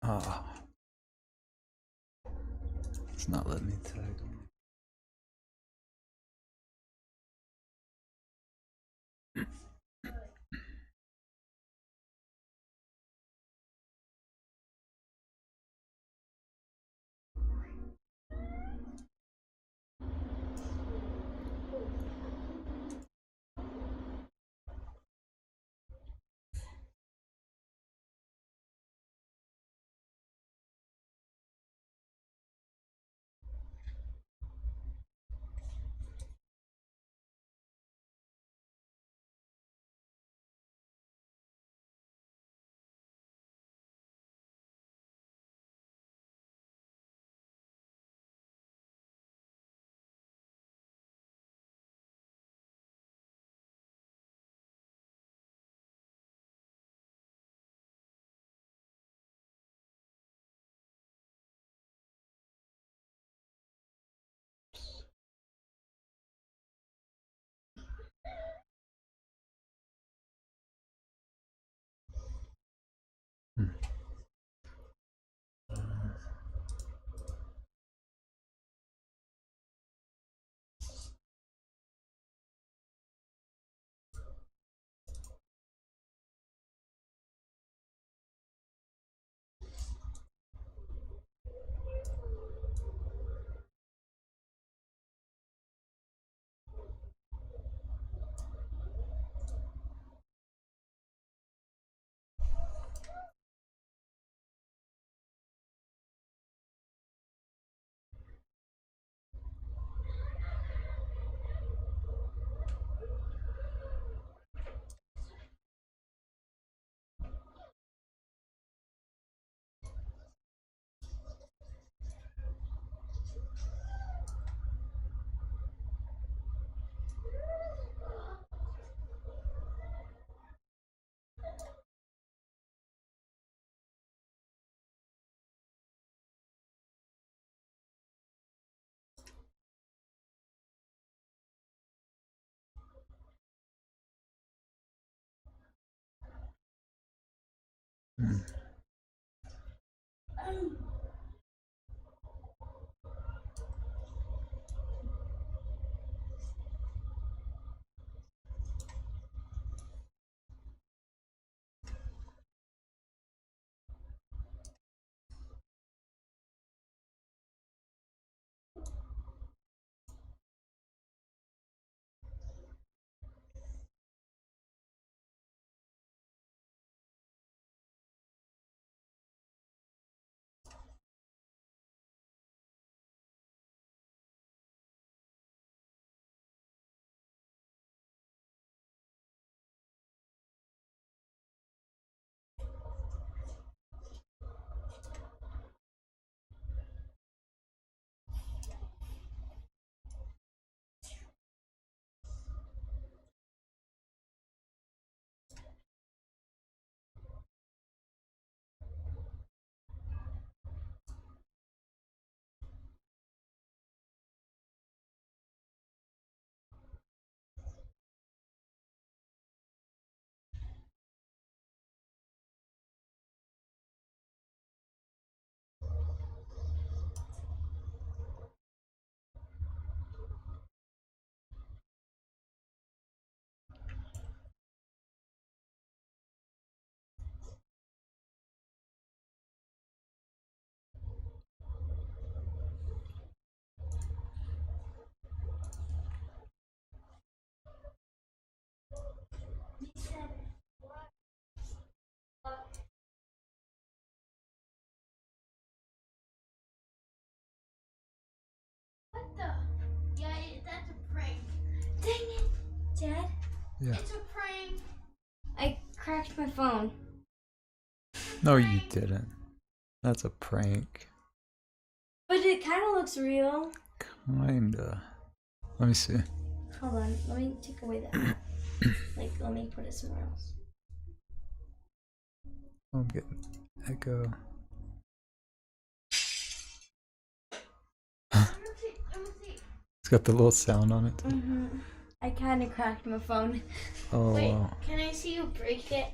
Ah. It's not letting me tag. Hmm. What the? Yeah, that's a prank. Dang it, Dad. Yeah. It's a prank. I cracked my phone. No, you didn't. That's a prank. But it kind of looks real. Kinda. Let me see. Hold on, let me take away that. Like, let me put it somewhere else. I'm getting echo. It's got the little sound on it. I kind of cracked my phone. Oh, Wait, wow. can I see you break it?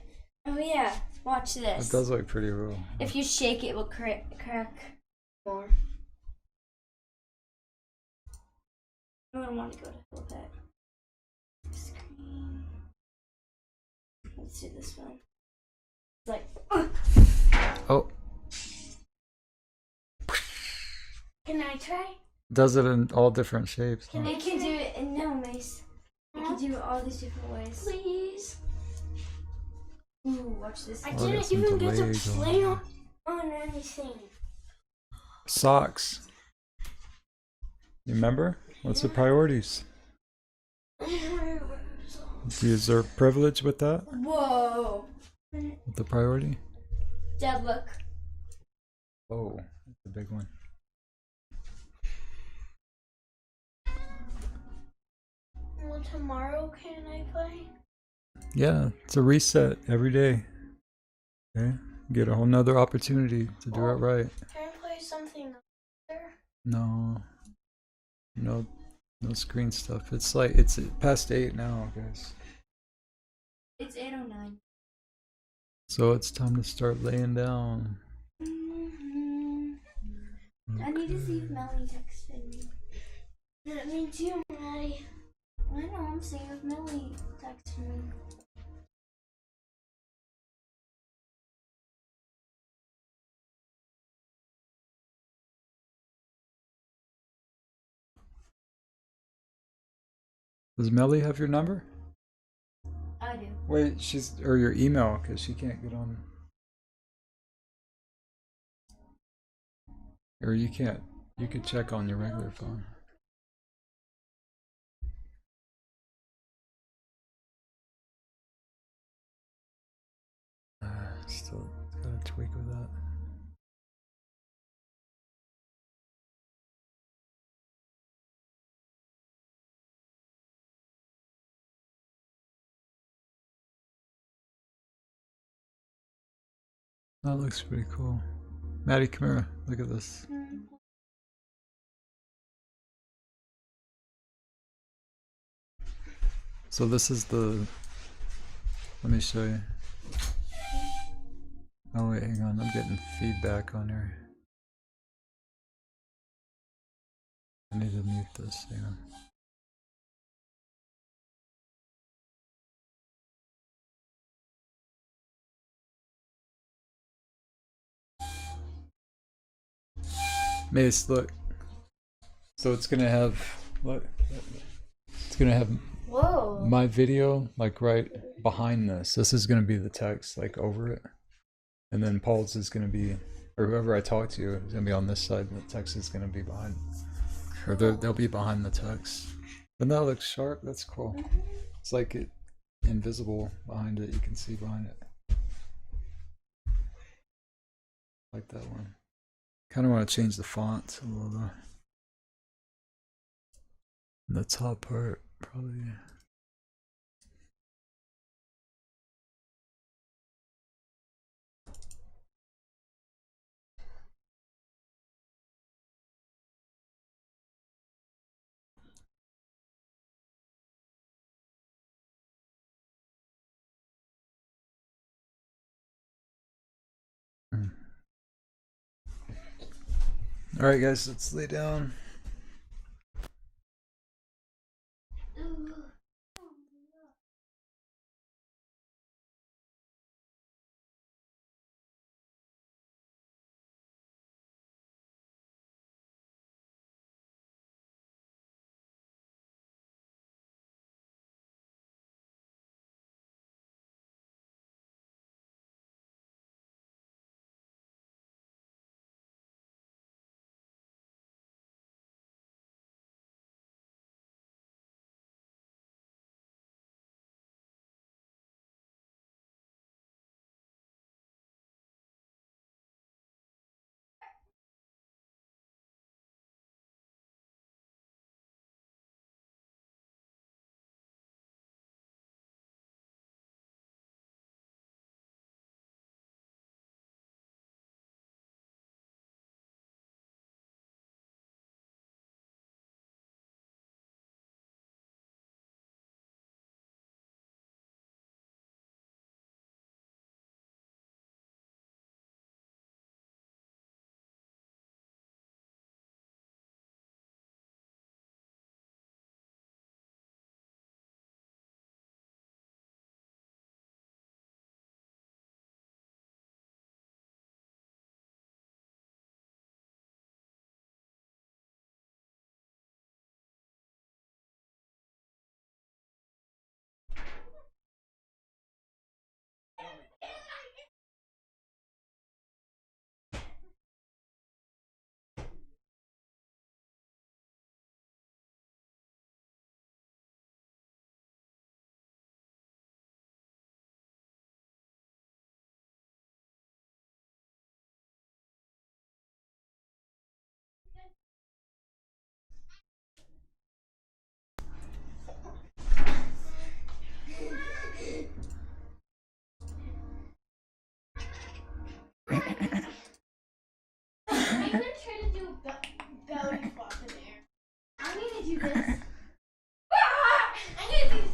Oh yeah, watch It this. does look pretty real. If you shake it, it will crack more. I don't want to go to hell with that. Screen. Let's do this one. It's like, Oh, can I try? does it in all different shapes. Huh? It can do it in no, Mace. It can do it all these different ways. Please. Ooh, watch this. I Oh, didn't some even get delay to going play on. on anything. Socks. You remember? What's the priorities? Is there privilege with that? Whoa. With the priority? Dad, look. Oh, that's a big one. Well, tomorrow can I play? Yeah, it's a reset every day. Okay? Get a whole nother opportunity to do it right. Can I play something other? No. No screen stuff. It's like it's past 8 now, guys. It's 8:09. So it's time to start laying down. I need to see if Melly texted me. That means you, Maddie. I know, I'm seeing if Melly texted me. Does Melly have your number? I do. Wait, or your email, because she can't get on. Or you can't. You could check on your regular phone. Still gotta tweak with that. That looks pretty cool. Maddie, come here. Look at this. So this is the. Let me show you. Oh wait, hang on. I'm getting feedback on here. I need to mute this. Hang on. Mace, look. So it's gonna have. Look. It's gonna have Whoa. my video like right behind this. This is gonna be the text like over it, and then Paul's is gonna be, or whoever I talk to is gonna be on this side, and the text is gonna be behind, or they'll be behind the text. But that looks sharp. That's cool. It's like it invisible behind it. You can see behind it. Like that one. Kind of want to change the font a little though. The top part probably. All right, guys, let's lay down.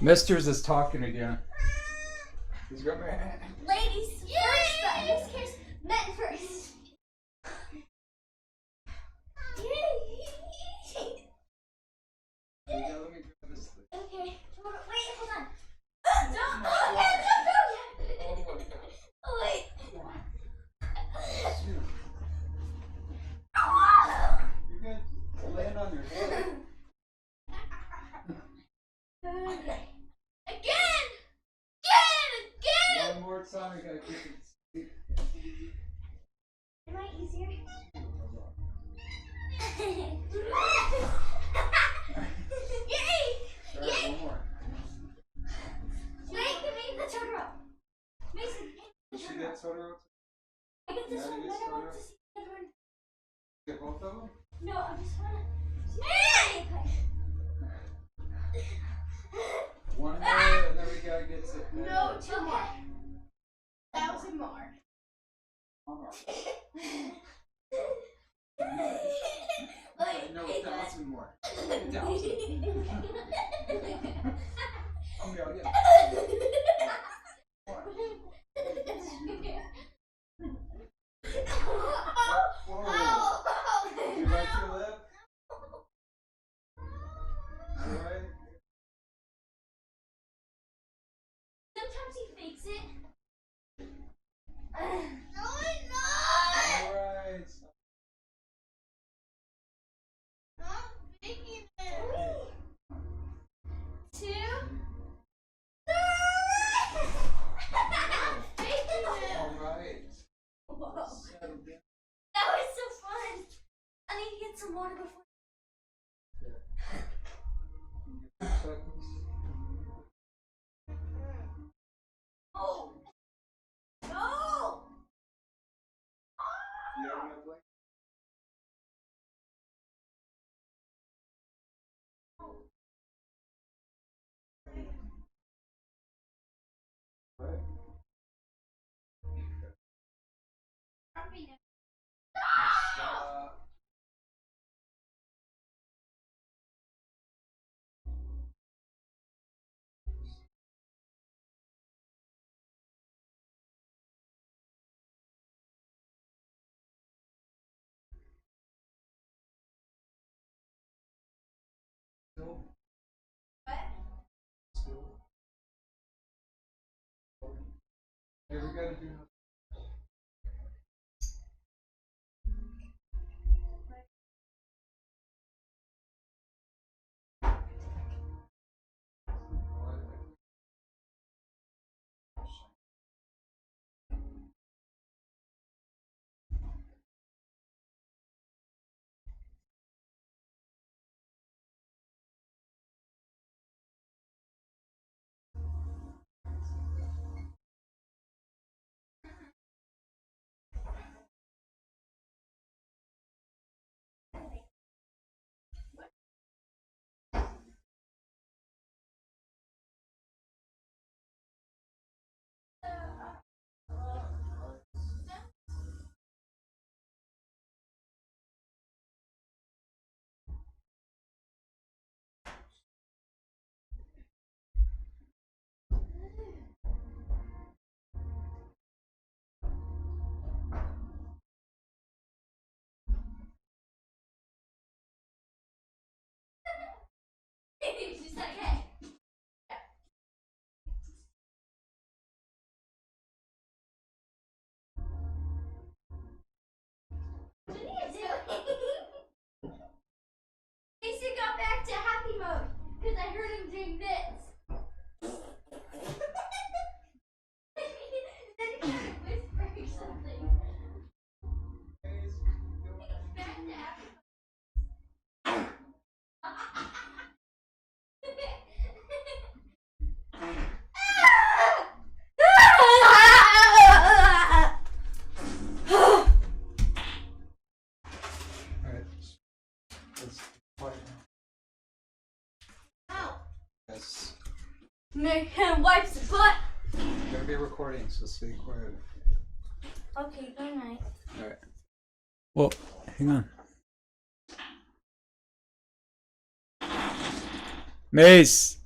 Misters is talking again. He's going. Ladies first, but in this case, men first. Yeah, let me grab this thing. Okay. Wait, hold on. Don't go yet. Don't go yet. Oh, wait. Shoot. You're good. Land on your head. Again! One more time, I gotta keep it sweet. Am I easier? Yay! Alright, one more. Wait, give me the Totoro. Mason, You should get Totoro. I get this Yeah, one, you then get I want Totoro. to see the other one. Get both of them? No, I just want to. Hey! One more, and then we gotta get to. No, 2 more. 1,000 more. One more. Wait, No, hey, 1,000 more. 1,000. I'll get it. Whoa. You bite your lip? Alright. Sometimes he fakes it. Alright. Two. Alright. Whoa. Settle down. That was so fun. I need to get some water before. Oh. No. You have enough left? Right. Stop. Still. Still. Here we gotta do. She's like, hey. What are you doing? Mason got back to happy mode because I heard him doing this. Then he started whispering something. Back to happy mode. Alright. Let's quiet now. Ow. Yes. Make him wipes the butt. We're gonna be recording, so stay quiet. Okay, good night. Alright. Well, hang on. Mace!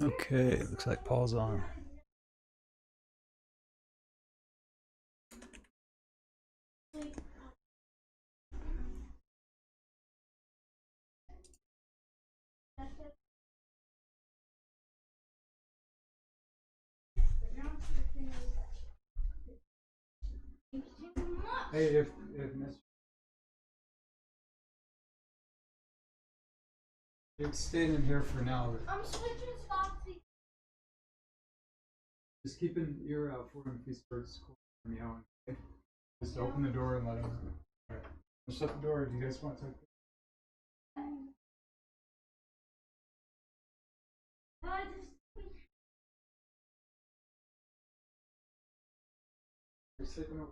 Okay, looks like Paul's on. Hey, if Mr. It's staying in here for now. I'm switching spots. Just keep an ear out for him if he starts calling me out. Okay? Just open the door and let him. Alright. I'll shut the door. Do you guys want to talk? You're sleeping over.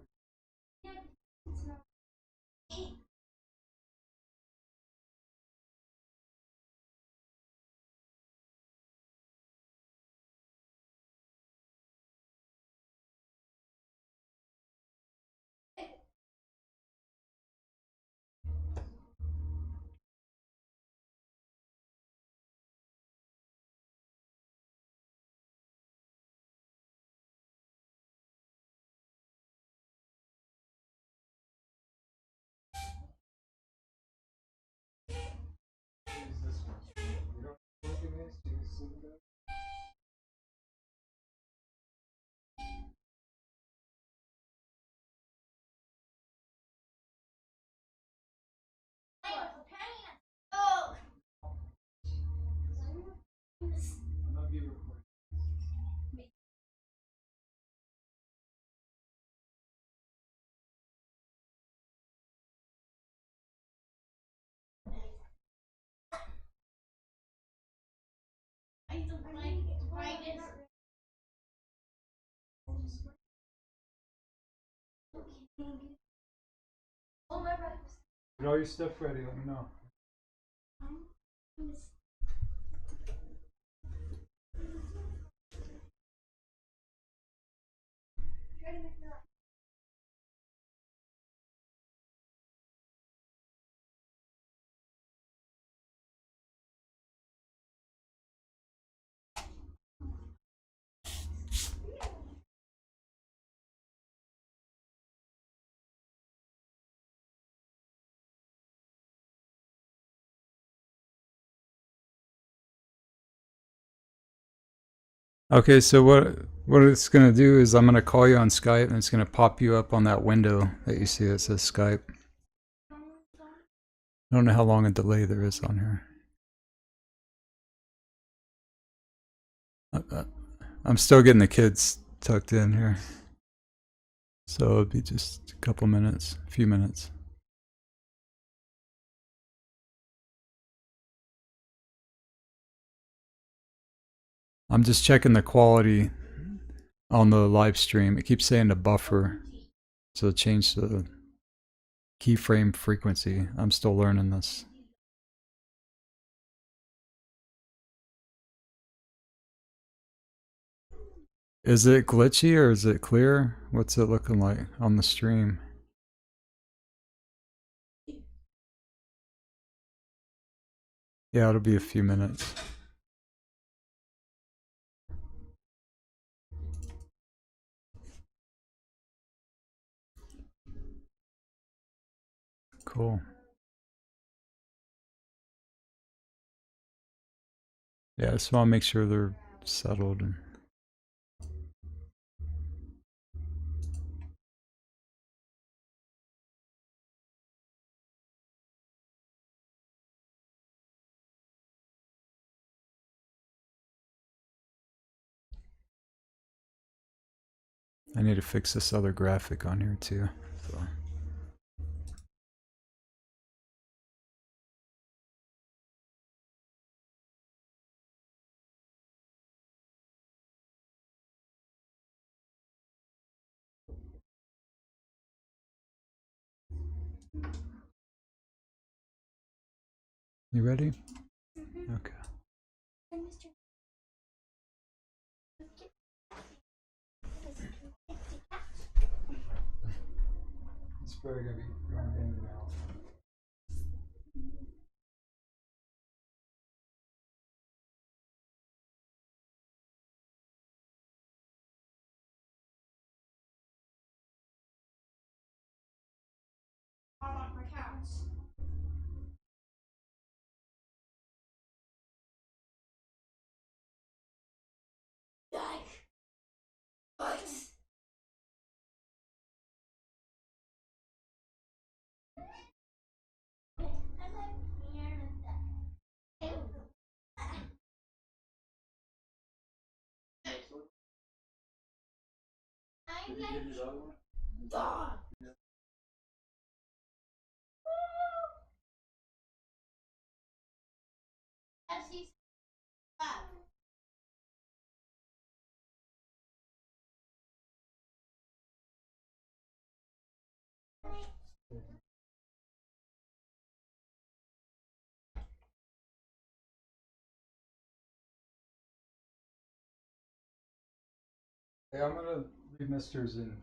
Use this one. You don't look at this. Do you sleep in bed? Oh. I'm not being recorded. I don't like it. Brightness. Oh my God. Get all your stuff ready. Let me know. Okay, so what it's gonna do is I'm gonna call you on Skype and it's gonna pop you up on that window that you see that says Skype. I don't know how long a delay there is on here. I'm still getting the kids tucked in here. So it'll be just a couple minutes, a few minutes. I'm just checking the quality on the live stream. It keeps saying the buffer. So change the keyframe frequency. I'm still learning this. Is it glitchy or is it clear? What's it looking like on the stream? Yeah, it'll be a few minutes. Cool. Yeah, I just want to make sure they're settled. And I need to fix this other graphic on here too. So. You ready? Mm-hmm. Okay. And Mr. It's probably gonna be going in and out. I want my cats. Like, what? Dog. Hey, I'm gonna leave Misters in.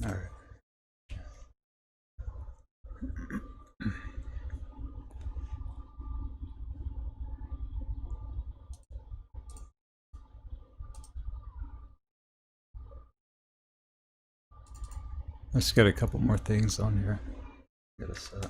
All right. Let's get a couple more things on here. Get a set.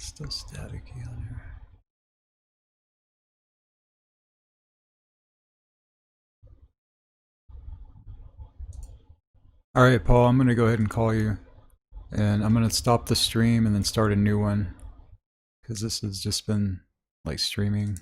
Still staticky on here. All right, Paul, I'm going to go ahead and call you. And I'm going to stop the stream and then start a new one. Because this has just been like streaming.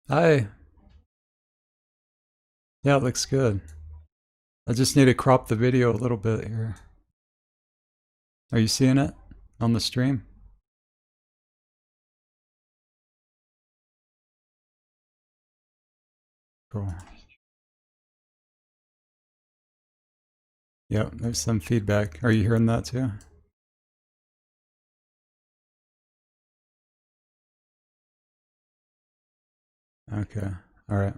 Hi. Yeah, it looks good. I just need to crop the video a little bit here. Are you seeing it on the stream? Cool. Yep, there's some feedback. Are you hearing that too? Okay, all right.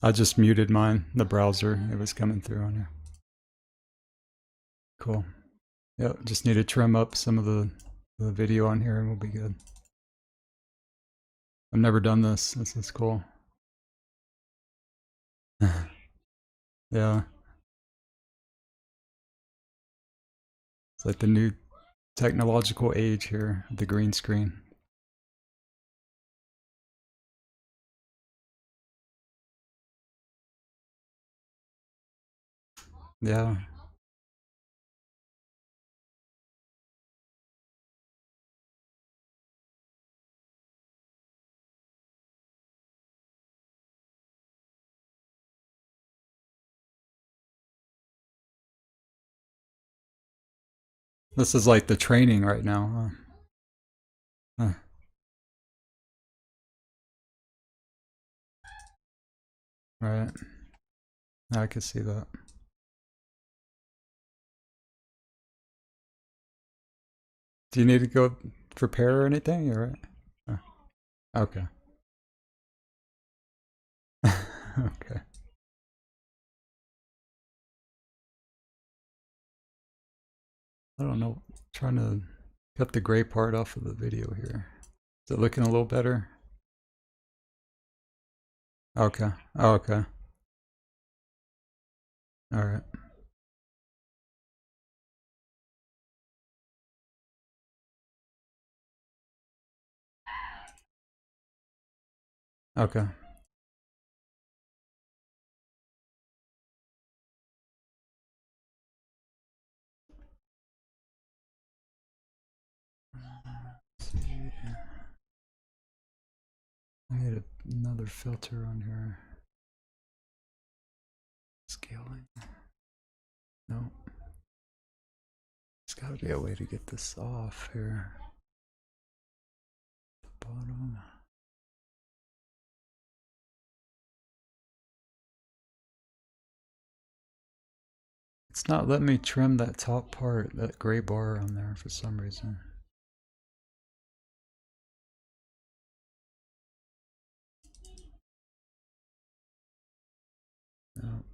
I just muted mine, the browser. It was coming through on here. Cool. Yep, just need to trim up some of the video on here and we'll be good. I've never done this. This is cool. Yeah. It's like the new technological age here, the green screen. Yeah. This is like the training right now, huh? Huh. Right. I could see that. Do you need to go prepare or anything? You're right. Oh. Okay. Okay. I don't know. Trying to cut the gray part off of the video here. Is it looking a little better? Okay. Oh, okay. All right. Okay. I need another filter on here. Scaling. No. There's got to be a way to get this off here. Bottom. It's not letting me trim that top part, that gray bar on there for some reason. No.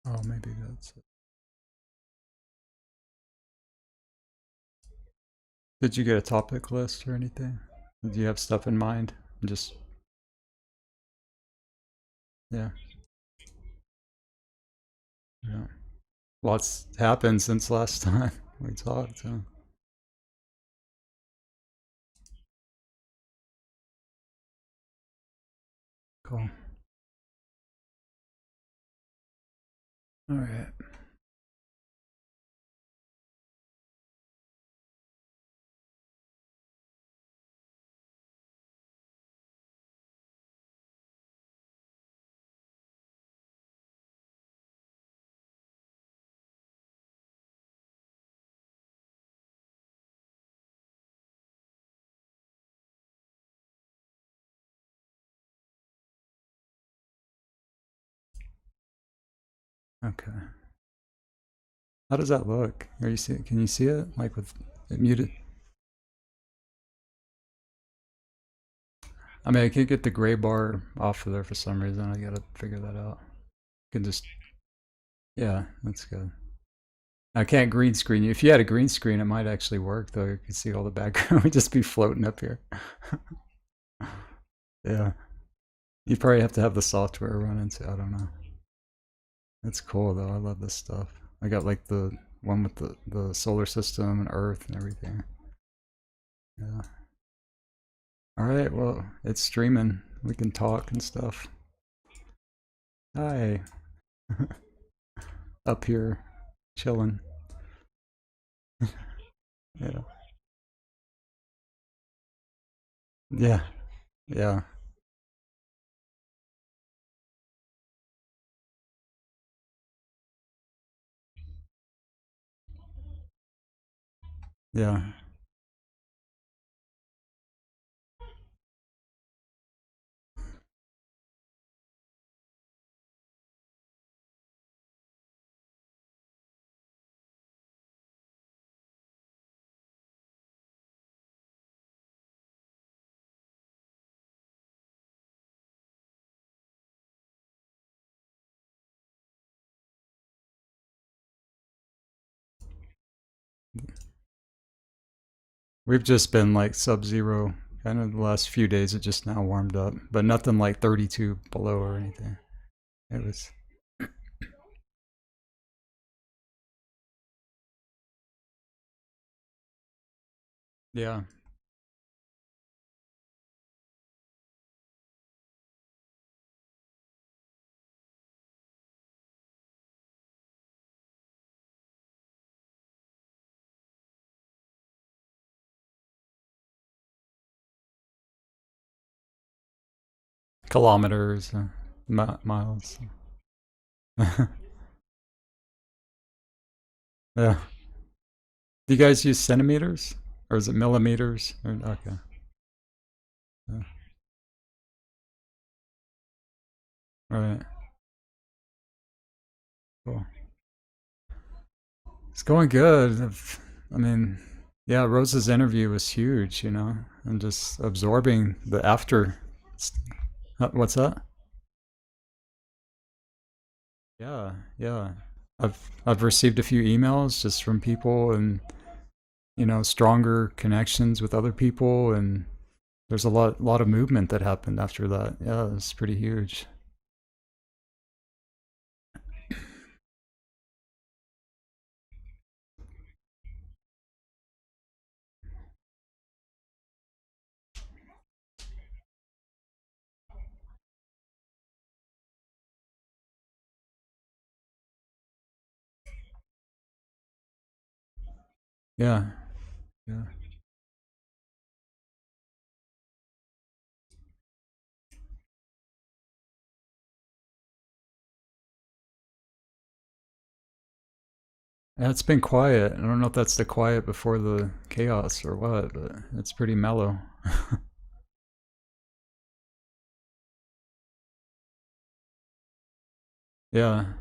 Oh, maybe that's it. Did you get a topic list or anything? Do you have stuff in mind? Just, yeah. Yeah. Lots happened since last time we talked. So. Cool. All right. Okay. How does that look? Are you see? Can you see it? Like with it muted? I mean, I can't get the gray bar off of there for some reason. I gotta figure that out. You can just, yeah, that's good. I can't green screen you. If you had a green screen, it might actually work though. You could see all the background. We'd just be floating up here. Yeah. You probably have to have the software running too. I don't know. That's cool though. I love this stuff. I got like the one with the solar system and Earth and everything. Yeah. All right. Well, it's streaming. We can talk and stuff. Hi. Up here, chilling. Yeah. Yeah. Yeah. Yeah. We've just been like sub-zero. Kind of the last few days it just now warmed up, but nothing like 32 below or anything. It was, yeah. Kilometers, miles. Yeah. Do you guys use centimeters? Or is it millimeters? Okay. Yeah. Right. Cool. It's going good. I mean, yeah, Rose's interview was huge, you know, and just absorbing the after. What's that? Yeah, yeah. I've received a few emails just from people and you know, stronger connections with other people and there's a lot of movement that happened after that. Yeah, it's pretty huge. Yeah. Yeah. Yeah, it's been quiet. I don't know if that's the quiet before the chaos or what, but it's pretty mellow. Yeah.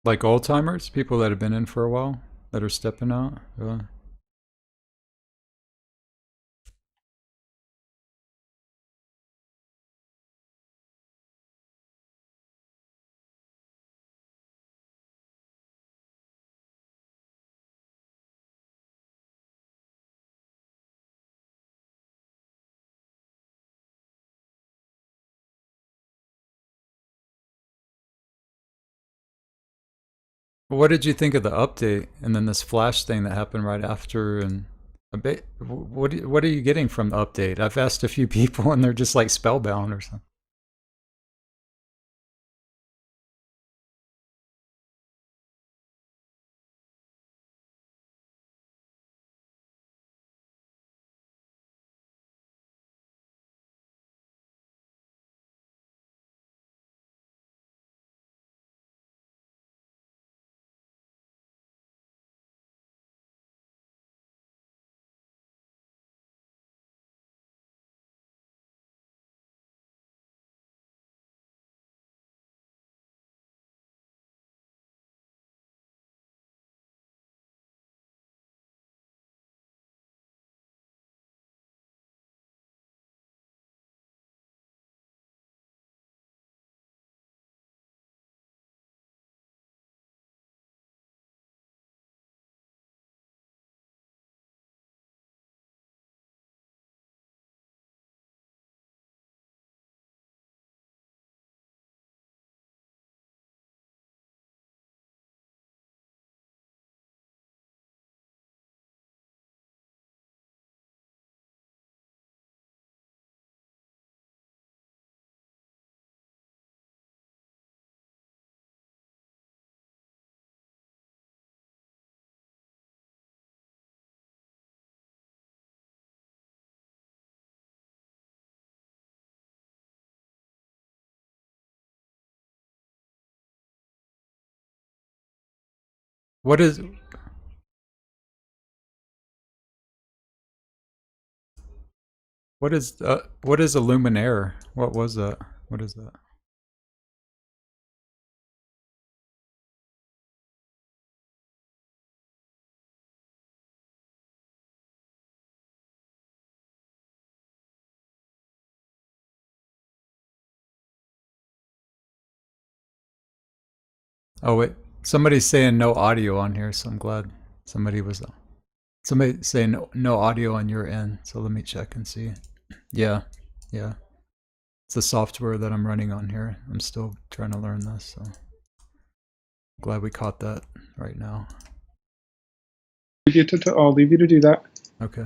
Like old timers, people that have been in for a while, that are stepping out. What did you think of the update and then this flash thing that happened right after? And a bit, what are you getting from the update? I've asked a few people and they're just like spellbound or something. What is what is a luminaire? What was that? What is that? Oh wait, somebody's saying no audio on here, so I'm glad somebody was. Somebody saying no audio on your end, so let me check and see. Yeah, yeah. It's the software that I'm running on here. I'm still trying to learn this, so glad we caught that right now. I'll leave you to do that. Okay.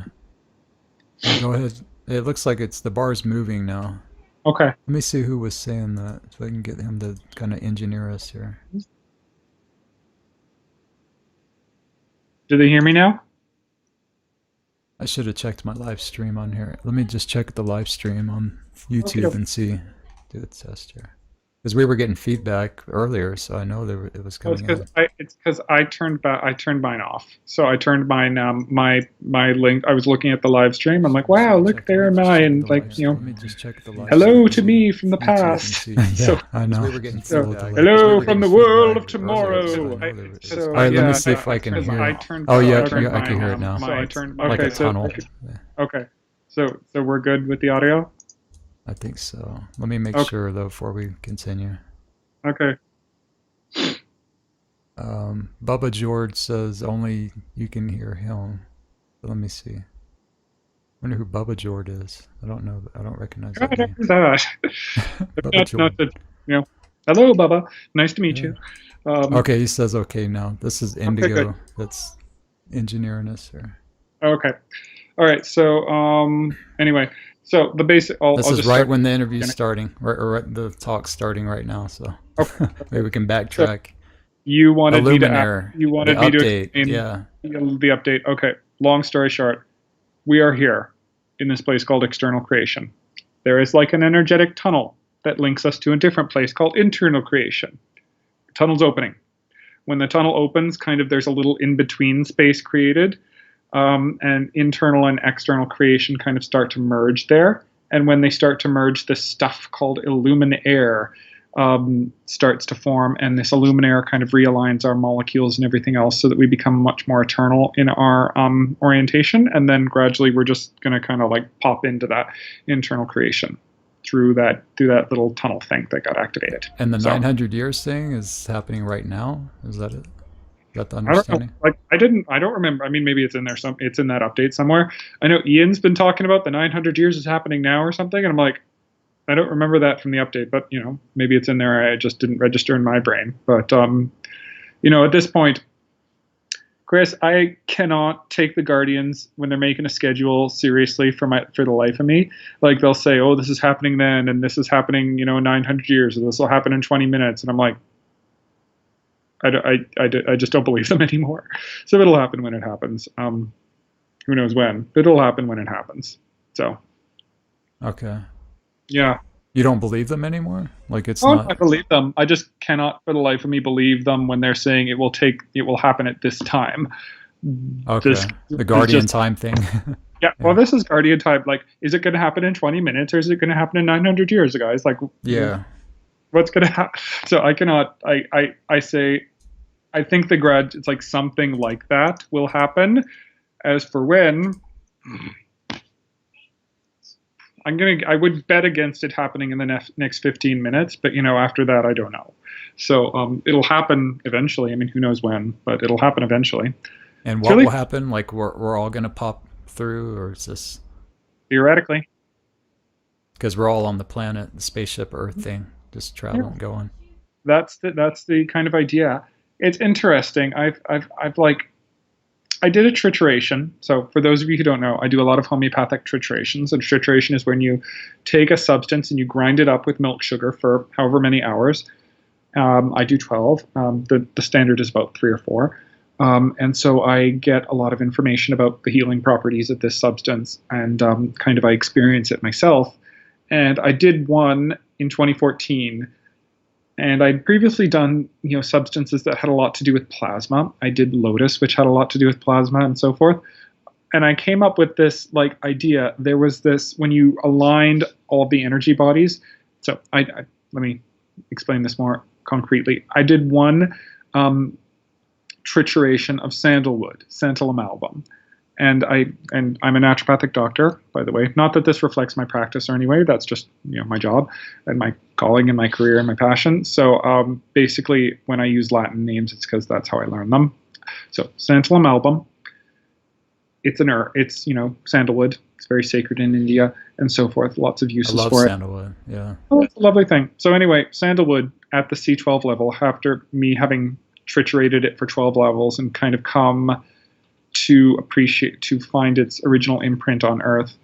Go ahead. It looks like it's the bar's moving now. Okay. Let me see who was saying that, so I can get him to kind of engineer us here. Do they hear me now? I should have checked my live stream on here. Let me just check the live stream on YouTube and see. Do the test here. Because we were getting feedback earlier, so I know it was coming in. It's because I turned mine off. So I turned mine my link. I was looking at the live stream. I'm like, wow, look, there am I, and like, you know, Let me just check the live hello stream to me from the past. yeah, So I know. we were getting hello from the world of tomorrow. All right, let me see if I can hear. Oh yeah, I can hear it now. So I turned like a tunnel. Okay, so we're good with the audio. I think so. Let me make sure though before we continue. Okay. Bubba George says only you can hear him. But let me see. I wonder who Bubba George is. I don't know. I don't recognize that name. Bubba George. Hello, Bubba. Nice to meet you. Okay, he says okay now. This is Indigo that's engineering us here. Okay. All right. So anyway. So the basic. This is right when the interview's starting, or the talk's starting right now. So maybe we can backtrack. So you wanted me to update. explain Yeah. the update. Okay. Long story short, we are here in this place called external creation. There is like an energetic tunnel that links us to a different place called internal creation. The tunnel's opening. When the tunnel opens, kind of there's a little in-between space created. And internal and external creation kind of start to merge there. And when they start to merge, this stuff called illuminaire starts to form, and this Illuminaire kind of realigns our molecules and everything else so that we become much more eternal in our orientation, and then gradually we're just going to kind of like pop into that internal creation through that little tunnel thing that got activated. And the 900 years thing is happening right now? Is that it? Is that the I don't know. understanding? Like I don't remember. I mean, maybe it's in there. It's in that update somewhere. I know Ian's been talking about the 900 years is happening now or something, and I'm like, I don't remember that from the update, but you know, maybe it's in there. I just didn't register in my brain. But you know, at this point, Chris, I cannot take the Guardians when they're making a schedule seriously for the life of me. Like they'll say, "Oh, this is happening then, and this is happening, you know, in 900 years, or this will happen in 20 minutes," and I'm like, I just don't believe them anymore. So it'll happen when it happens. Who knows when? But it'll happen when it happens. So. Okay. Yeah. You don't believe them anymore? Like it's Oh, not. I believe them. I just cannot for the life of me believe them when they're saying it will happen at this time. Okay. The Guardian time thing. Yeah. Well, this is Guardian time. Like, is it going to happen in 20 minutes or is it going to happen in 900 years, guys? Like, Yeah. what's going to happen? So I cannot. I say, I think it's like something like that will happen. As for when. I would bet against it happening in the next 15 minutes, but you know, after that, I don't know. So it'll happen eventually. I mean, who knows when, but it'll happen eventually. And what will happen? Like we're all gonna pop through, or is this theoretically? Because we're all on the planet, the spaceship Earth thing, just traveling, going. That's the kind of idea. It's interesting. I did a trituration. So for those of you who don't know, I do a lot of homeopathic triturations. And trituration is when you take a substance and you grind it up with milk sugar for however many hours. I do 12. The standard is about 3 or 4. And so I get a lot of information about the healing properties of this substance, and kind of I experience it myself. And I did one in 2014. And I'd previously done, you know, substances that had a lot to do with plasma. I did Lotus, which had a lot to do with plasma and so forth. And I came up with this like idea. There was this, when you aligned all the energy bodies. So let me explain this more concretely. I did one trituration of sandalwood, santalum album. And I'm a naturopathic doctor, by the way. Not that this reflects my practice or any way. That's just, you know, my job and my calling and my career and my passion. So basically, when I use Latin names, it's because that's how I learn them. So santalum album. It's it's, you know, sandalwood. It's very sacred in India and so forth. Lots of uses for it. Sandalwood. Yeah. Oh, it's a lovely thing. So anyway, sandalwood at the C12 level, after me having triturated it for 12 levels and kind of come to find its original imprint on Earth.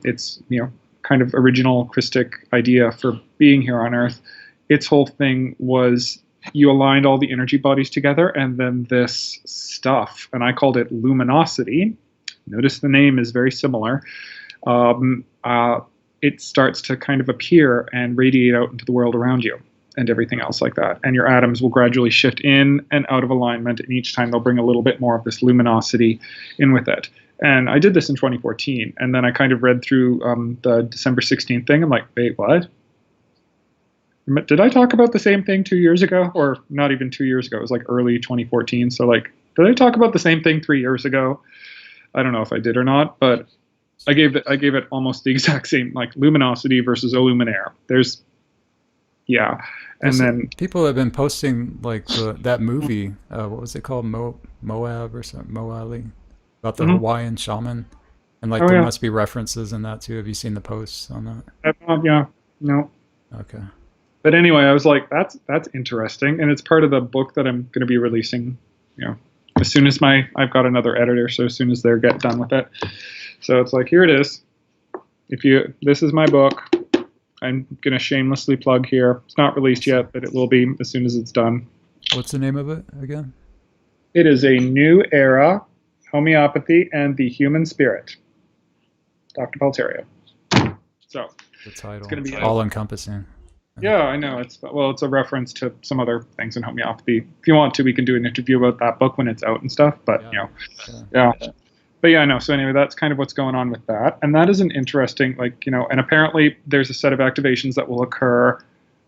Its, you know, kind of original Christic idea for being here on Earth. Its whole thing was you aligned all the energy bodies together, and then this stuff, and I called it luminosity. Notice the name is very similar. It starts to kind of appear and radiate out into the world around you, and everything else like that. And your atoms will gradually shift in and out of alignment, and each time they'll bring a little bit more of this luminosity in with it. And I did this in 2014, and then I kind of read through the December 16th thing. I'm like, wait, what? Did I talk about the same thing 2 years ago? Or not even 2 years ago, it was like early 2014. So like, did I talk about the same thing 3 years ago? I don't know if I did or not, but I gave it almost the exact same, like luminosity versus Illuminaire. Yeah. And then people have been posting like that movie, what was it called? Moab or something, Moali, about the Hawaiian shaman. And like there must be references in that too. Have you seen the posts on that? Yeah. No. Okay. But anyway, I was like, that's interesting. And it's part of the book that I'm going to be releasing, you know, as soon as I've got another editor. So as soon as they get done with it. So it's like, here it is. This is my book. I'm going to shamelessly plug here. It's not released yet, but it will be as soon as it's done. What's the name of it again? It is A New Era, Homeopathy and the Human Spirit. Dr. Paul Theriault. So the title. It's going to be all-encompassing. Yeah, I know. It's a reference to some other things in homeopathy. If you want to, we can do an interview about that book when it's out and stuff. But yeah. But yeah, I know. So anyway, that's kind of what's going on with that. And that is an interesting, like, you know, and apparently there's a set of activations that will occur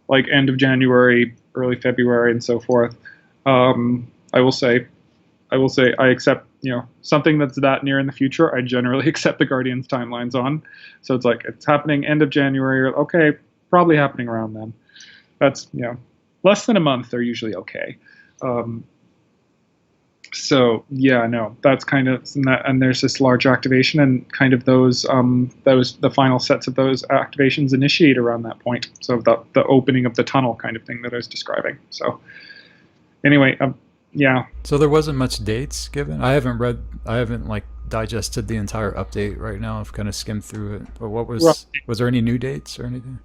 like end of January, early February, and so forth. I will say I accept, something that's that near in the future. I generally accept the Guardian's timelines on. So it's like it's happening end of January. Okay, probably happening around then. That's less than a month. They're usually okay. So yeah, no, that's kind of and there's this large activation, and kind of those the final sets of those activations initiate around that point. So the opening of the tunnel kind of thing that I was describing. So anyway, yeah. So there wasn't much dates given. I haven't like digested the entire update right now. I've kind of skimmed through it. But was there any new dates or anything?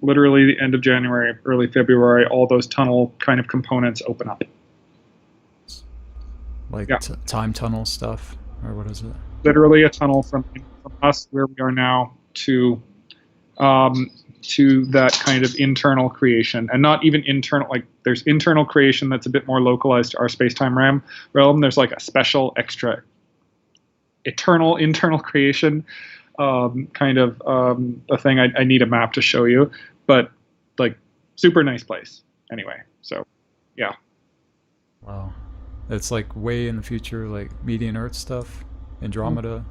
Literally the end of January, early February, all those tunnel kind of components open up. Like time tunnel stuff, or what is it? Literally a tunnel from us where we are now to that kind of internal creation, and not even internal. Like there's internal creation that's a bit more localized to our space-time realm. There's like a special extra eternal internal creation kind of a thing. I need a map to show you, but like super nice place. Anyway, so yeah. Wow. It's like way in the future, like median Earth stuff, Andromeda.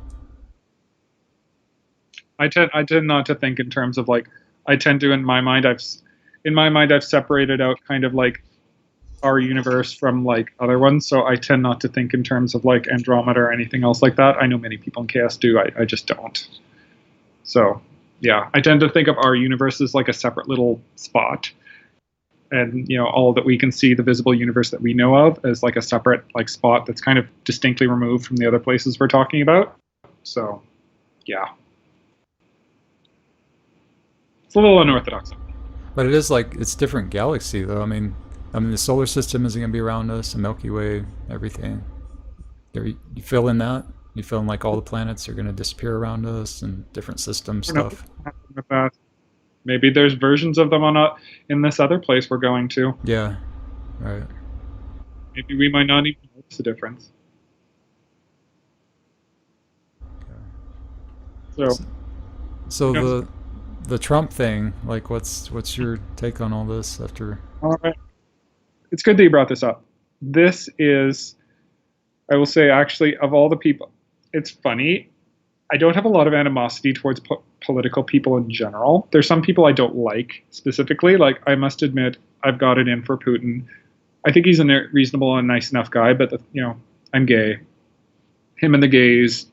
I tend not to think in terms of like, I tend to in my mind I've separated out kind of like our universe from like other ones. So I tend not to think in terms of like Andromeda or anything else like that. I know many people in chaos do. I just don't. So yeah, I tend to think of our universe as like a separate little spot. And all that we can see, the visible universe that we know of, as like a separate like spot that's kind of distinctly removed from the other places we're talking about. So, yeah, it's a little unorthodox. But it is like it's different galaxy though. I mean, the solar system isn't gonna be around us, the Milky Way, everything. You fill in that. You fill in like all the planets are gonna disappear around us and different system stuff. With that. Maybe there's versions of them in this other place we're going to. Yeah, right. Maybe we might not even notice the difference. Okay. So the Trump thing, like, what's your take on all this after? All right, it's good that you brought this up. This is, I will say, actually, of all the people, it's funny. I don't have a lot of animosity towards political people in general. There's some people I don't like specifically. Like, I must admit, I've got it in for Putin. I think he's a reasonable and nice enough guy, but I'm gay. Him and the gays.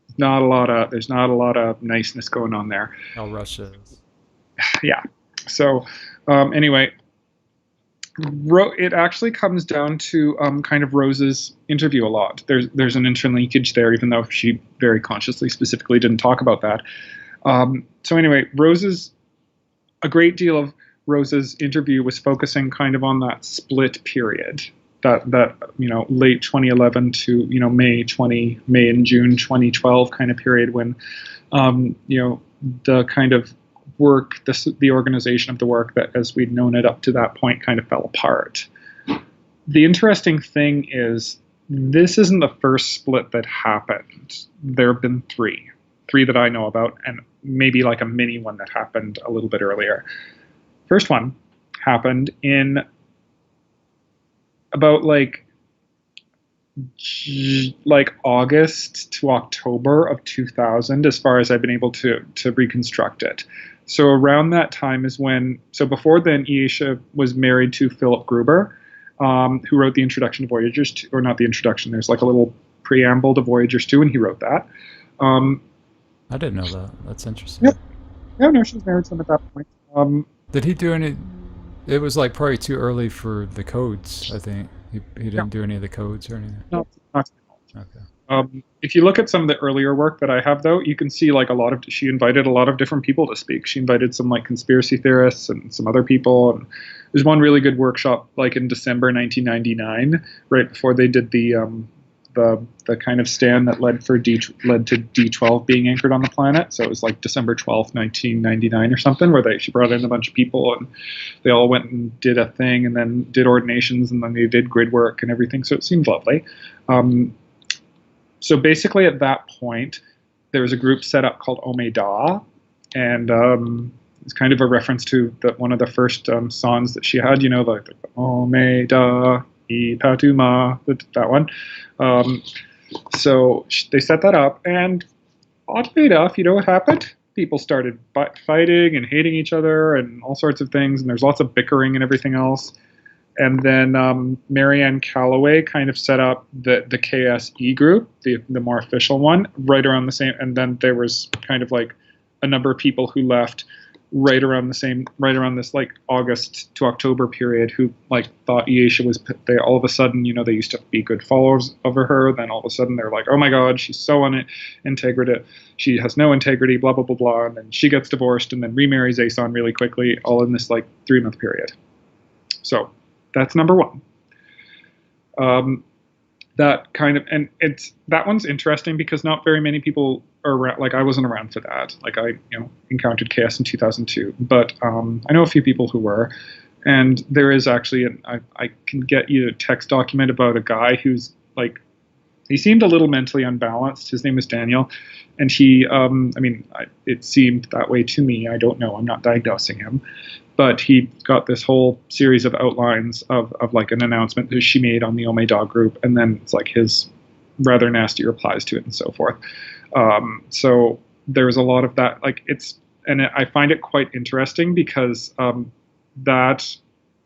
There's not a lot of niceness going on there. How Russia is. Yeah. So anyway, it actually comes down to kind of Rose's interview a lot. There's an interlinkage there, even though she very consciously, specifically didn't talk about that. So anyway, a great deal of Rose's interview was focusing kind of on that split period, that late 2011 to May and June 2012 kind of period when the kind of work, the organization of the work that as we'd known it up to that point kind of fell apart. The interesting thing is this isn't the first split that happened. There have been three that I know about, and maybe like a mini one that happened a little bit earlier. First one happened in about like August to October of 2000, as far as I've been able to reconstruct it. So around that time is when, so before then, Aisha was married to Philip Gruber, who wrote the introduction to Voyagers 2, or not the introduction, there's like a little preamble to Voyagers 2, and he wrote that. I didn't know that. That's interesting. Yeah, no, she was married to him at that point. Did he do any, it was like probably too early for the codes, I think. He didn't do any of the codes or anything? No, not okay. If you look at some of the earlier work that I have, though, you can see like she invited a lot of different people to speak. She invited some like conspiracy theorists and some other people. And there's one really good workshop like in December 1999, right before they did the kind of stand that led to D12 being anchored on the planet. So it was like December 12th, 1999 or something, where she brought in a bunch of people and they all went and did a thing and then did ordinations and then they did grid work and everything. So it seemed lovely. So basically at that point, there was a group set up called Omeda, and It's kind of a reference to one of the first songs that she had, like Omeda Ipatuma, that one. So they set that up, and oddly enough, you know what happened? People started fighting and hating each other and all sorts of things, and there's lots of bickering and everything else. And then Marianne Calloway kind of set up the KSE group, the more official one, right around the same. And then there was kind of like a number of people who left right around this like August to October period, who like thought Aisha was, they all of a sudden, they used to be good followers of her. Then all of a sudden they're like, oh my God, she's so integrity. She has no integrity, blah, blah, blah, blah. And then she gets divorced and then remarries Aeson really quickly, all in this like 3-month period. So that's number one. That kind of, and that one's interesting because not very many people are around. Like I wasn't around for that. Like I, encountered chaos in 2002, but I know a few people who were. And there is actually, I can get you a text document about a guy who's like, he seemed a little mentally unbalanced. His name is Daniel, and he, it seemed that way to me. I don't know. I'm not diagnosing him. But he got this whole series of outlines of like an announcement that she made on the Omeda group, and then it's like his rather nasty replies to it and so forth. So there's a lot of that. Like I find it quite interesting because that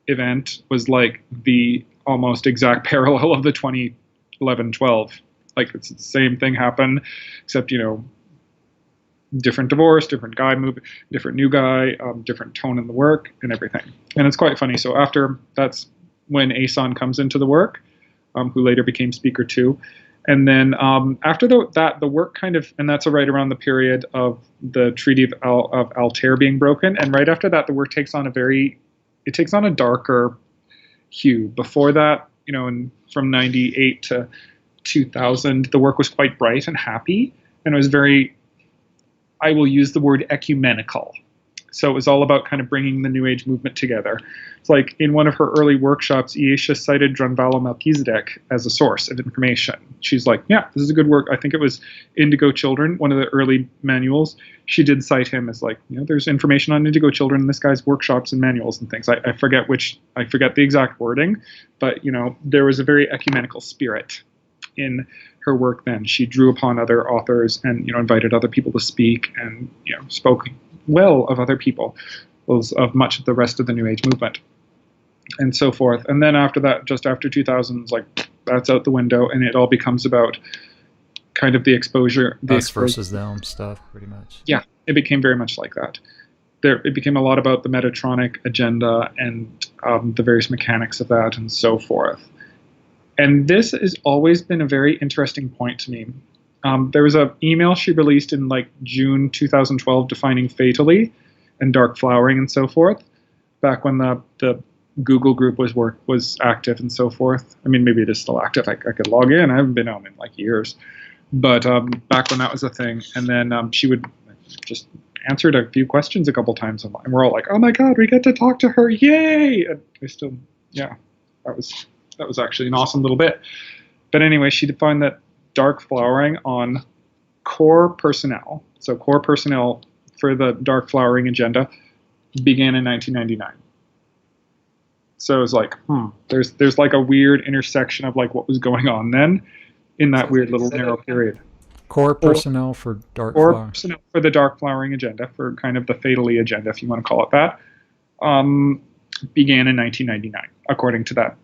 event was like the almost exact parallel of the 2011-12. Like it's the same thing happened, except different divorce, different guy move, different new guy, different tone in the work and everything. And it's quite funny. So that's when Aeson comes into the work, who later became Speaker 2. And then after the work kind of, and that's right around the period of the Treaty of Altair being broken. And right after that, the work takes on a darker hue. Before that, and from 98 to 2000, the work was quite bright and happy. And it was very, I will use the word ecumenical. So it was all about kind of bringing the New Age movement together. It's like in one of her early workshops, Aisha cited Drunvalo Melchizedek as a source of information. She's like, yeah, this is a good work. I think it was Indigo Children, one of the early manuals. She did cite him as like, there's information on Indigo Children in this guy's workshops and manuals and things. I forget the exact wording, but there was a very ecumenical spirit in her work then. She drew upon other authors and invited other people to speak and spoke well of other people, of much of the rest of the New Age movement and so forth. And then after that, just after 2000, like that's out the window, and it all becomes about kind of the exposure, us versus them stuff, pretty much. Yeah, it became very much like that. It became a lot about the Metatronic agenda and the various mechanics of that and so forth. And this has always been a very interesting point to me. There was an email she released in like June 2012 defining fatally and dark flowering and so forth, back when the Google group was active and so forth. I mean, maybe it is still active. I could log in. I haven't been on in like years. But back when that was a thing. And then she would just answered a few questions a couple times. And we're all like, oh my God, we get to talk to her. Yay! And I still, yeah, that was actually an awesome little bit. But anyway, she defined that dark flowering on core personnel. So core personnel for the dark flowering agenda began in 1999. So it was like, there's like a weird intersection of like what was going on then in that weird little narrow period. Core personnel for dark core flowering. Personnel for the dark flowering agenda, for kind of the fatally agenda, if you want to call it that, began in 1999, according to that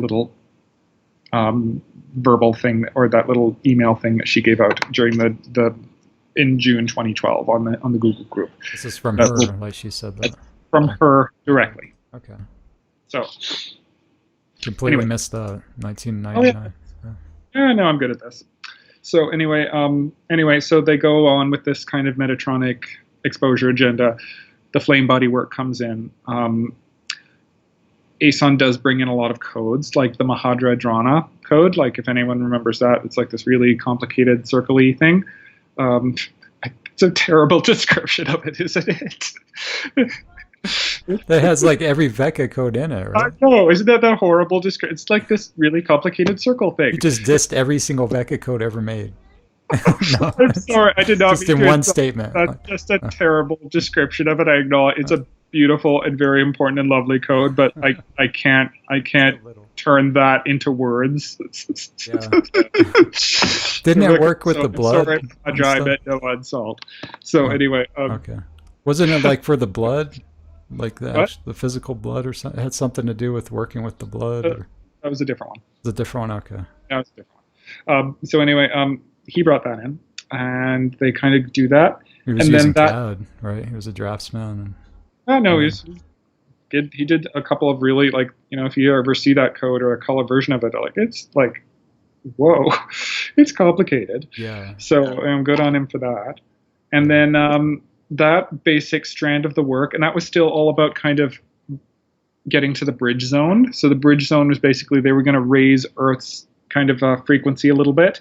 little verbal thing, or that little email thing that she gave out during in June 2012 on the Google group. This is from her, like she said that. From her directly. Okay. So completely missed the 1999. Yeah, no, I'm good at this. So anyway, so they go on with this kind of Metatronic exposure agenda. The flame body work comes in. Aeson does bring in a lot of codes, like the Mahadra Drana code. Like if anyone remembers that, it's like this really complicated circle-y thing. It's a terrible description of it, isn't it? That has like every Vecca code in it, right? No, isn't that horrible description? It's like this really complicated circle thing. You just dissed every single Vecca code ever made. No, I'm sorry, I did not just mean in to one insult. statement. That's just a terrible description of it. I acknowledge it's a beautiful and very important and lovely code, but I can't turn that into words. Yeah. Didn't it work with the blood? Sorry, I and drive stuff? it, no insult. So anyway, Okay. Wasn't it like for the blood, like What? the physical blood or something? It had something to do with working with the blood, or that was a different one. the different one? Okay. That was a different one. So anyway, he brought that in, and they kind of do that. He was And then using that- CAD, right? He was a draftsman. Oh no, Yeah. he did a couple of really, like, you know, if you ever see that code or a color version of it, like it's like, whoa, it's complicated. Yeah. So I'm good on him for that. And then that basic strand of the work, and that was still all about kind of getting to the bridge zone. So the bridge zone was basically they were going to raise Earth's kind of frequency a little bit,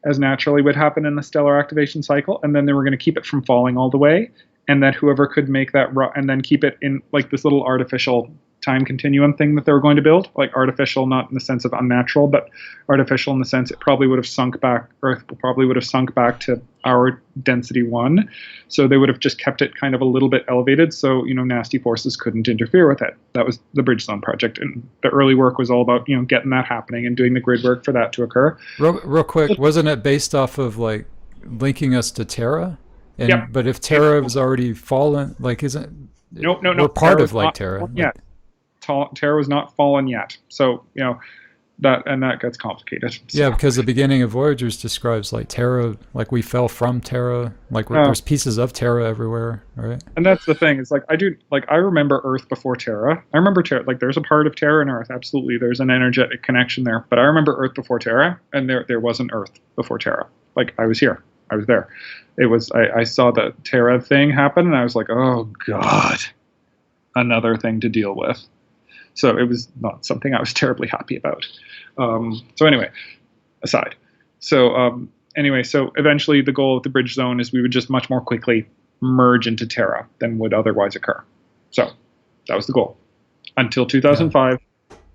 as naturally would happen in the stellar activation cycle, and then they were going to keep it from falling all the way, and that whoever could make that and then keep it in like this little artificial time continuum thing that they were going to build, like artificial not in the sense of unnatural, but artificial in the sense it probably would have sunk back, Earth probably would have sunk back to our density 1, so they would have just kept it kind of a little bit elevated, so, you know, nasty forces couldn't interfere with it. That was the Bridge Zone project, and the early work was all about, you know, getting that happening and doing the grid work for that to occur. Real quick, wasn't it based off of like linking us to Terra? And Yep. but if Terra was already fallen, like isn't No, we're part Terra of was like not Terra? fallen yet. Terra was not fallen yet, so, you know, that gets complicated. So, Yeah, because the beginning of Voyagers describes like Terra, like we fell from Terra, like there's pieces of Terra everywhere, right? and that's the thing. It's like I remember Earth before Terra. I remember Terra. Like there's a part of Terra and Earth. Absolutely, there's an energetic connection there. But I remember Earth before Terra, and there wasn't Earth before Terra. Like I was here. I was there. It was I saw the Terra thing happen, and I was like, oh God, another thing to deal with. So it was not something I was terribly happy about. So anyway, aside. So anyway, so eventually the goal of the bridge zone is we would just much more quickly merge into Terra than would otherwise occur. So that was the goal. Until 2005,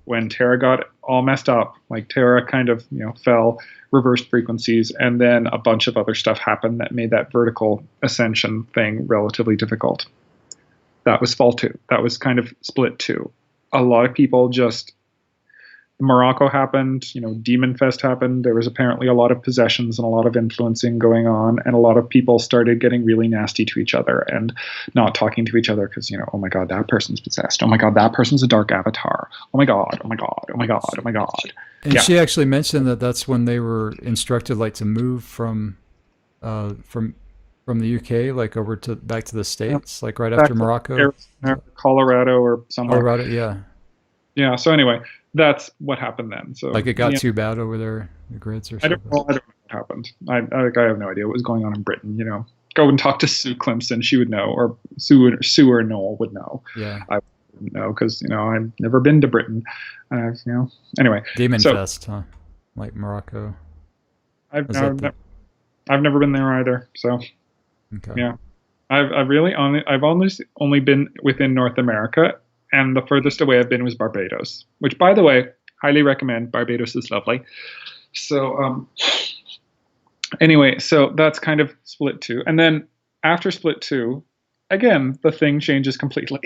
when Terra got all messed up, like Terra kind of, you know, fell, reversed frequencies, and then a bunch of other stuff happened that made that vertical ascension thing relatively difficult. That was Fall 2. That was kind of Split 2. A lot of people just, Morocco happened, you know, Demon Fest happened. There was apparently a lot of possessions and a lot of influencing going on, and a lot of people started getting really nasty to each other and not talking to each other because, you know, oh my God, that person's possessed. Oh my God, that person's a dark avatar. Oh my God, oh my God, oh my God, oh my God. And Yeah. she actually mentioned that that's when they were instructed like to move from the UK like over to back to the States, like right after Morocco. Arizona, Colorado or somewhere. Colorado, yeah. Yeah, so anyway, that's what happened then. So Like it got yeah, too bad over there, the grids or I something. don't know what happened. I have no idea what was going on in Britain. You know, go and talk to Sue Clemson; she would know, or Sue or Noel would know. Yeah. I wouldn't know because, you know, I've never been to Britain. You know, anyway. Demon so Fest, huh? Like Morocco. I've Is that the- I've never been there either. So Okay. yeah, I've only been within North America, and the furthest away I've been was Barbados, which, by the way, highly recommend. Barbados is lovely. So anyway, so that's kind of Split 2, and then after Split 2, again, the thing changes completely.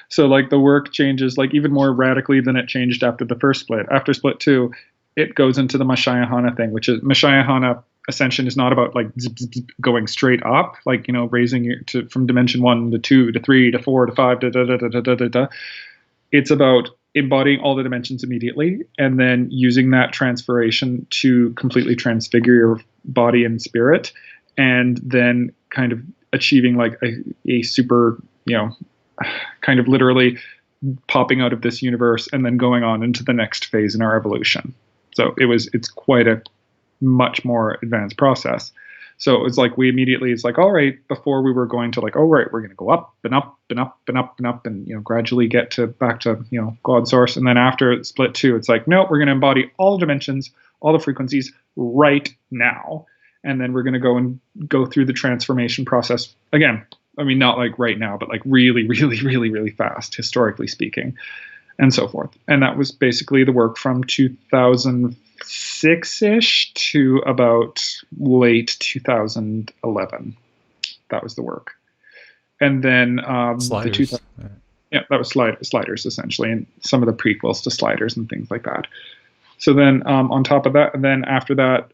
So like the work changes like even more radically than it changed after the first split. After Split 2, it goes into the Mashayahana thing, which is Mashayahana ascension is not about like zip, zip, zip, going straight up, like, you know, raising it from dimension 1 to 2 to 3 to 4 to 5 da, da, da, da, da, da, da. It's about embodying all the dimensions immediately and then using that transferation to completely transfigure your body and spirit, and then kind of achieving like a super, you know, kind of literally popping out of this universe and then going on into the next phase in our evolution. So it's quite a much more advanced process. So it was like it's like, all right, before we were going to like, oh right, we're going to go up and up and up and up and up and, you know, gradually get back to, you know, God source. And then after Split 2, it's like, no, we're going to embody all the dimensions, all the frequencies right now. And then we're going to go through the transformation process again. I mean, not like right now, but like really, really, really, really fast, historically speaking. and so forth. And that was basically the work from 2006-ish to about late 2011. That was the work. And then Sliders. yeah, that was Sliders essentially, and some of the prequels to Sliders and things like that. So then on top of that, and then after that,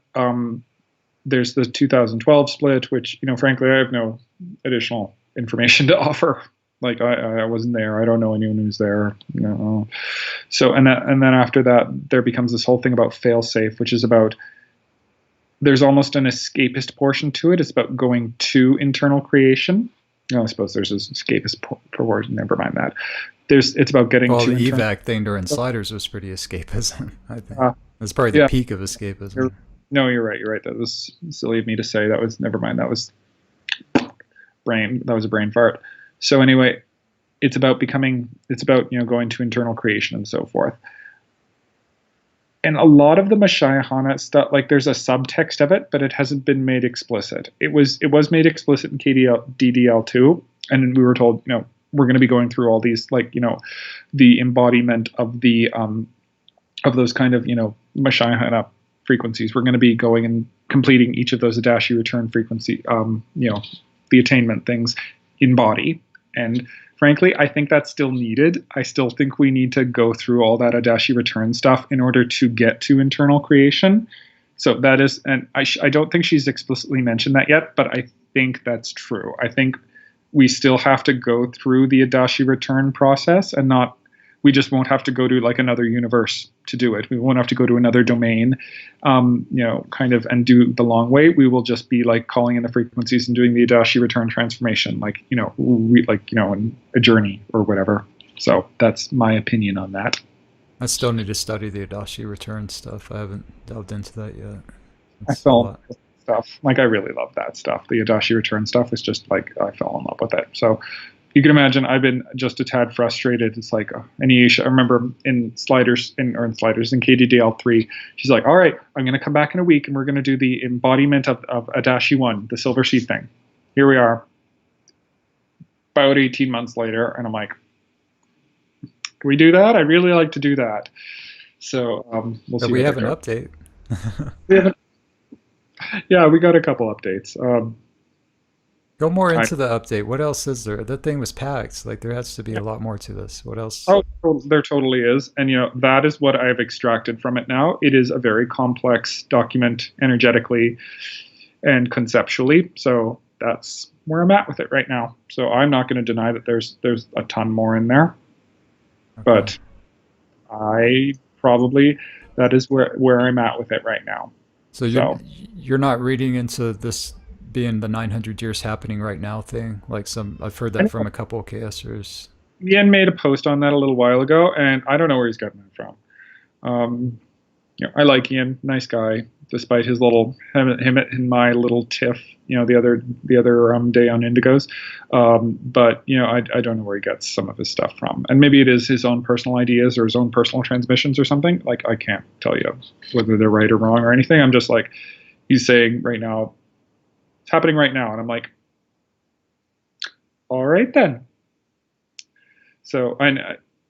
there's the 2012 split, which, frankly, I have no additional information to offer. Like I wasn't there. I don't know anyone who's there. So and then after that, there becomes this whole thing about failsafe, which is about, there's almost an escapist portion to it. It's about going to internal creation. I suppose there's an escapist portion. Never mind that. It's about getting to the evac thing during Sliders was pretty escapism, I think. That's probably the peak of escapism. You're right. That was silly of me to say. Never mind. That was a brain fart. So anyway, it's about going to internal creation and so forth. And a lot of the Mashayahana stuff, like there's a subtext of it, but it hasn't been made explicit. It was made explicit in DDL2, and we were told, we're going to be going through all these, the embodiment of the of those kind of Mashayahana frequencies. We're going to be going and completing each of those Adashi return frequency, the attainment things in body. And frankly, I think that's still needed. I still think we need to go through all that Adashi return stuff in order to get to internal creation. So that is, and I don't think she's explicitly mentioned that yet, but I think that's true. I think we still have to go through the Adashi return process, and we just won't have to go to like another universe to do it. We won't have to go to another domain, and do the long way. We will just be like calling in the frequencies and doing the Adashi return transformation, in a journey or whatever. So that's my opinion on that. I still need to study the Adashi return stuff. I haven't delved into that yet. I fell stuff. Like, I really love that stuff. The Adashi return stuff is just like, I fell in love with it. So you can imagine I've been just a tad frustrated. It's like, Anish, I remember in KDDL3, she's like, all right, I'm going to come back in a week and we're going to do the embodiment of Adashi 1, the silver sheet thing. Here we are, about 18 months later, and I'm like, can we do that? I'd really like to do that. So we'll see. We have an update. Yeah, we got a couple updates. Go more into the update. What else is there? That thing was packed. Like, there has to be a lot more to this. What else? Oh, there totally is. And, that is what I've extracted from it now. It is a very complex document energetically and conceptually. So that's where I'm at with it right now. So I'm not going to deny that there's a ton more in there. Okay. But that is where I'm at with it right now. So you're not reading into this being the 900 years happening right now thing? Like I've heard that from a couple of KSers. Ian made a post on that a little while ago, and I don't know where he's gotten that from. I like Ian, nice guy, despite his little him and my little tiff, the other day on Indigos. But I don't know where he gets some of his stuff from, and maybe it is his own personal ideas or his own personal transmissions or something. Like, I can't tell you whether they're right or wrong or anything. I'm just like, he's saying right now, it's happening right now, and I'm like, all right then. So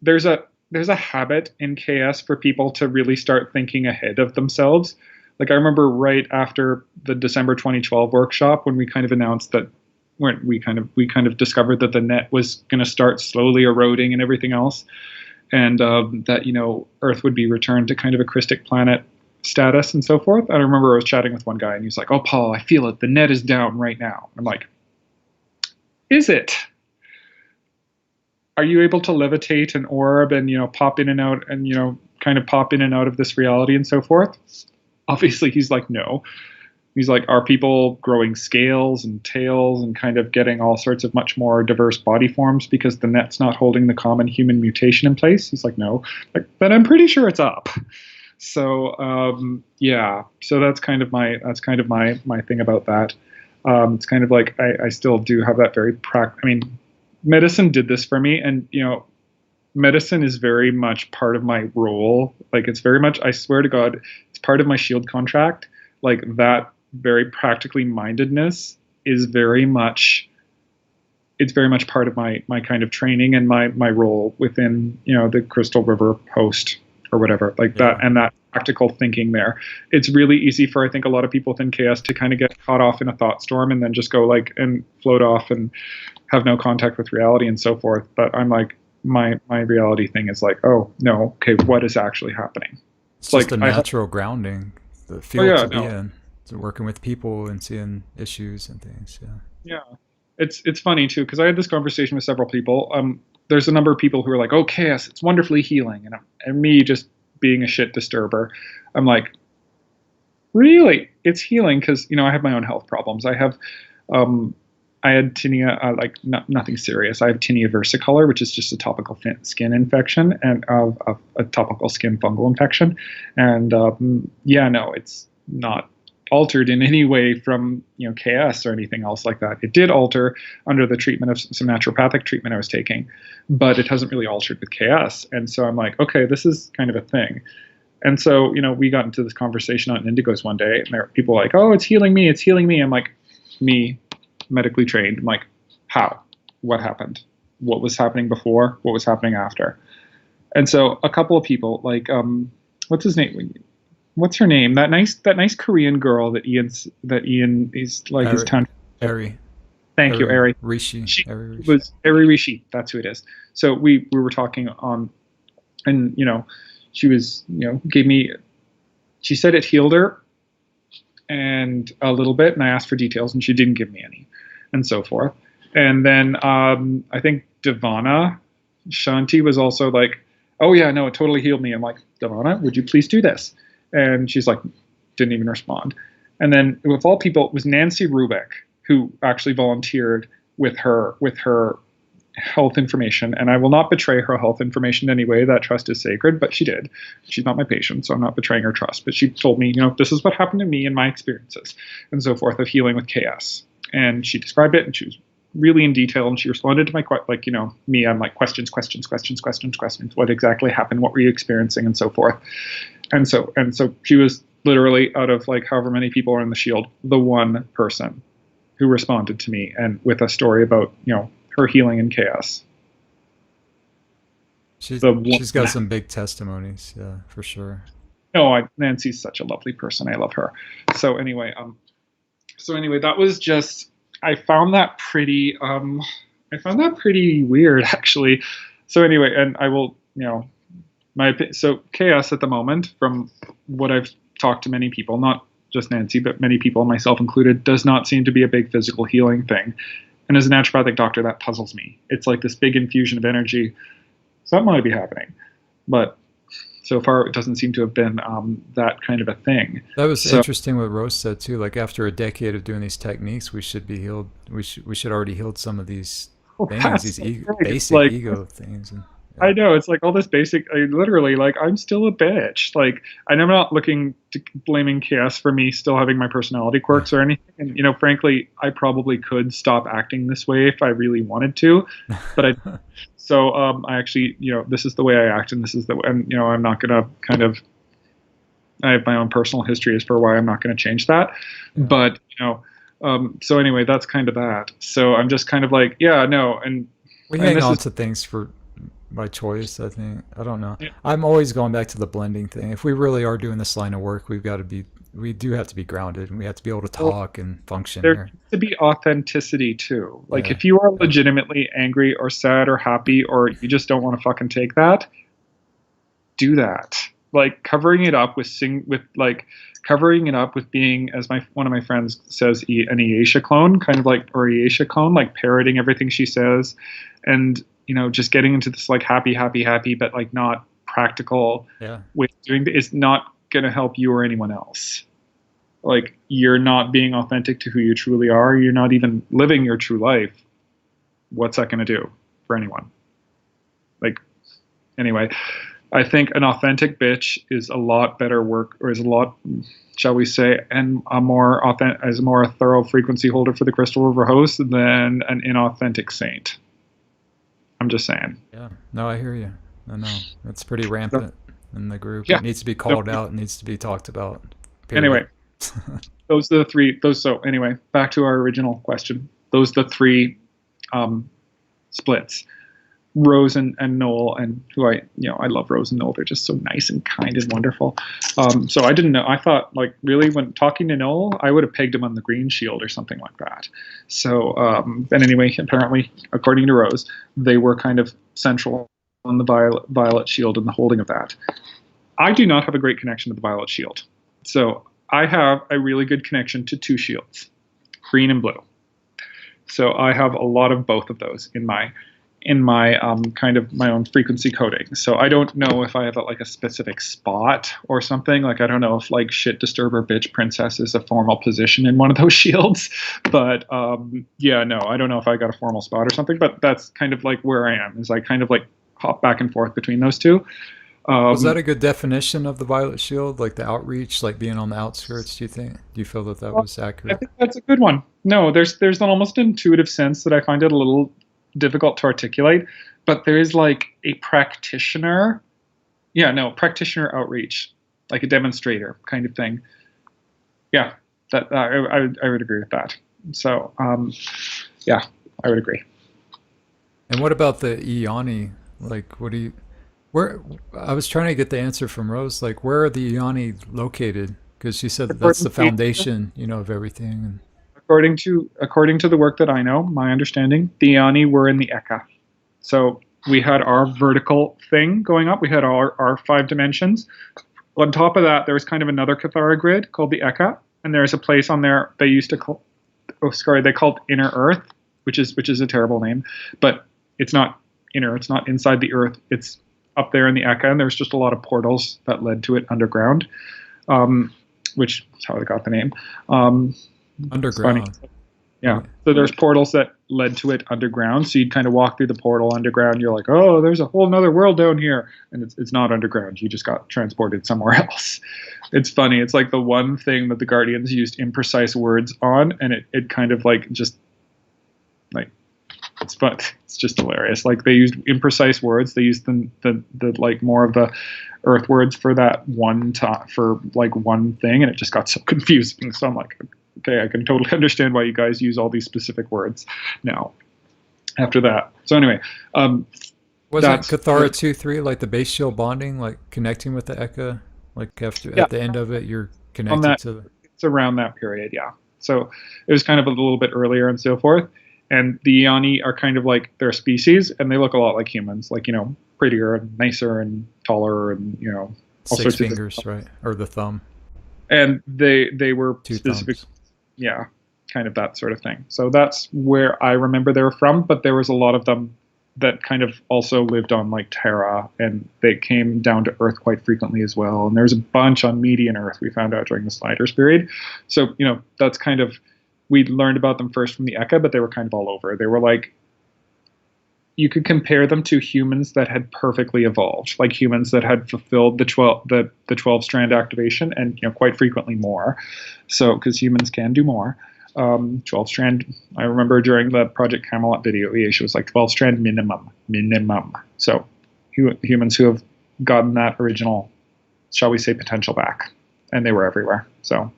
there's a habit in KS for people to really start thinking ahead of themselves. Like, I remember right after the December 2012 workshop, when we kind of announced that we kind of discovered that the net was going to start slowly eroding and everything else, and that Earth would be returned to kind of a Christic planet status and so forth. I remember I was chatting with one guy, and he's like, "Oh, Paul, I feel it. The net is down right now." I'm like, "Is it? Are you able to levitate an orb and pop in and out and kind of pop in and out of this reality and so forth?" Obviously, he's like, "No." He's like, "Are people growing scales and tails and kind of getting all sorts of much more diverse body forms because the net's not holding the common human mutation in place?" He's like, "No." Like, but I'm pretty sure it's up. So yeah. So that's kind of my thing about that. It's kind of like I still do have that very medicine did this for me, and medicine is very much part of my role. Like, it's very much, I swear to God, it's part of my shield contract. Like, that very practically mindedness is very much it's very much part of my kind of training and my role within, the Crystal River Post or whatever, like that, and that practical thinking there. It's really easy for, I think, a lot of people within KS to kind of get caught off in a thought storm and then just go and float off and have no contact with reality and so forth. But I'm like, my reality thing is like, oh no, okay, what is actually happening? It's just a natural grounding, the field to be in. So working with people and seeing issues and things. Yeah. It's funny too, because I had this conversation with several people. There's a number of people who are like, oh, KS, it's wonderfully healing. And me just being a shit disturber, I'm like, really? It's healing? Because, I have my own health problems. I had tinea, nothing serious. I have tinea versicolor, which is just a topical skin infection and a topical skin fungal infection. And it's not altered in any way from KS or anything else like that. It did alter under the treatment of some naturopathic treatment I was taking, but it hasn't really altered with KS. And so I'm like, okay, this is kind of a thing. And so we got into this conversation on Indigos one day, and there were people like, oh, it's healing me, it's healing me. I'm like, me, medically trained. I'm like, how? What happened? What was happening before? What was happening after? And so a couple of people like, what's his name? What's her name? That nice Korean girl that Ian is like his town. Eri. Thank you, Eri. Rishi. It was Eri Rishi. That's who it is. So we were talking on, and she was gave me. She said it healed her, and a little bit, and I asked for details, and she didn't give me any, and so forth. And then I think Devana Shanti was also like, oh yeah, no, it totally healed me. I'm like, Devana, would you please do this? And she's like, didn't even respond. And then, of all people, it was Nancy Rubik who actually volunteered with her health information. And I will not betray her health information in any way. That trust is sacred, but she did. She's not my patient, so I'm not betraying her trust. But she told me, this is what happened to me and my experiences and so forth of healing with KS. And she described it, and she was really in detail, and she responded to my me. I'm like, questions. What exactly happened? What were you experiencing, and so forth. And so she was literally, out of like however many people are in the Shield, the one person who responded to me and with a story about her healing in KS. She's got some big testimonies, yeah, for sure. No, Nancy's such a lovely person. I love her. So anyway, that was just, I found that pretty weird, actually. So anyway, and I will, so KS at the moment, from what I've talked to many people, not just Nancy, but many people, myself included, does not seem to be a big physical healing thing. And as a naturopathic doctor, that puzzles me. It's like this big infusion of energy. Something might be happening, but so far it doesn't seem to have been that kind of a thing. That was interesting what Rose said too. Like after a decade of doing these techniques, we should be healed. We should already healed some of these things, these basic ego things. And, I know, it's like all this basic, literally, like, I'm still a bitch. Like, and I'm not looking to blaming KS for me still having my personality quirks or anything. And, frankly, I probably could stop acting this way if I really wanted to. But I actually, this is the way I act, and this is and, I'm not going to I have my own personal history as for why I'm not going to change that. Yeah. But, so anyway, that's kind of that. So I'm just kind of like, yeah, no. And we hang on to things by choice, I think. I don't know. Yeah. I'm always going back to the blending thing. If we really are doing this line of work, we do have to be grounded, and we have to be able to talk and function. There needs to be authenticity too. Like if you are legitimately angry or sad or happy, or you just don't want to fucking take that, do that. Like covering it up with being, as one of my friends says, an Aisha clone, kind of like, or Aisha clone, like parroting everything she says, and just getting into this like happy, but like not practical way of doing it is not going to help you or anyone else. Like you're not being authentic to who you truly are. You're not even living your true life. What's that going to do for anyone? Like, anyway, I think an authentic bitch is a lot better work, or is a lot, shall we say, and a more thorough frequency holder for the Crystal River host than an inauthentic saint. I'm just saying. Yeah. No, I hear you. I know. It's pretty rampant in the group. Yeah. It needs to be called out. It needs to be talked about. Period. Anyway, those are the three. So anyway, back to our original question. Those are the three splits. Rose and Noel, and who I love Rose and Noel. They're just so nice and kind and wonderful. So I didn't know. I thought, like, really, when talking to Noel, I would have pegged him on the green shield or something like that. So, and anyway, apparently, according to Rose, they were kind of central on the violet shield and the holding of that. I do not have a great connection to the violet shield. So I have a really good connection to two shields, green and blue. So I have a lot of both of those in my kind of my own frequency coding. So I don't know if I have a specific spot or something. Like, I don't know if like shit disturber bitch princess is a formal position in one of those shields. But yeah, no, I don't know if I got a formal spot or something, but that's kind of like where I am, is I kind of like hop back and forth between those two. Was that a good definition of the violet shield, like the outreach, like being on the outskirts? Do you feel that was accurate? I think that's a good one. No, there's an almost intuitive sense that I find it a little difficult to articulate, but there is like a practitioner outreach, like a demonstrator kind of thing. Yeah, that I would agree with that. So yeah, I would agree. And what about the Ioni? Like, where I was trying to get the answer from Rose, like, where are the Ioni located? Because she said that's the foundation, of everything. And according to the work that I know, my understanding, the Ioni were in the Eka. So we had our vertical thing going up. We had our 5 dimensions. On top of that, there was kind of another Cathara grid called the Eka, and there's a place on there they used to call, they called Inner Earth, which is a terrible name, but it's not inner. It's not inside the Earth. It's up there in the Eka, and there's just a lot of portals that led to it underground, which is how they got the name. Underground. Yeah. So there's portals that led to it underground. So you'd kind of walk through the portal underground. You're like, oh, there's a whole nother world down here. And it's not underground. You just got transported somewhere else. It's funny. It's like the one thing that the Guardians used imprecise words on. And it kind of like just like, it's fun. It's just hilarious. Like, they used imprecise words. They used the like more of the Earth words for that one for like one thing. And it just got so confusing. So I'm like, okay, I can totally understand why you guys use all these specific words now after that. So anyway, wasn't Cathara 2-3 like the base shield bonding, like connecting with the Eka, like at the end of it, you're connected to it's around that period, yeah. So it was kind of a little bit earlier and so forth. And the Ioni are kind of like, they're a species, and they look a lot like humans, like, prettier and nicer and taller and, all 6 sorts fingers, of right? Or the thumb. And they were 2 specific, thumbs. Yeah, kind of that sort of thing. So that's where I remember they were from, but there was a lot of them that kind of also lived on like Terra, and they came down to Earth quite frequently as well. And there's a bunch on Median Earth we found out during the Sliders period. So, that's kind of, we learned about them first from the Eka, but they were kind of all over. They were like, you could compare them to humans that had perfectly evolved, like humans that had fulfilled the 12 strand activation, and quite frequently more. So, because humans can do more. 12 strand. I remember during the Project Camelot video, Aisha was like 12 strand minimum. So, humans who have gotten that original, shall we say, potential back, and they were everywhere. So,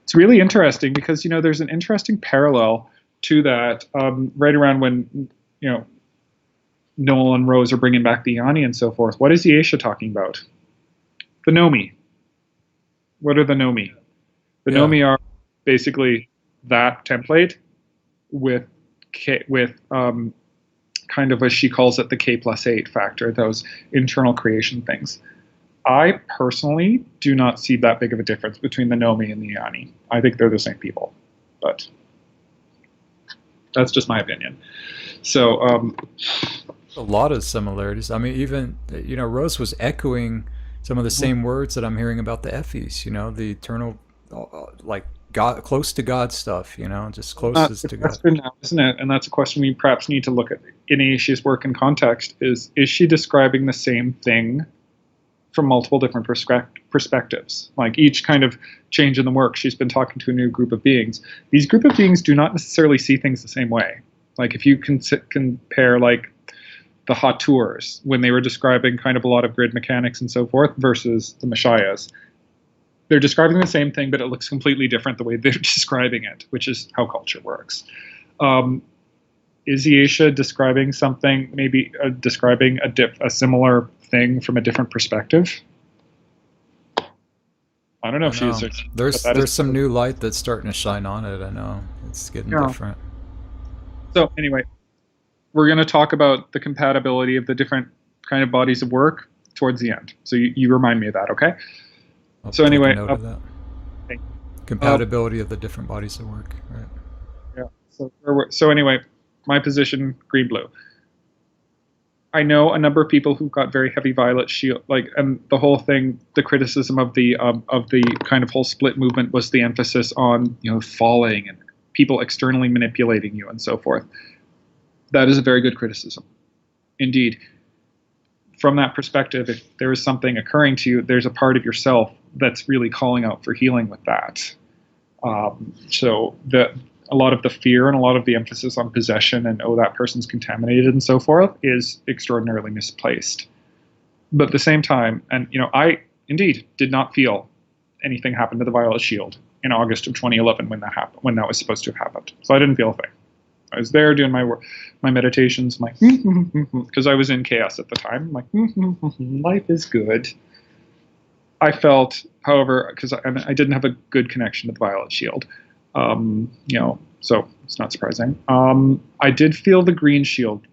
it's really interesting because there's an interesting parallel to that, right around when, Noel and Rose are bringing back the Ioni and so forth. What is the Aisha talking about? The Nomi. What are the Nomi? The Nomi are basically that template with kind of, as she calls it, the K+8 factor, those internal creation things. I personally do not see that big of a difference between the Nomi and the Ioni. I think they're the same people, but that's just my opinion. So a lot of similarities. I mean, even Rose was echoing some of the same words that I'm hearing about the Effis. The eternal, like God, close to God stuff. Just closest to God. Now, isn't it? And that's a question we perhaps need to look at in Aisha's work in context. Is she describing the same thing from multiple different perspectives? Like, each kind of change in the work, she's been talking to a new group of beings. These group of beings do not necessarily see things the same way. Like, if you compare like the Hautours, when they were describing kind of a lot of grid mechanics and so forth, versus the Messiahs, they're describing the same thing, but it looks completely different the way they're describing it, which is how culture works. is Aisha describing something, maybe describing a similar thing from a different perspective? I don't know if she is. There's some new light that's starting to shine on it. I know it's getting different. So anyway, we're going to talk about the compatibility of the different kind of bodies of work towards the end. So you remind me of that, okay? So anyway, note of that. Compatibility of the different bodies of work, right? Yeah. So anyway, my position, green blue. I know a number of people who've got very heavy violet shield, and the whole thing, the criticism of the kind of whole split movement was the emphasis on falling and people externally manipulating you and so forth. That is a very good criticism, indeed. From that perspective, if there is something occurring to you, there's a part of yourself that's really calling out for healing with that. So a lot of the fear and a lot of the emphasis on possession and, oh, that person's contaminated and so forth is extraordinarily misplaced. But at the same time, and I indeed did not feel anything happen to the violet shield in August of 2011 when that happened, when that was supposed to have happened. So I didn't feel a thing. I was there doing my meditations, because I was in chaos at the time. Life is good. I felt, however, because I didn't have a good connection to the violet shield, so it's not surprising. I did feel the green shield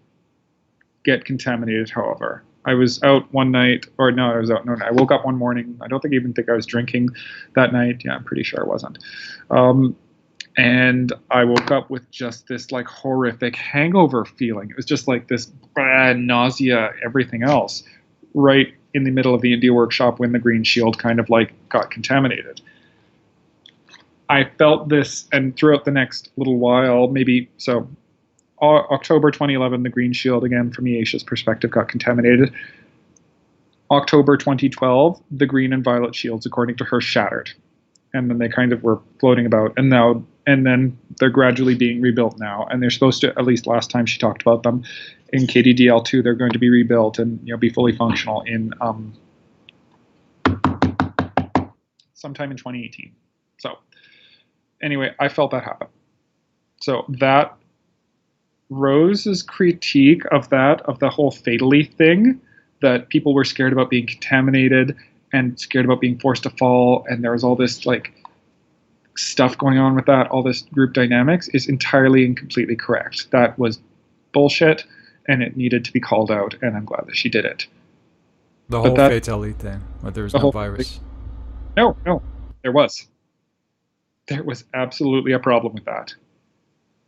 get contaminated, however. I was out one night, or no, I was out. No, I woke up one morning. I don't even think I was drinking that night. Yeah, I'm pretty sure I wasn't. And I woke up with just this horrific hangover feeling. It was just like this bad nausea, everything else, right in the middle of the India workshop when the green shield kind of got contaminated. I felt this, and throughout the next little while, October 2011, the green shield, again, from Aisha's perspective, got contaminated. October 2012, the green and violet shields, according to her, shattered. And then they kind of were floating about, and then they're gradually being rebuilt now. And they're supposed to, at least last time she talked about them, in KDDL2, they're going to be rebuilt and be fully functional in sometime in 2018. So anyway, I felt that happen. So that Rose's critique of the whole fatally thing, that people were scared about being contaminated and scared about being forced to fall, and there was all this stuff going on with that, all this group dynamics, is entirely and completely correct. That was bullshit, and it needed to be called out, and I'm glad that she did it. The whole fatality thing, but there was no virus. No, there was. There was absolutely a problem with that.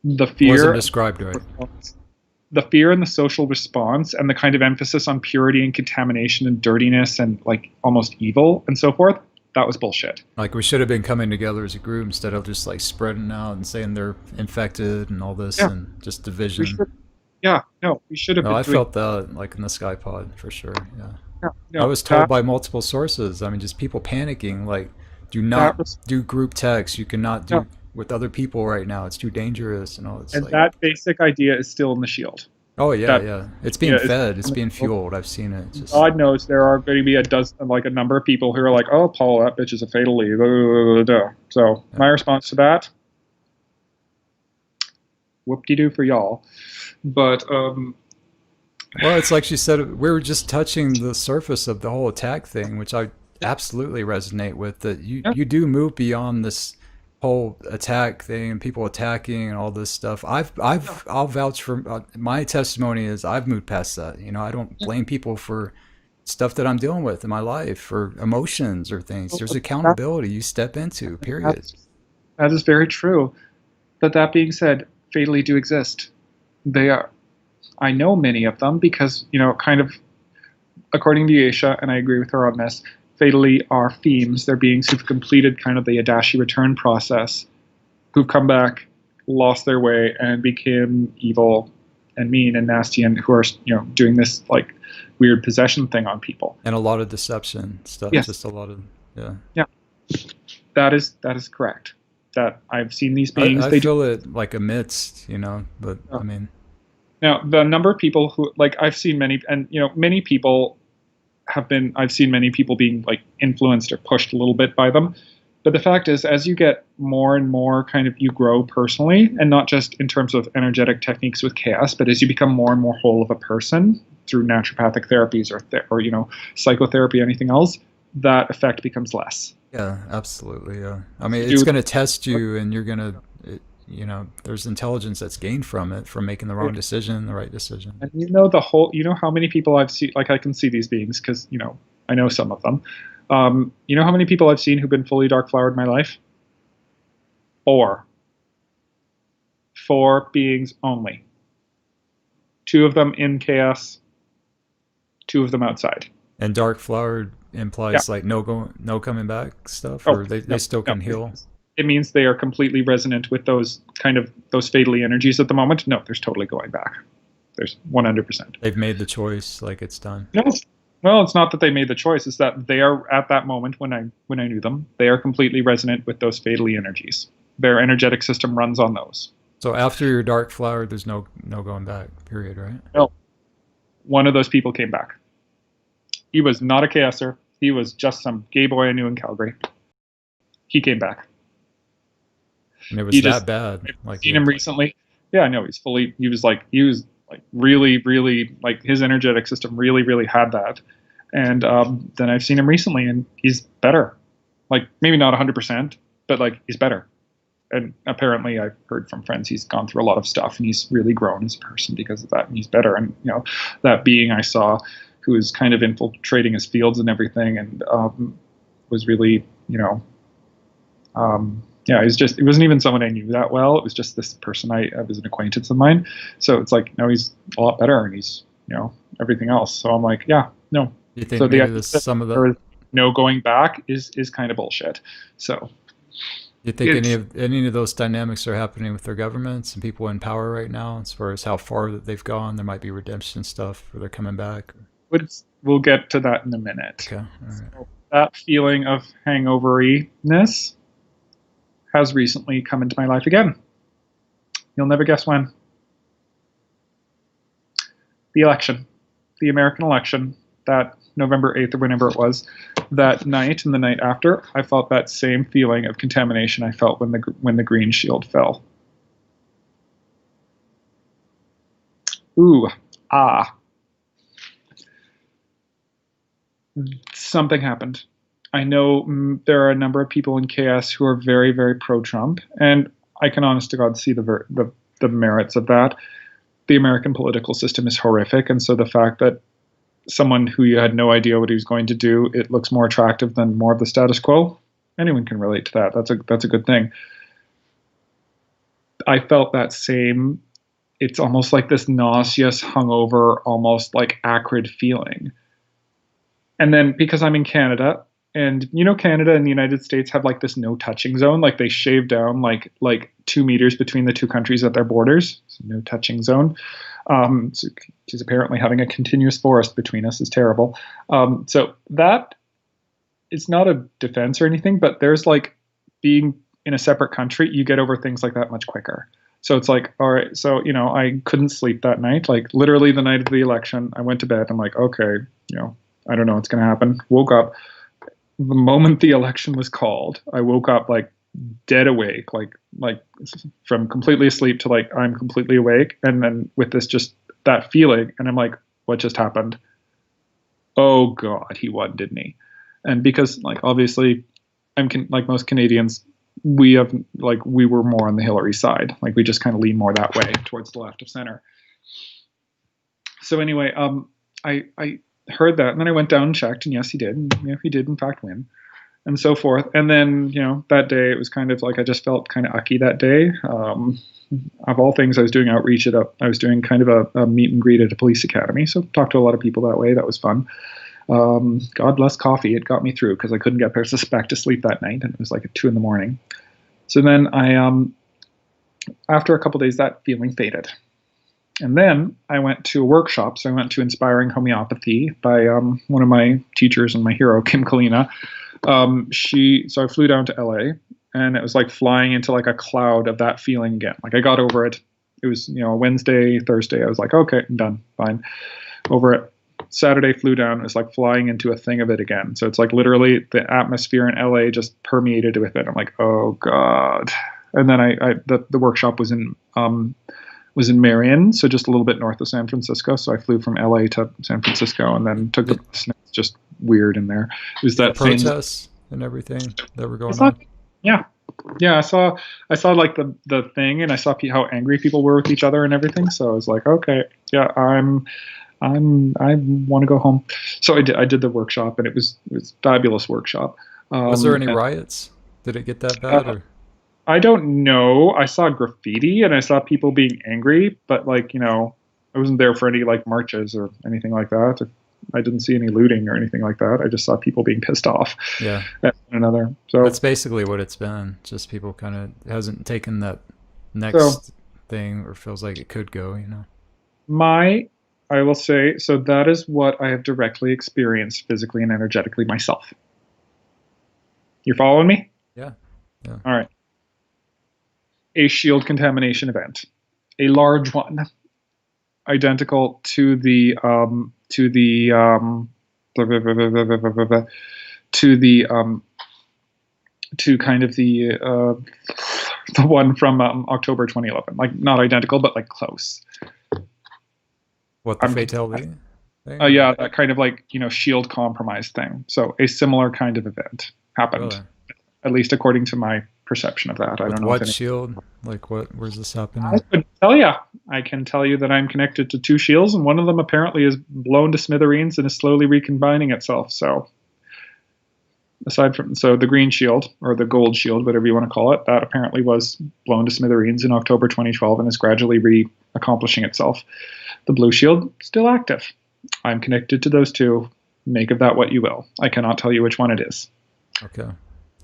The fear wasn't described right. The fear and the social response and the kind of emphasis on purity and contamination and dirtiness and almost evil and so forth, that was bullshit. We should have been coming together as a group instead of just spreading out and saying they're infected and all this and just division. We should have. No, I felt that in the Sky Pod for sure. I was told by multiple sources. I mean, just people panicking. Do not do group text. You cannot do with other people right now. It's too dangerous and all this. And that basic idea is still in the shield. Oh yeah. It's being fed. It's being fueled. I've seen it. God knows there are going to be a number of people who are like, "Oh, Paul, that bitch is a fatally." So my response to that, whoop-de-doo for y'all. But well, it's like she said, we were just touching the surface of the whole attack thing, which I absolutely resonate with. That you do move beyond this whole attack thing and people attacking and all this stuff. I'll vouch for my testimony is I've moved past that. I don't blame people for stuff that I'm dealing with in my life or emotions or things. There's accountability you step into, period. That is very true. But that being said, fatally do exist. They are. I know many of them because, kind of according to Aisha, and I agree with her on this, fatally are themes. They're beings who've completed kind of the Adashi return process, who've come back, lost their way, and became evil and mean and nasty, and who are doing this weird possession thing on people. And a lot of deception stuff. Yes. Just a lot of Yeah. That is correct. That I've seen these beings. I feel it amidst, but I mean. Now the number of people who I've seen many, and many people. I've seen many people being influenced or pushed a little bit by them. But the fact is, as you get more and more kind of, you grow personally, and not just in terms of energetic techniques with chaos, but as you become more and more whole of a person through naturopathic therapies or you know, psychotherapy, anything else, that effect becomes less. Yeah, absolutely. Yeah. I mean, it's going to test you, and you're going to, you know, there's intelligence that's gained from it, from making the wrong decision, the right decision. And you know, the whole, you know how many people I've seen, like I can see these beings because, you know, I know some of them. You know how many people I've seen who've been fully dark flowered in my life? Four beings only. 2 of them in chaos, 2 of them outside. And dark flower implies like no coming back stuff, or they still can heal. It means they are completely resonant with those fatally energies at the moment. No, there's totally going back. There's 100%. They've made the choice, like it's done. No, well, it's not that they made the choice. It's that they are at that moment when I knew them. They are completely resonant with those fatally energies. Their energetic system runs on those. So after your dark flower, there's no going back. Period. Right? No. One of those people came back. He was not a chaoser. He was just some gay boy I knew in Calgary. He came back. And it was that bad. I've seen him recently. Yeah, I know. He was really, really, like his energetic system really, really had that. And then I've seen him recently, and he's better. Like, maybe not 100%, but like he's better. And apparently I've heard from friends he's gone through a lot of stuff, and he's really grown as a person because of that, and he's better. And, you know, that being I saw who was kind of infiltrating his fields and everything, and was really, you know, yeah, it wasn't even someone I knew that well. It was just this person I was an acquaintance of mine. So it's like, no, he's a lot better, and he's, you know, everything else. So I'm like, yeah, no. You think so maybe some of the no going back is kind of bullshit. So you think any of those dynamics are happening with their governments and people in power right now, as far as how far that they've gone? There might be redemption stuff where they're coming back. We'll get to that in a minute. Okay. All right. So that feeling of hangover-ness has recently come into my life again. You'll never guess when. The election, the American election, that November 8th or whenever it was, that night and the night after, I felt that same feeling of contamination I felt when the green shield fell. Ooh, something happened. I know there are a number of people in chaos who are very, very pro-Trump, and I can honest to God see the merits of that. The American political system is horrific, and so the fact that someone who you had no idea what he was going to do, it looks more attractive than more of the status quo. Anyone can relate to that. That's a good thing. I felt that same. It's almost like this nauseous, hungover, almost like acrid feeling. And then because I'm in Canada, and you know, Canada and the United States have like this no touching zone, like they shave down like 2 meters between the two countries at their borders. So no touching zone. Because apparently having a continuous forest between us is terrible. So that it's not a defense or anything, but there's like being in a separate country, you get over things like that much quicker. So it's like, all right, so, you know, I couldn't sleep that night, like literally the night of the election. I went to bed. I'm like, okay, you know, I don't know what's going to happen. Woke up. The moment the election was called, I woke up like dead awake, like from completely asleep to like I'm completely awake, and then with this just that feeling, and I'm like, what just happened? Oh God, he won, didn't he? And because like obviously, like most Canadians, we were more on the Hillary side, like we just kind of lean more that way towards the left of center. So anyway, I heard that, and then I went down and checked, and yes, he did. And, you know, he did in fact win, and so forth. And then, you know, that day it was kind of like I just felt kind of ucky that day. Of all things, I was doing outreach I was doing kind of a meet and greet at a police academy, so talked to a lot of people that way. That was fun. God bless coffee. It got me through because I couldn't get back to sleep that night, and it was like at 2 a.m. So then I, after a couple days, that feeling faded. And then I went to a workshop. So I went to Inspiring Homeopathy by one of my teachers and my hero, Kim Kalina. So I flew down to LA, and it was like flying into like a cloud of that feeling again. Like I got over it. It was, you know, Wednesday, Thursday. I was like, okay, I'm done, fine, over it. Saturday flew down. It was like flying into a thing of it again. So it's like literally the atmosphere in LA just permeated with it. I'm like, oh God. And then the workshop was in Marion, so just a little bit north of San Francisco. So I flew from LA to San Francisco and then took the bus. And it's just weird in there. It was that protests and everything that were going on. on. Yeah. I saw like the thing, and I saw how angry people were with each other and everything. So I was like, okay, yeah, I want to go home. So I did the workshop, and it was fabulous workshop. Was there any riots? Did it get that bad? Or? I don't know. I saw graffiti and I saw people being angry, but like, I wasn't there for any like marches or anything like that. I didn't see any looting or anything like that. I just saw people being pissed off. Yeah. At one another. So that's basically what it's been. Just people kind of hasn't taken that next thing, or feels like it could go, I will say, so that is what I have directly experienced physically and energetically myself. You're following me? Yeah. All right. A shield contamination event, a large one, identical to the one from October 2011. Like not identical, but like close. What, the fatality thing? Yeah, that kind of like shield compromised thing. So a similar kind of event happened, really? At least according to my perception of that. I don't know. What shield? Like where's this happening? I couldn't tell you. I can tell you that I'm connected to 2 shields, and one of them apparently is blown to smithereens and is slowly recombining itself. So aside from the green shield or the gold shield, whatever you want to call it, that apparently was blown to smithereens in October 2012 and is gradually re-accomplishing itself. The blue shield still active. I'm connected to those 2. Make of that what you will. I cannot tell you which one it is. Okay.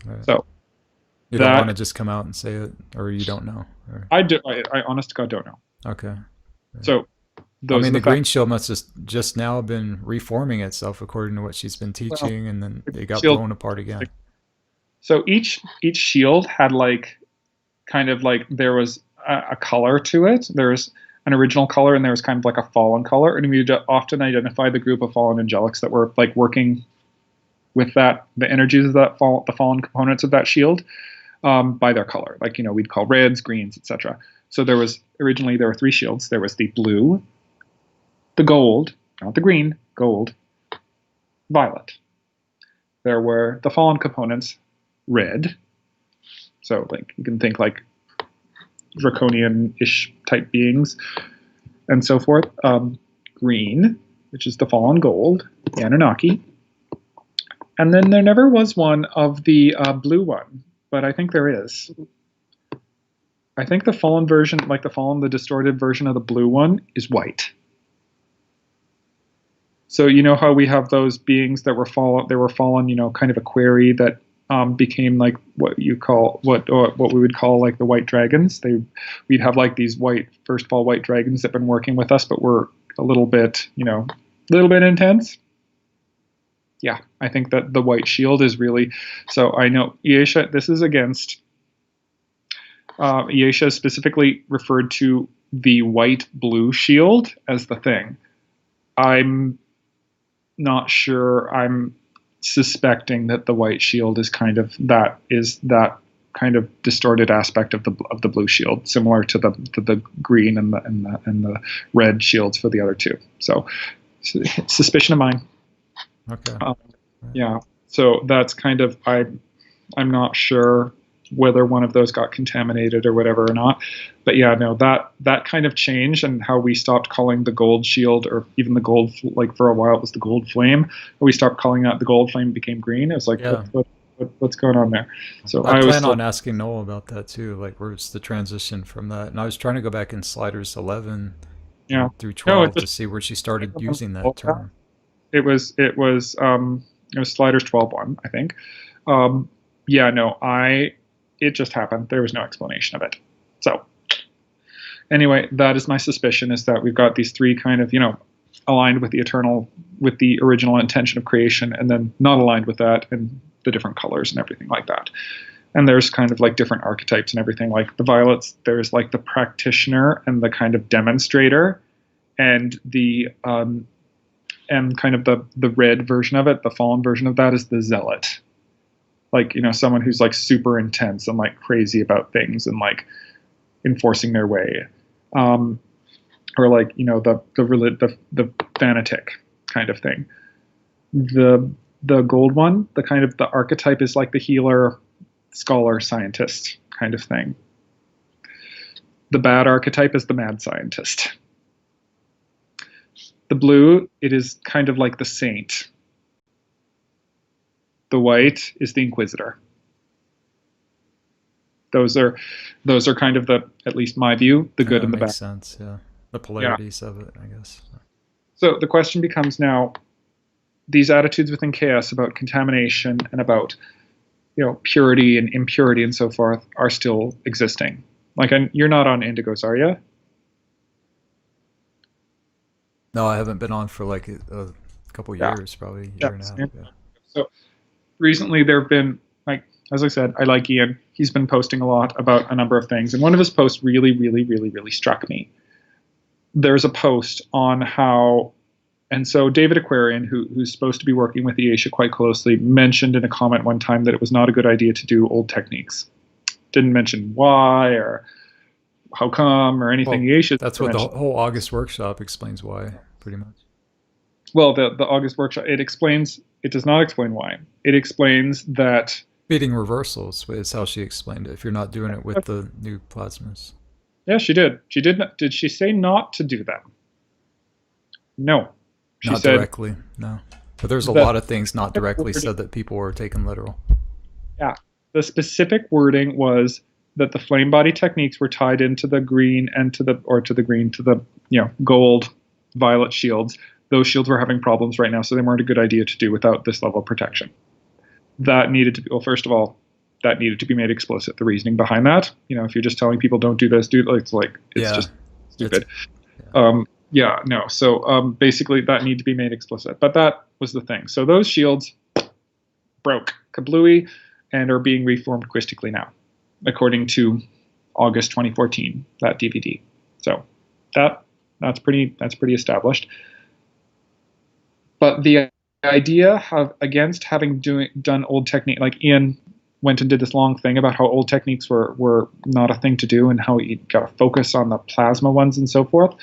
Right. So you don't want to just come out and say it, or you don't know? Or? I do. I honest to God don't know. Okay. Right. So the green shield must have just now been reforming itself according to what she's been teaching, and then it got blown apart again. So each shield had like kind of like there was a color to it. There's an original color, and there was kind of like a fallen color, and we often identify the group of fallen angelics that were like working with the energies of the fallen components of that shield by their color. Like, we'd call reds, greens, etc. So there were 3 shields. There was the blue, the gold, not the green, gold, violet. There were the fallen components, red. So like you can think like draconian-ish type beings and so forth. Green, which is the fallen gold, the Anunnaki. And then there never was one of the blue one, but I think there is. I think the fallen version, like the distorted version of the blue one, is white. So you know how we have those beings that were fallen, kind of a query that became like what we would call like the white dragons. We'd have like these first fall white dragons that have been working with us, but were a little bit intense. Yeah, I think that the white shield is really, so I know Iesha, this is against, Iesha specifically referred to the white-blue shield as the thing. I'm not sure, I'm suspecting that the white shield is that kind of distorted aspect of the blue shield, similar to the green and the red shields for the other 2. So suspicion of mine. Okay. Yeah. So that's kind of I'm not sure whether one of those got contaminated or whatever or not. But yeah, no, that kind of changed, and how we stopped calling the gold shield, or even the gold, like for a while it was the gold flame. We stopped calling that the gold flame, became green. It was like, what's going on there? So I plan on asking Noel about that too. Like, where's the transition from that? And I was trying to go back in sliders 11 through 12 to see where she started using that term. It was sliders 12.1, I think. It just happened. There was no explanation of it. So anyway, that is my suspicion, is that we've got these 3 kind of, aligned with the original intention of creation, and then not aligned with that, and the different colors and everything like that. And there's kind of like different archetypes and everything. Like the violets, there's like the practitioner and the kind of demonstrator, and the and kind of the red version of it, the fallen version of that, is the zealot. Like, someone who's like super intense and like crazy about things and like enforcing their way. Or like, the fanatic kind of thing. The gold one, the kind of the archetype is like the healer, scholar, scientist kind of thing. The bad archetype is the mad scientist. The blue, it is kind of like the saint. The white is the inquisitor. Those are kind of the, at least my view, the good and the bad. Makes sense, yeah. The polarities of it, I guess. So the question becomes now, these attitudes within chaos about contamination and about, purity and impurity and so forth are still existing. Like, you're not on Indigos, are you? No, I haven't been on for like a couple years, probably a year and a half. Yeah. So recently there have been, like, as I said, I like Ian. He's been posting a lot about a number of things. And one of his posts really, really, really, really struck me. There's a post on how, and so David Aquarian, who's supposed to be working with the Asia quite closely, mentioned in a comment one time that it was not a good idea to do old techniques. Didn't mention why or how come or anything. Well, Asia. That's what the whole August workshop explains why, pretty much. Well, the August workshop, it does not explain why. It explains that Feeding reversals is how she explained it, if you're not doing it with the new plasmas. Yeah, she did. She did not. Did she say not to do that? No. She Not said, directly, no. But there's a lot of things not directly said that people were taking literal. Yeah. The specific wording was that the flame body techniques were tied into the green and to the gold, violet shields. Those shields were having problems right now, so they weren't a good idea to do without this level of protection. That needed to be, well, first of all, that needed to be made explicit. The reasoning behind that, if you're just telling people don't do this, it's just stupid. So basically that needed to be made explicit. But that was the thing. So those shields broke kablooey and are being reformed quistically now, according to August 2014, that DVD. So that's pretty established. But the idea against having done old technique, like Ian went and did this long thing about how old techniques were not a thing to do and how you got to focus on the plasma ones and so forth.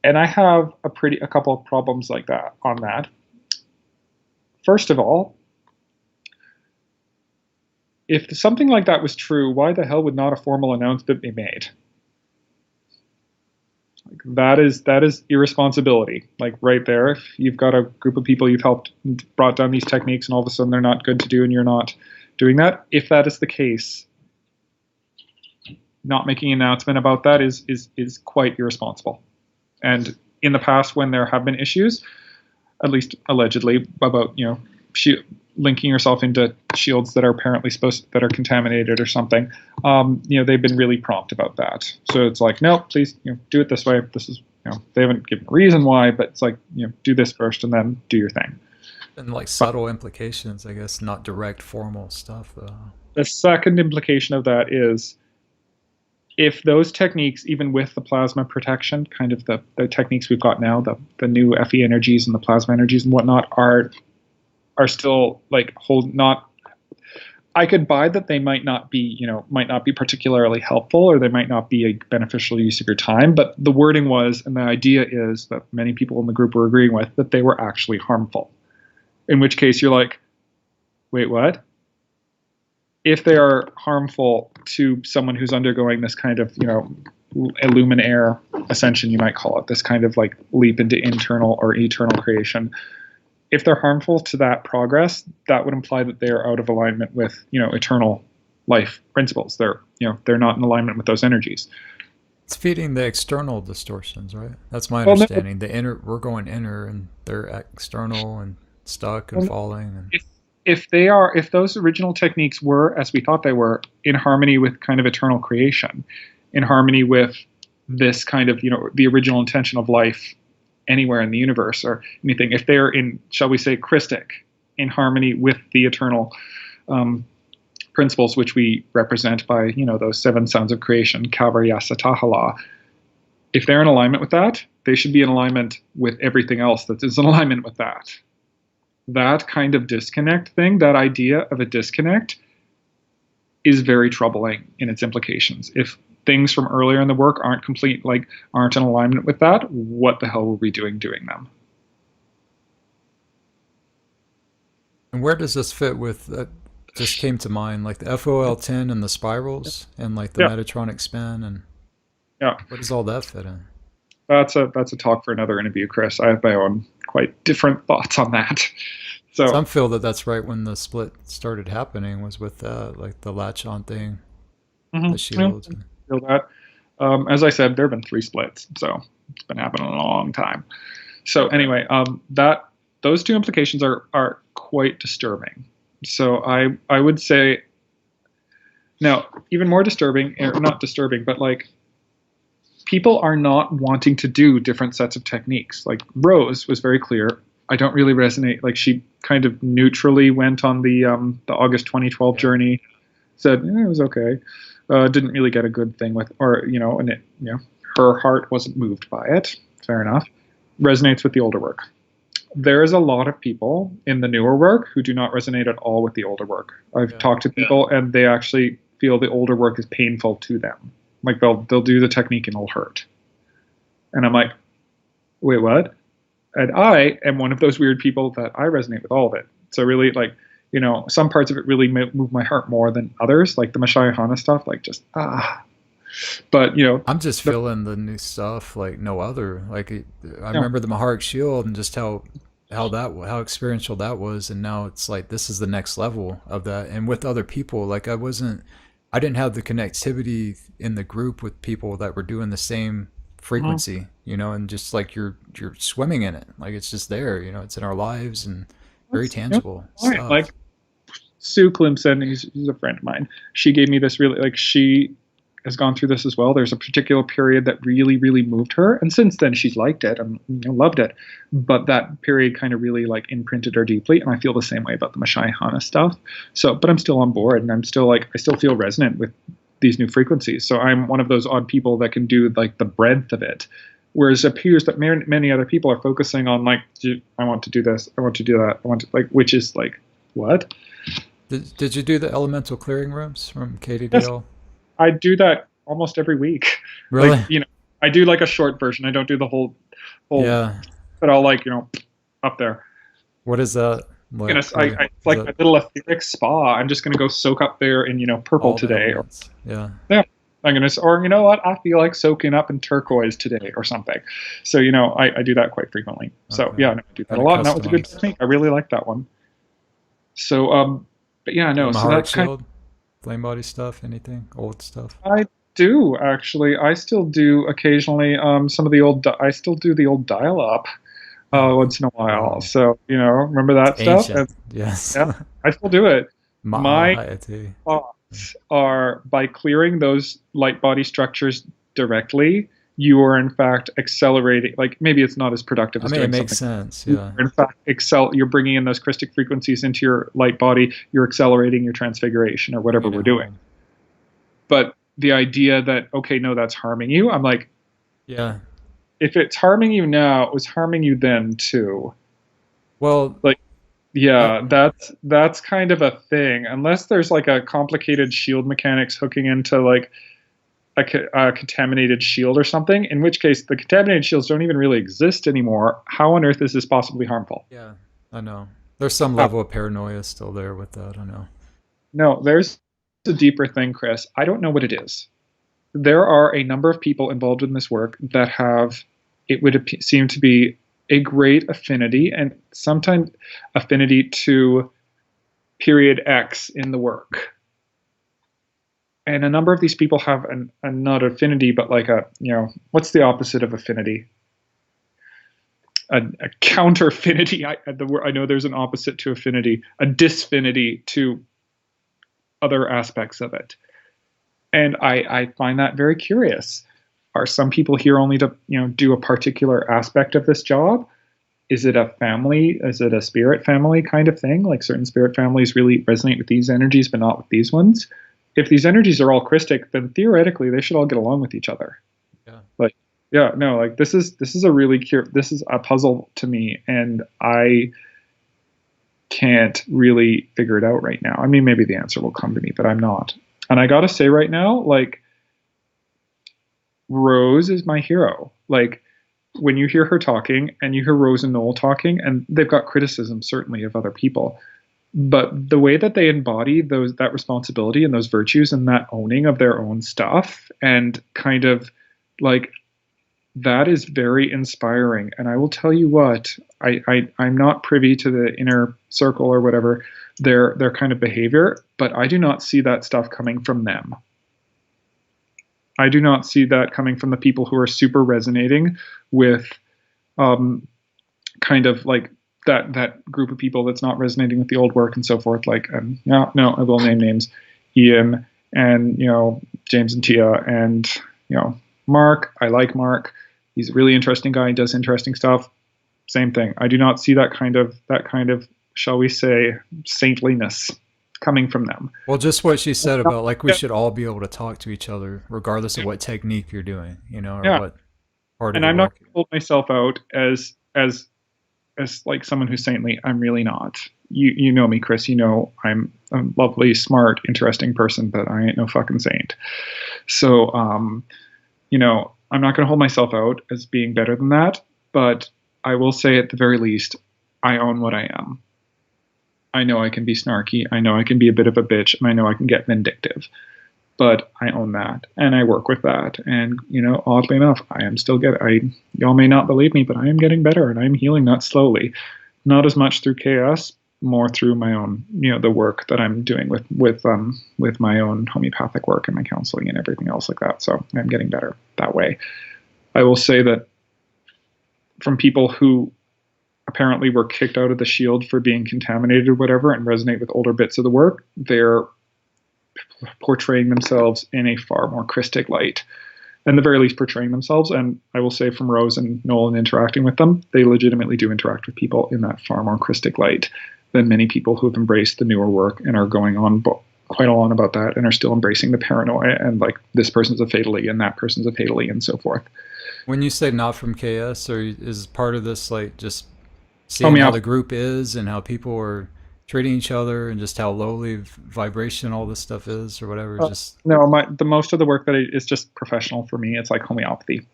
And I have a couple of problems like that on that. First of all, if something like that was true, why the hell would not a formal announcement be made? Like, that is irresponsibility. Like, right there, if you've got a group of people you've helped brought down these techniques and all of a sudden they're not good to do and you're not doing that, if that is the case, not making an announcement about that is quite irresponsible. And in the past, when there have been issues, at least allegedly, about linking yourself into shields that are apparently that are contaminated or something, they've been really prompt about that. So it's like, no, please, do it this way. This is, they haven't given a reason why, but it's like, do this first and then do your thing. And like subtle implications, I guess, not direct formal stuff. The second implication of that is, if those techniques, even with the plasma protection, kind of the techniques we've got now, the new Fe energies and the plasma energies and whatnot, are still like I could buy that they might not be particularly helpful, or they might not be a beneficial use of your time. But the wording was, and the idea is that many people in the group were agreeing with, that they were actually harmful. In which case you're like, wait, what? If they are harmful to someone who's undergoing this kind of, illuminaire ascension, you might call it, this kind of like leap into internal or eternal creation, if they're harmful to that progress, that would imply that they are out of alignment with, eternal life principles. They're not in alignment with those energies. It's feeding the external distortions, right? That's my understanding. The inner, we're going inner, and they're external and stuck and falling. And if those original techniques were, as we thought they were, in harmony with kind of eternal creation, in harmony with this kind of, the original intention of life anywhere in the universe or anything, if they're in, shall we say, Christic, in harmony with the eternal principles which we represent by, those seven sons of creation, Kavarya Satahala, if they're in alignment with that, they should be in alignment with everything else that is in alignment with that. That kind of disconnect thing, that idea of a disconnect, is very troubling in its implications. If things from earlier in the work aren't complete, like aren't in alignment with that, what the hell were we doing them? And where does this fit with that? Just came to mind, like the FOL10 and the spirals, and like the Yeah. Metatronic spin, and Yeah, what does all that fit in? that's a talk for another interview, Chris. I have my own quite different thoughts on that. So Some feel that that's right when the split started happening, was with like the latch on thing, the shields. yeah, feel that. As I said, there have been 3 splits, so it's been happening a long time. So anyway, that those 2 implications are quite disturbing. So I would say, now even more disturbing, or not disturbing, but like, people are not wanting to do different sets of techniques. Like Rose was very clear. I don't really resonate. Like, she kind of neutrally went on the August 2012 journey, said it was okay. Didn't really get a good thing with, or and it, her heart wasn't moved by it. Fair enough. Resonates with the older work. There is a lot of people in the newer work who do not resonate at all with the older work. I've talked to people and they actually feel the older work is painful to them. Like they'll do the technique and it'll hurt. And I'm like, wait, what? And I am one of those weird people that I resonate with all of it. So really, like, some parts of it really move my heart more than others, like the Mashai Hana stuff, like just, But, I'm just feeling the new stuff like no other. Like I remember the Maharic Shield and just how experiential that was, and now it's like this is the next level of that. And with other people, like I didn't have the connectivity in the group with people that were doing the same frequency, and just like you're swimming in it, like it's just there, it's in our lives and very tangible stuff. Like Sue Clemson, he's a friend of mine. She gave me this really, like, she has gone through this as well. There's a particular period that really, really moved her, and since then she's liked it and loved it. But that period kind of really like imprinted her deeply, and I feel the same way about the Mashai Hana stuff. So, but I'm still on board, and I'm still like, I still feel resonant with these new frequencies. So I'm one of those odd people that can do like the breadth of it, whereas it appears that many other people are focusing on like, I want to do this, I want to do that, I want to, like, which is like, what? Did you do the elemental clearing rooms from KDDL? Yes. I do that almost every week. Really? Like, I do like a short version. I don't do the whole yeah. But I'll like, up there. What is that? Like, it's like a little etheric spa. I'm just gonna go soak up there in purple today, or yeah. I'm gonna, or you know what? I feel like soaking up in turquoise today or something. So I do that quite frequently. So Okay. yeah, I do that a lot. And that was a good technique. I really like that one. So but yeah, no. So that's kind of, flame body stuff. Anything old stuff? I do actually. I still do occasionally. Some of the old. I still do the old dial up. Once in a while. So, remember that stuff? Yes. Yeah, I still do it. My Mahayati. thoughts are, by clearing those light body structures directly, you are in fact accelerating. Like, maybe it's not as productive as doing something. It makes sense, yeah. In fact, you're bringing in those Christic frequencies into your light body. You're accelerating your transfiguration or whatever we're doing. But the idea that, okay, no, that's harming you, I'm like, yeah. If it's harming you now, it was harming you then too. Well, like, yeah, that's kind of a thing. Unless there's like a complicated shield mechanics hooking into like a contaminated shield or something, in which case the contaminated shields don't even really exist anymore. How on earth is this possibly harmful? Yeah, I know. There's some level of paranoia still there with that, I know. No, there's a deeper thing, Chris. I don't know what it is. There are a number of people involved in this work that have, it would seem to be a great affinity, and sometimes affinity to period X in the work. And a number of these people have a not affinity, but like what's the opposite of affinity? A counter affinity. I know there's an opposite to affinity, a disfinity to other aspects of it. And I find that very curious. Are some people here only to, do a particular aspect of this job? Is it a family? Is it a spirit family kind of thing? Like certain spirit families really resonate with these energies, but not with these ones. If these energies are all Christic, then theoretically they should all get along with each other. Yeah. Like, Yeah, no, like this is a really this is a puzzle to me, and I can't really figure it out right now. I mean, maybe the answer will come to me, but I'm not. And I gotta say right now, like, Rose is my hero. Like, when you hear her talking and you hear Rose and Noel talking, and they've got criticism certainly of other people, but the way that they embody that responsibility and those virtues and that owning of their own stuff, and kind of like, that is very inspiring. And I will tell you what, I'm not privy to the inner circle or whatever, their kind of behavior, but I do not see that stuff coming from them. I do not see that coming from the people who are super resonating with kind of like that group of people that's not resonating with the old work and so forth. Like, no, I will name names, Ian and, James and Tia and, Mark. I like Mark. He's a really interesting guy. He does interesting stuff. Same thing. I do not see that kind of, shall we say, saintliness coming from them. Well, just what she said about, like, we should all be able to talk to each other regardless of what technique you're doing, or what part of and the I'm not work. going to hold myself out as like someone who's saintly. I'm really not. You know me, Chris. I'm a lovely, smart, interesting person, but I ain't no fucking saint. So, I'm not going to hold myself out as being better than that, but I will say at the very least, I own what I am. I know I can be snarky. I know I can be a bit of a bitch, and I know I can get vindictive, but I own that, and I work with that. And, oddly enough, I am still y'all may not believe me, but I am getting better, and I'm healing that slowly. Not as much through chaos, more through my own, the work that I'm doing with my own homeopathic work and my counseling and everything else like that. So I'm getting better that way. I will say that from people who apparently were kicked out of the shield for being contaminated or whatever and resonate with older bits of the work, they're portraying themselves in a far more Christic light. And the very least portraying themselves. And I will say from Rose and Nolan interacting with them, they legitimately do interact with people in that far more Christic light than many people who have embraced the newer work and are going on quite on about that and are still embracing the paranoia and like, this person's a fatally and that person's a fatally and so forth. When you say not from KS, or is part of this like just seeing how the group is and how people are treating each other and just how lowly vibration all this stuff is or whatever? No, the most of the work that is just professional for me. It's like homeopathy.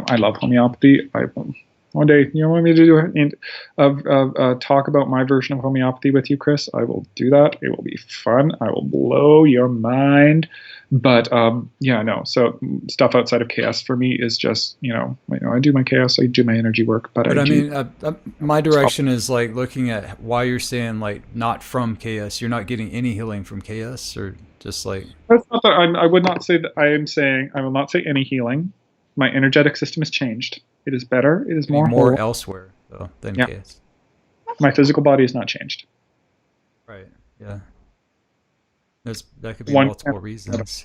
I love homeopathy. One day, you want me to do talk about my version of homeopathy with you, Chris? I will do that. It will be fun. I will blow your mind. But so stuff outside of chaos for me is just, I do my chaos, I do my energy work, but I mean, my direction is like looking at why you're saying like not from chaos. You're not getting any healing from chaos, or just like. That's not that I would not say that I am saying, I will not say any healing. My energetic system has changed. It is better. It is more elsewhere though than chaos. My physical body has not changed. Right. Yeah. That could be multiple reasons,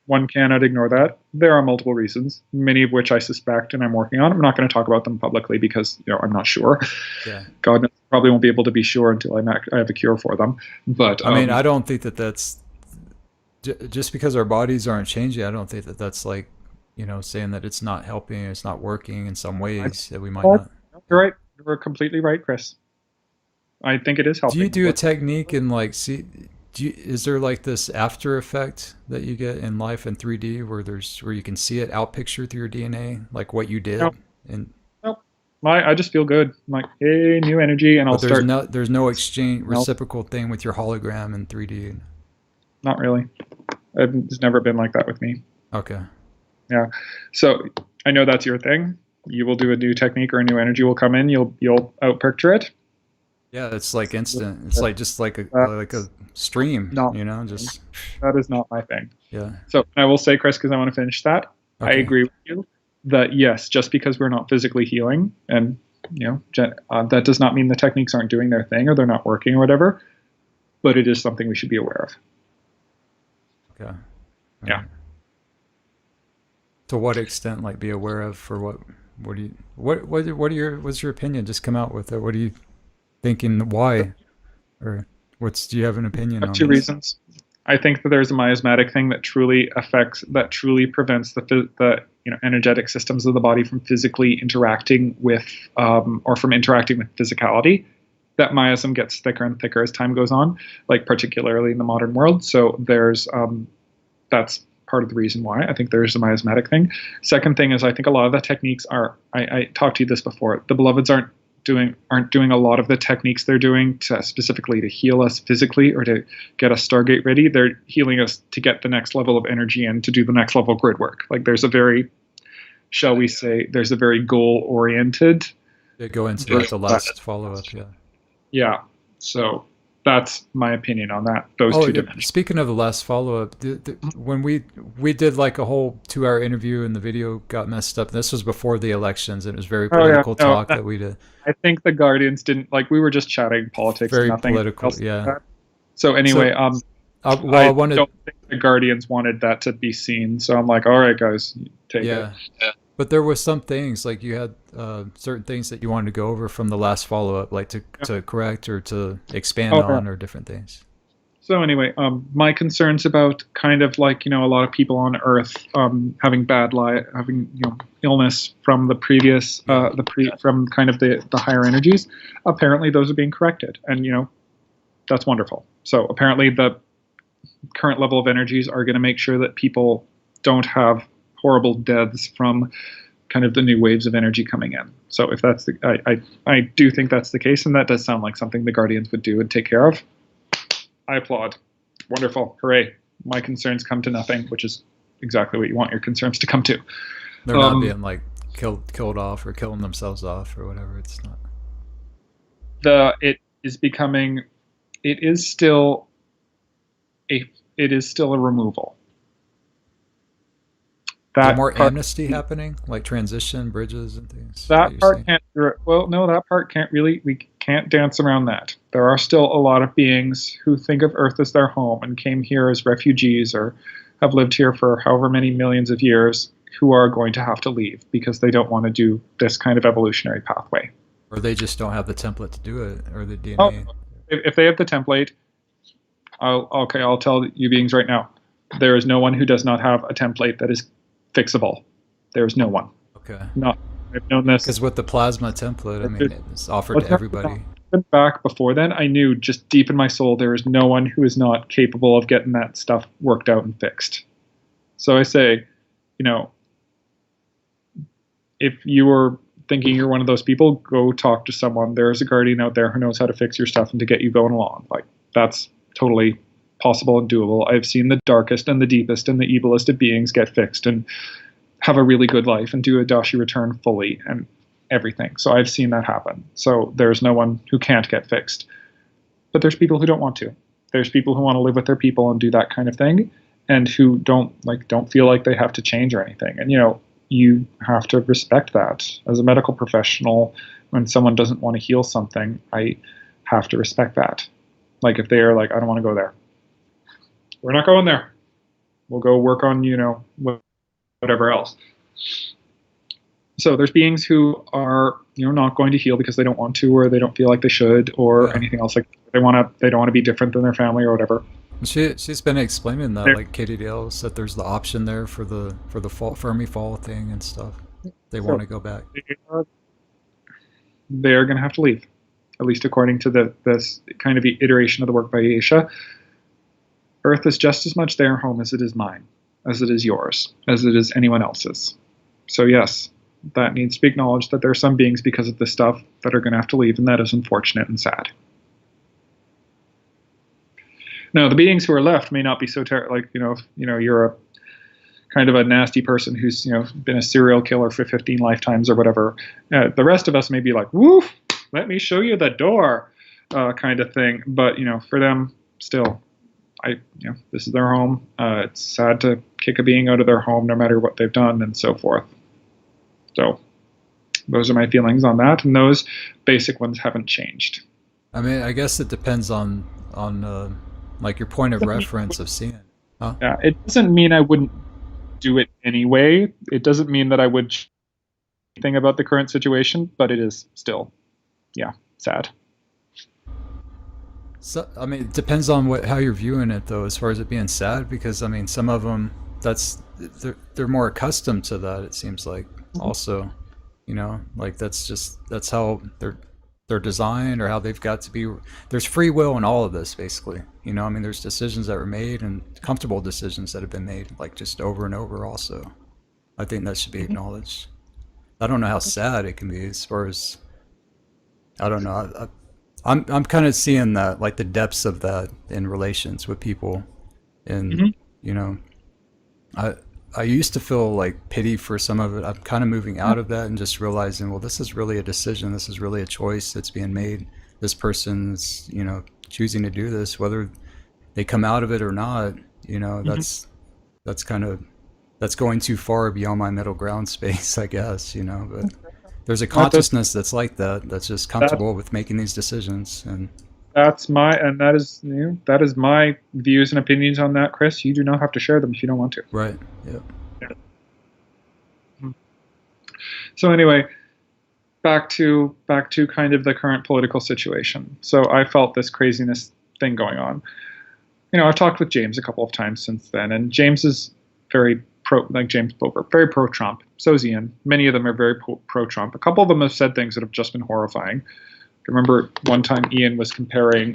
One cannot ignore that. There are multiple reasons, many of which I suspect and I'm working on. I'm not going to talk about them publicly because I'm not sure. Yeah. God knows, probably won't be able to be sure until I have a cure for them. But I mean, I don't think that's just because our bodies aren't changing. I don't think that's like, saying that it's not helping, it's not working in some ways that we might not. You're right. You're completely right, Chris. I think it is helping. Do you do a technique and like see? Is there like this after effect that you get in life in 3D where you can see it out pictured through your DNA, like what you did? Nope. I just feel good. I'm like, hey, new energy, and There's no exchange reciprocal thing with your hologram in 3D. Not really. It's never been like that with me. Okay. Yeah. So I know that's your thing. You will do a new technique or a new energy will come in. You'll out picture it. Yeah, it's like instant. It's like just like a stream. No, just that is not my thing. Yeah. So I will say, Chris, because I want to finish that. Okay. I agree with you that yes, just because we're not physically healing, and that does not mean the techniques aren't doing their thing or they're not working or whatever. But it is something we should be aware of. Okay. Yeah. To what extent, like, be aware of? For what? What's your opinion? Just come out with it. What are you thinking? Why? Or do you have an opinion on two this? reasons. I think that there's a miasmatic thing that truly prevents the energetic systems of the body from physically interacting with or from interacting with physicality. That miasm gets thicker and thicker as time goes on, like particularly in the modern world. So there's that's part of the reason why I think there's a miasmatic thing. Second thing is I think a lot of the techniques are, I talked to you this before, the Beloveds aren't doing a lot of the techniques they're doing specifically to heal us physically or to get us Stargate ready. They're healing us to get the next level of energy and to do the next level of grid work. Like there's a very, shall we say, there's a very goal-oriented. Yeah, go into like the last follow-up, yeah. Yeah, so that's my opinion on that. Those two dimensions. Speaking of the last follow-up, when we did like a whole 2-hour interview and the video got messed up, this was before the elections and it was very political talk that we did. I think the Guardians didn't, like, we were just chatting politics. Very nothing political, else yeah. like that. So anyway, well, I don't think the Guardians wanted that to be seen. So I'm like, all right, guys, take it. Yeah. But there were some things, like you had certain things that you wanted to go over from the last follow-up, like to correct or to expand on or different things. So anyway, my concerns about kind of like, a lot of people on Earth having having illness from the previous, from kind of the higher energies, apparently those are being corrected. And, that's wonderful. So apparently the current level of energies are going to make sure that people don't have horrible deaths from kind of the new waves of energy coming in. So if that's I do think that's the case, and that does sound like something the Guardians would do and take care of. I applaud. Wonderful. Hooray. My concerns come to nothing, which is exactly what you want your concerns to come to. They're not being like killed off or killing themselves off or whatever. It's not. It is still a removal. More amnesty happening, like transition bridges and things. That part can't. Well, no, that part can't really. We can't dance around that. There are still a lot of beings who think of Earth as their home and came here as refugees or have lived here for however many millions of years, who are going to have to leave because they don't want to do this kind of evolutionary pathway. Or they just don't have the template to do it, or the DNA. Oh, if they have the template, I'll tell you beings right now. There is no one who does not have a template that is fixable. There's no one. Okay. No, I've known this. Because with the plasma template, I mean, it's offered to everybody. Back before then, I knew just deep in my soul there is no one who is not capable of getting that stuff worked out and fixed. So I say, if you were thinking you're one of those people, go talk to someone. There's a Guardian out there who knows how to fix your stuff and to get you going along. Like, that's totally possible and doable. I've seen the darkest and the deepest and the evilest of beings get fixed and have a really good life and do a Dashi return fully and everything. So I've seen that happen. So there's no one who can't get fixed. But there's people who don't want to. There's people who want to live with their people and do that kind of thing, and who don't feel like they have to change or anything. And you have to respect that. As a medical professional, when someone doesn't want to heal something, I have to respect that. Like if they are like, I don't want to go there, we're not going there. We'll go work on, whatever else. So there's beings who are, not going to heal because they don't want to, or they don't feel like they should, or anything else. Like they don't want to be different than their family or whatever. She's been explaining that, like Katie Dale's, that there's the option there for the Fermi fall thing and stuff. They want to go back. They're going to have to leave, at least according to this kind of iteration of the work by Aisha. Earth is just as much their home as it is mine, as it is yours, as it is anyone else's. So yes, that needs to be acknowledged, that there are some beings because of this stuff that are going to have to leave, and that is unfortunate and sad. Now, the beings who are left may not be so terrible. Like, if you're a kind of a nasty person who's, been a serial killer for 15 lifetimes or whatever. The rest of us may be like, woof, let me show you the door, kind of thing. But, for them, still, this is their home. It's sad to kick a being out of their home, no matter what they've done and so forth. So those are my feelings on that. And those basic ones haven't changed. I mean, I guess it depends on like your point of reference of seeing. Huh? Yeah, it doesn't mean I wouldn't do it anyway. It doesn't mean that I would think about the current situation, but it is still, sad. So, I mean, it depends on how you're viewing it, though, as far as it being sad, because I mean, some of them, they're more accustomed to that. It seems like, also, like that's how they're designed, or how they've got to be. There's free will in all of this, basically. I mean, there's decisions that were made and comfortable decisions that have been made, like just over and over. Also, I think that should be acknowledged. I don't know how sad it can be as far as, I don't know. I'm kind of seeing that, like the depths of that in relations with people, and you know, I used to feel like pity for some of it. I'm kind of moving out of that and just realizing, well, this is really a decision. This is really a choice that's being made. This person's, choosing to do this, whether they come out of it or not. That's kind of, that's going too far beyond my middle ground space, I guess. But there's a consciousness that's like that, that's just comfortable with making these decisions. And that is my views and opinions on that, Chris. You do not have to share them if you don't want to. Right. Yeah. So anyway, back to kind of the current political situation. So I felt this craziness thing going on. I've talked with James a couple of times since then, and James is very like James Bover, very pro-Trump. So is Ian. Many of them are very pro-Trump. A couple of them have said things that have just been horrifying. I remember one time Ian was comparing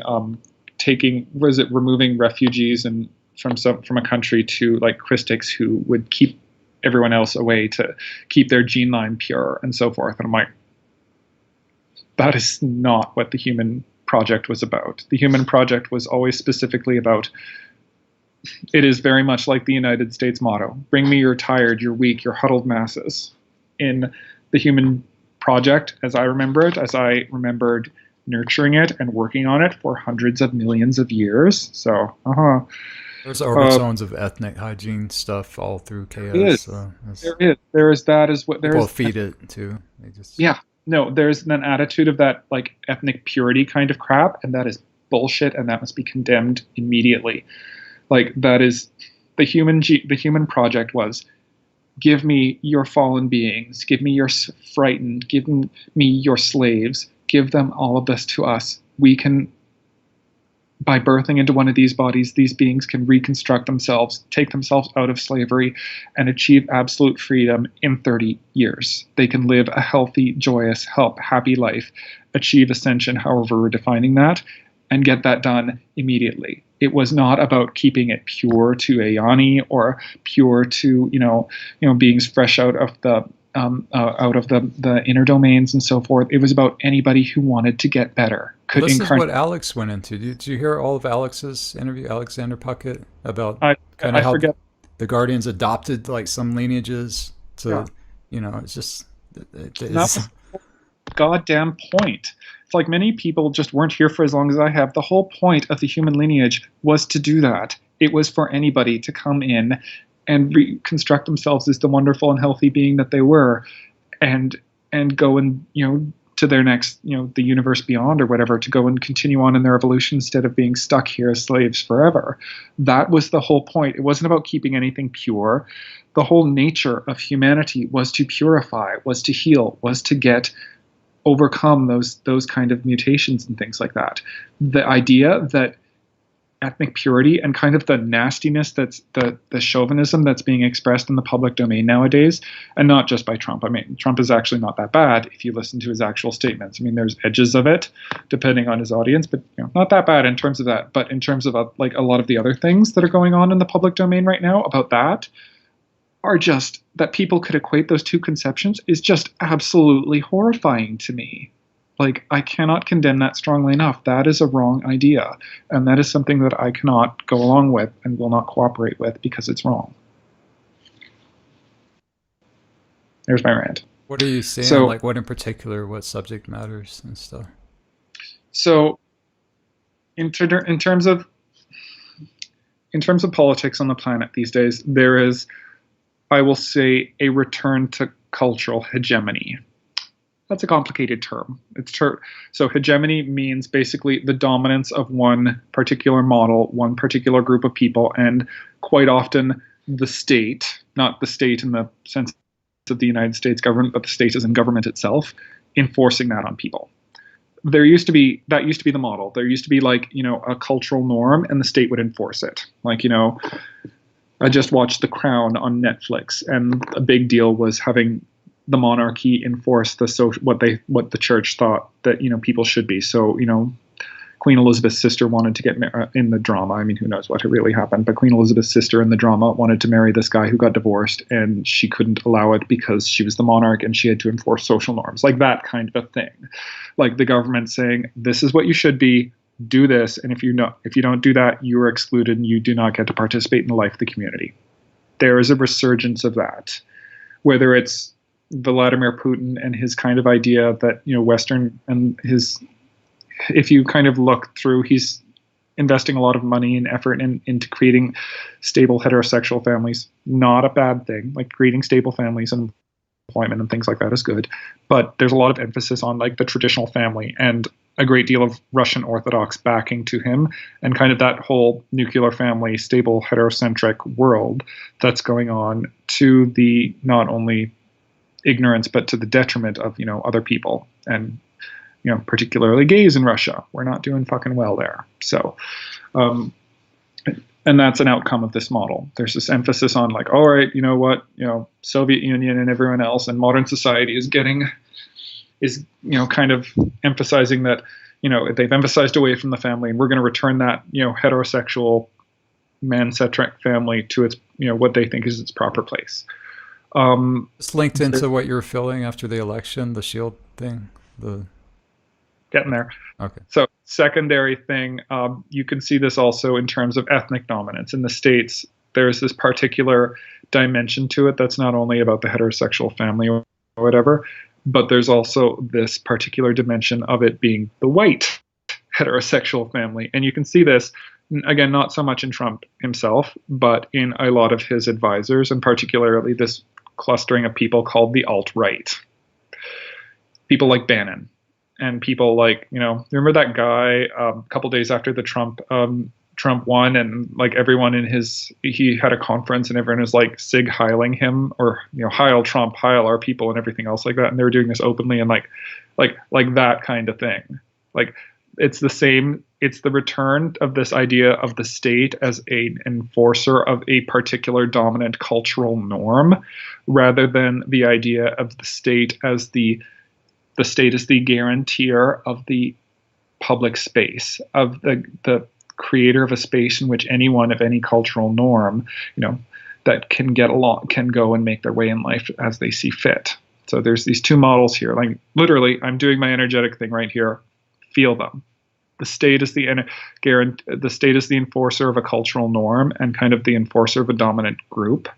removing refugees and from a country to like Christics who would keep everyone else away to keep their gene line pure and so forth. And I'm like, that is not what the human project was about. The human project was always specifically about, it is very much like the United States motto, bring me your tired, your weak, your huddled masses. In the human project, as I remembered nurturing it and working on it for hundreds of millions of years. So, there's overtones of ethnic hygiene stuff all through chaos. There is. There is that as what there people is. Feed it too. They just No, there's an attitude of that like ethnic purity kind of crap, and that is bullshit, and that must be condemned immediately. Like that is the human project was, give me your fallen beings, give me your frightened, give me your slaves, give them all of this to us. We can, by birthing into one of these bodies, these beings can reconstruct themselves, take themselves out of slavery, and achieve absolute freedom in 30 years. They can live a healthy, joyous, happy life, achieve ascension, however we're defining that, and get that done immediately. It was not about keeping it pure to Ayani or pure to beings fresh out of the inner domains and so forth. It was about anybody who wanted to get better. This is what Alex went into. Did you hear all of Alex's interview, Alexander Puckett, about kind of how the Guardians adopted like some lineages to, it's just that's the goddamn point. It's like many people just weren't here for as long as I have. The whole point of the human lineage was to do that. It was for anybody to come in and reconstruct themselves as the wonderful and healthy being that they were, and go and to their next the universe beyond or whatever, to go and continue on in their evolution instead of being stuck here as slaves forever. That was the whole point. It wasn't about keeping anything pure. The whole nature of humanity was to purify, was to heal, was to overcome those kind of mutations and things like that. The idea that ethnic purity and kind of the nastiness that's the chauvinism that's being expressed in the public domain nowadays, and not just by Trump. I mean, Trump is actually not that bad if you listen to his actual statements. I mean, there's edges of it depending on his audience, but not that bad in terms of that. But in terms of like a lot of the other things that are going on in the public domain right now about that, are just that people could equate those two conceptions is just absolutely horrifying to me. Like, I cannot condemn that strongly enough. That is a wrong idea. And that is something that I cannot go along with and will not cooperate with because it's wrong. There's my rant. What are you saying? So, like, what in particular, what subject matters and stuff? So, in terms of politics on the planet these days, there is, I will say, a return to cultural hegemony. That's a complicated term. So hegemony means basically the dominance of one particular model, one particular group of people, and quite often the state, not the state in the sense of the United States government, but the state as in government itself, enforcing that on people. there used to be the model. There used to be like, a cultural norm, and the state would enforce it. Like, I just watched The Crown on Netflix, and a big deal was having the monarchy enforce what the church thought that people should be. So Queen Elizabeth's sister wanted to get in the drama. I mean, who knows what really happened? But Queen Elizabeth's sister in the drama wanted to marry this guy who got divorced, and she couldn't allow it because she was the monarch and she had to enforce social norms, like that kind of a thing. Like the government saying, "This is what you should be. Do this, and if you don't do that, you are excluded and you do not get to participate in the life of the community." There is a resurgence of that, whether it's Vladimir Putin and his kind of idea that Western and his. If you kind of look through, he's investing a lot of money and effort into creating stable heterosexual families. Not a bad thing. Like creating stable families and employment and things like that is good. But there's a lot of emphasis on like the traditional family and a great deal of Russian Orthodox backing to him, and kind of that whole nuclear family, stable heterocentric world that's going on, to the not only ignorance but to the detriment of other people, and particularly gays in Russia. We're not doing fucking well there. So, and that's an outcome of this model. There's this emphasis on like, all right, Soviet Union and everyone else and modern society is kind of emphasizing that, they've emphasized away from the family, and we're going to return that, heterosexual man-centric family to its, what they think is its proper place. It's linked into what you were feeling after the election, the shield thing, Getting there. Okay. So secondary thing, you can see this also in terms of ethnic dominance. In the States, there's this particular dimension to it that's not only about the heterosexual family or whatever, but there's also this particular dimension of it being the white heterosexual family. And you can see this, again, not so much in Trump himself, but in a lot of his advisors, and particularly this clustering of people called the alt-right. People like Bannon. And people like, remember that guy a couple days after the Trump won, and like everyone he had a conference and everyone was like sig heiling him, or heil Trump, heil our people, and everything else like that. And they were doing this openly, and like that kind of thing. Like it's the same. It's the return of this idea of the state as an enforcer of a particular dominant cultural norm, rather than the idea of the state as the state is the guarantor of the public space, of the creator of a space in which anyone of any cultural norm, that can get along, can go and make their way in life as they see fit. So there's these two models here. Like literally, I'm doing my energetic thing right here. Feel them. The state is the state is the enforcer of a cultural norm and kind of the enforcer of a dominant group.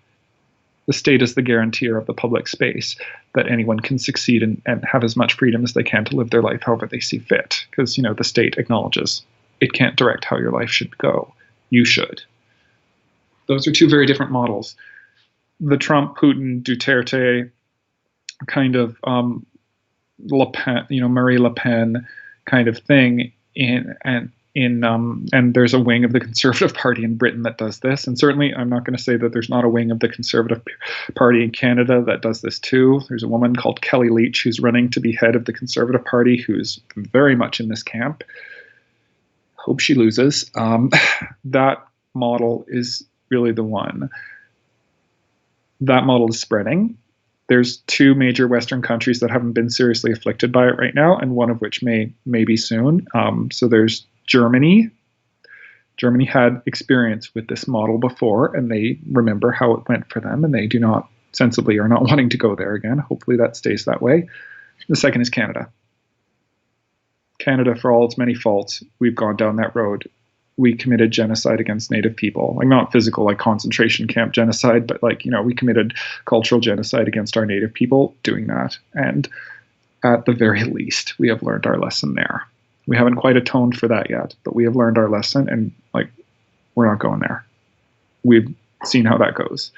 The state is the guarantor of the public space that anyone can succeed and have as much freedom as they can to live their life however they see fit. Because, the state acknowledges it can't direct how your life should go. You should. Those are two very different models. The Trump, Putin, Duterte kind of Le Pen, Marie Le Pen kind of thing and there's a wing of the Conservative Party in Britain that does this. And certainly I'm not going to say that there's not a wing of the Conservative Party in Canada that does this too. There's a woman called Kelly Leitch who's running to be head of the Conservative Party who's very much in this camp. Hope she loses. That model is really the one. That model is spreading. There's two major Western countries that haven't been seriously afflicted by it right now, and one of which may be soon. So there's Germany. Germany had experience with this model before, and they remember how it went for them, and they do not, sensibly, are not wanting to go there again. Hopefully that stays that way. The second is Canada. Canada, for all its many faults, we've gone down that road. We committed genocide against Native people, like not physical, like concentration camp genocide, but like, we committed cultural genocide against our Native people doing that. And at the very least, we have learned our lesson there. We haven't quite atoned for that yet, but we have learned our lesson, and like, we're not going there. We've seen how that goes.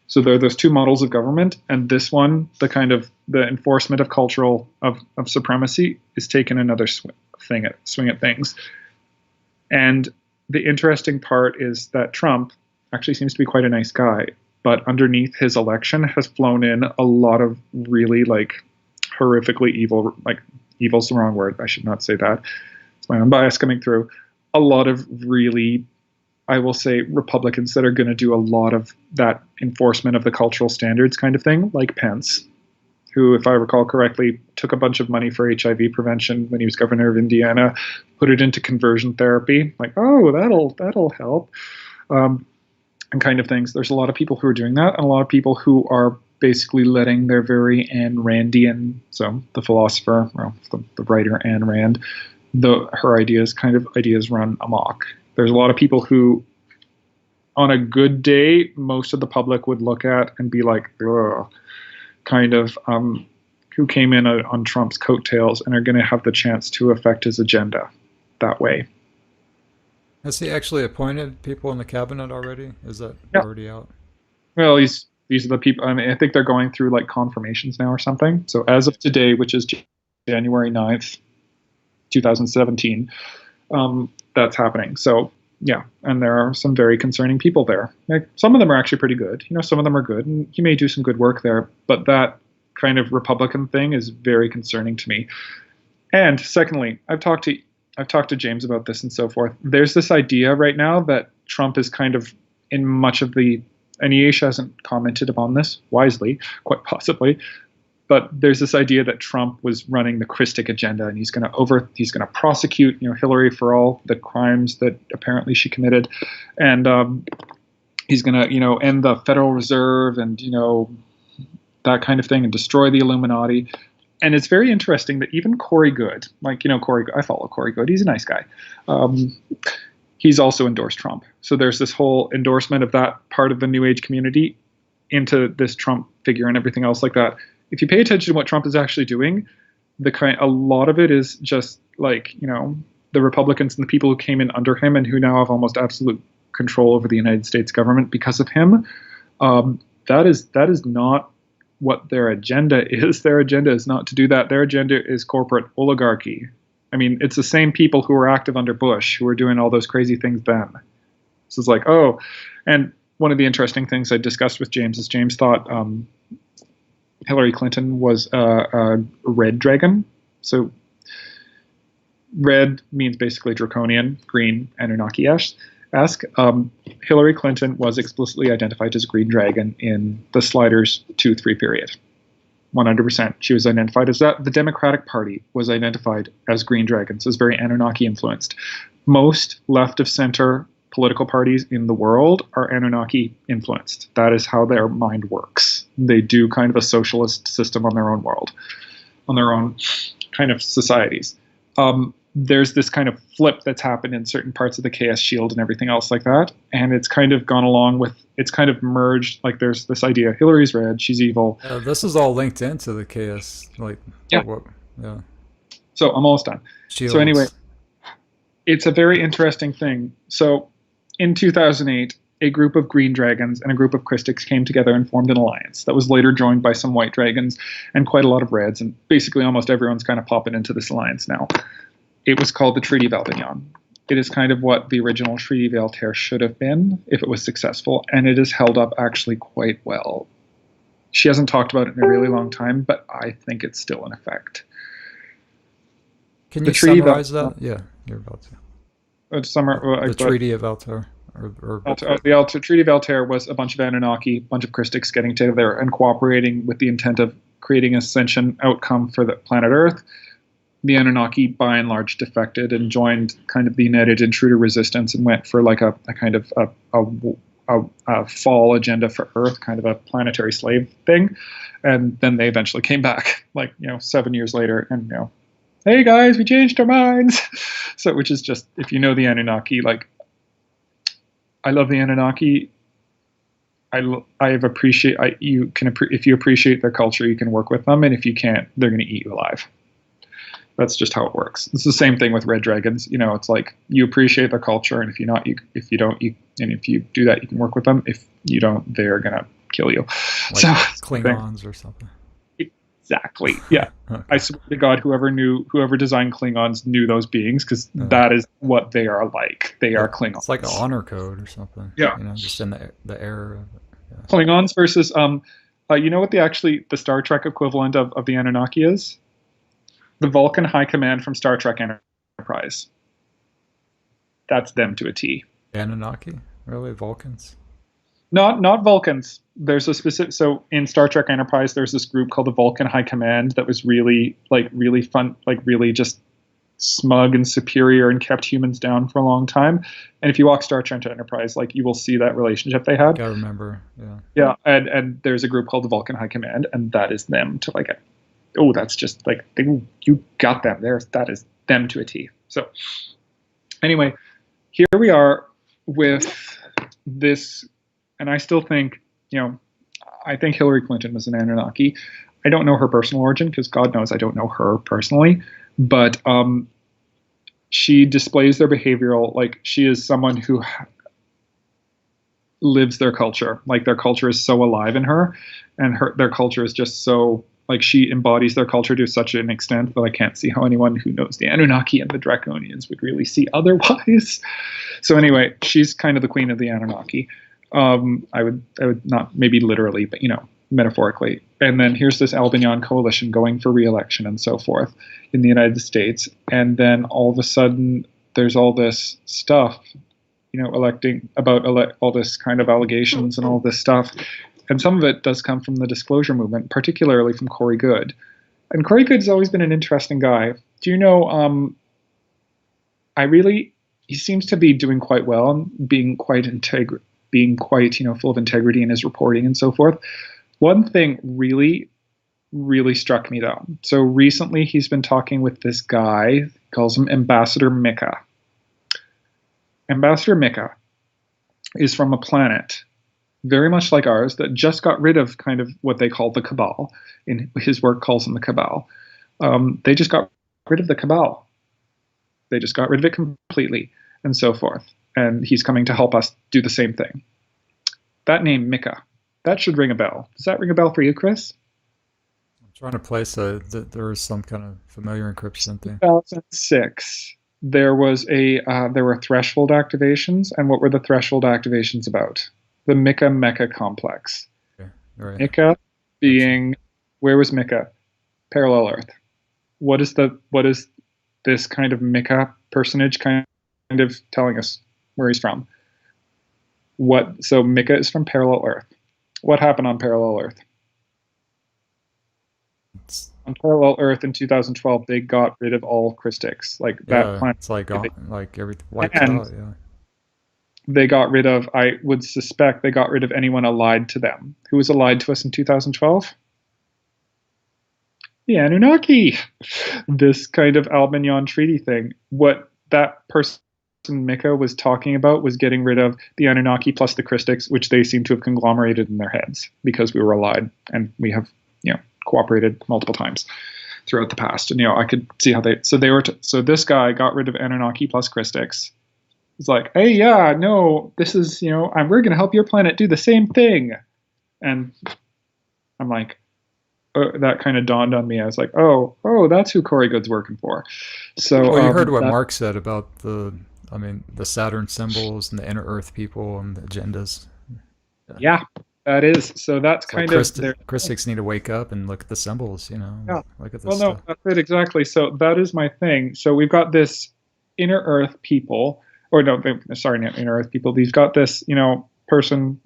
So there are those two models of government, and this one, the kind of the enforcement of cultural of supremacy, is taking another swing at things. And the interesting part is that Trump actually seems to be quite a nice guy, but underneath his election has flown in a lot of really like horrifically evil, like evil's the wrong word. I should not say that. It's my own bias coming through. A lot of really, I will say, Republicans that are going to do a lot of that enforcement of the cultural standards kind of thing, like Pence, who, if I recall correctly, took a bunch of money for HIV prevention when he was governor of Indiana, put it into conversion therapy, like, oh, that'll help, and kind of things. There's a lot of people who are doing that, and a lot of people who are basically letting their very Ayn Randian, so the philosopher, well, the writer Ayn Rand, her ideas run amok. There's a lot of people who, on a good day, most of the public would look at and be like, ugh, kind of, who came in on Trump's coattails and are going to have the chance to affect his agenda that way. Has he actually appointed people in the cabinet already? Is that already out? Well, these are the people. I mean, I think they're going through like confirmations now or something. So as of today, which is January 9th, 2017, that's happening. So yeah, and there are some very concerning people there. Like, some of them are actually pretty good. Some of them are good, and he may do some good work there. But that kind of Republican thing is very concerning to me. And secondly, I've talked to James about this and so forth. There's this idea right now that Trump is kind of in much of the, and Yesh hasn't commented upon this wisely, quite possibly, but there's this idea that Trump was running the Christic agenda, and he's going to prosecute, Hillary for all the crimes that apparently she committed, and he's going to, end the Federal Reserve and that kind of thing, and destroy the Illuminati. And it's very interesting that even Corey Good, I follow Corey Good, he's a nice guy. He's also endorsed Trump. So there's this whole endorsement of that part of the New Age community into this Trump figure and everything else like that. If you pay attention to what Trump is actually doing, a lot of it is just like, the Republicans and the people who came in under him and who now have almost absolute control over the United States government because of him. That is not what their agenda is. Their agenda is not to do that. Their agenda is corporate oligarchy. I mean, it's the same people who were active under Bush who were doing all those crazy things then. So it's like, oh, and one of the interesting things I discussed with James is James thought Hillary Clinton was a red dragon. So red means basically draconian, green, Anunnaki-esque. Hillary Clinton was explicitly identified as green dragon in the Sliders 2-3 period. 100%. She was identified as that. The Democratic Party was identified as green dragons, as very Anunnaki influenced. Most left of center political parties in the world are Anunnaki influenced. That is how their mind works. They do kind of a socialist system on their own world, on their own kind of societies. There's this kind of flip that's happened in certain parts of the KS Shield and everything else like that. And it's kind of gone along with, it's kind of merged, like there's this idea, Hillary's red, she's evil. This is all linked into the KS, yeah. Yeah. So I'm almost done. Shields. So anyway, it's a very interesting thing. So in 2008, a group of green dragons and a group of Christics came together and formed an alliance that was later joined by some white dragons and quite a lot of reds. And basically almost everyone's kind of popping into this alliance now. It was called the Treaty of Avignon. It is kind of what the original Treaty of Altair should have been if it was successful, and it has held up actually quite well. She hasn't talked about it in a really long time, but I think it's still in effect. Can you summarize that? Yeah, you're about to. The Treaty of Altair. The Treaty of Altair was a bunch of Anunnaki, a bunch of Christics getting together and cooperating with the intent of creating an ascension outcome for the planet Earth. The Anunnaki, by and large, defected and joined kind of the United Intruder Resistance and went for like a kind of a fall agenda for Earth, kind of a planetary slave thing. And then they eventually came back, 7 years later, and hey guys, we changed our minds. So, which is just, if you know the Anunnaki, I love the Anunnaki. If you appreciate their culture, you can work with them, and if you can't, they're going to eat you alive. That's just how it works. It's the same thing with red dragons. It's like you appreciate their culture, and if you don't, and if you do that, you can work with them. If you don't, they're gonna kill you. Like so Klingons or something. Exactly. Yeah. Okay. I swear to God, whoever designed Klingons knew those beings, because that is what they are like. They are Klingons. It's like an honor code or something. Yeah. Just in the air of it. Yeah. Klingons versus you know what the Star Trek equivalent of the Anunnaki is? The Vulcan High Command from Star Trek Enterprise. That's them to a T. Anunnaki? Really? Vulcans? Not Vulcans. There's a specific, so in Star Trek Enterprise, there's this group called the Vulcan High Command that was really fun, like really just smug and superior and kept humans down for a long time. And if you walk Star Trek Enterprise, like you will see that relationship they had. I remember. Yeah. Yeah, and there's a group called the Vulcan High Command, and that is them to like, oh, that's just like you got them there. That is them to a T. So anyway, here we are with this. And I still think, I think Hillary Clinton was an Anunnaki. I don't know her personal origin because God knows I don't know her personally. But she displays their behavioral, like she is someone who lives their culture. Like their culture is so alive in her, and their culture is just so, like she embodies their culture to such an extent that I can't see how anyone who knows the Anunnaki and the Draconians would really see otherwise. So anyway, she's kind of the queen of the Anunnaki. I would not maybe literally, but metaphorically. And then here's this Albignon coalition going for re-election and so forth in the United States. And then all of a sudden there's all this stuff, electing about all this kind of allegations and all this stuff. And some of it does come from the disclosure movement, particularly from Corey Goode. And Corey Goode's always been an interesting guy. Do you know, he seems to be doing quite well and being quite full of integrity in his reporting and so forth. One thing really, really struck me though. So recently he's been talking with this guy, he calls him Ambassador Mika. Ambassador Mika is from a planet very much like ours that just got rid of kind of what they call the Cabal. In his work calls them the Cabal. They just got rid of the Cabal. They just got rid of it completely and so forth. And he's coming to help us do the same thing. That name, Mika, that should ring a bell. Does that ring a bell for you, Chris? I'm trying to place that there is some kind of familiar encryption thing. 2006, there were threshold activations. And what were the threshold activations about? The Mika-Mecca complex. Okay. Right. Mika being, where was Mika? Parallel Earth. What is this kind of Mika personage kind of telling us where he's from? So Mika is from Parallel Earth. What happened on Parallel Earth? On Parallel Earth in 2012, they got rid of all Christics. Like that planet. It's like everything wiped out. Yeah. They got rid of, I would suspect they got rid of anyone allied to them. Who was allied to us in 2012? The Anunnaki. This kind of Albignon treaty thing. What that person Mika was talking about was getting rid of the Anunnaki plus the Christics, which they seem to have conglomerated in their heads because we were allied and we have, cooperated multiple times throughout the past. And, I could see how so this guy got rid of Anunnaki plus Christics. It's like, hey, yeah, no, this is, we're going to help your planet do the same thing. And I'm like, that kind of dawned on me. I was like, oh, that's who Corey Goode's working for. So you heard what Mark said about the Saturn symbols and the inner Earth people and the agendas. Yeah, that is. So that's kind of Christics need to wake up and look at the symbols, Yeah. Look at this well, stuff. No, that's it exactly. So that is my thing. So we've got this inner Earth people, or no, sorry, not inner Earth people. They've got this, person,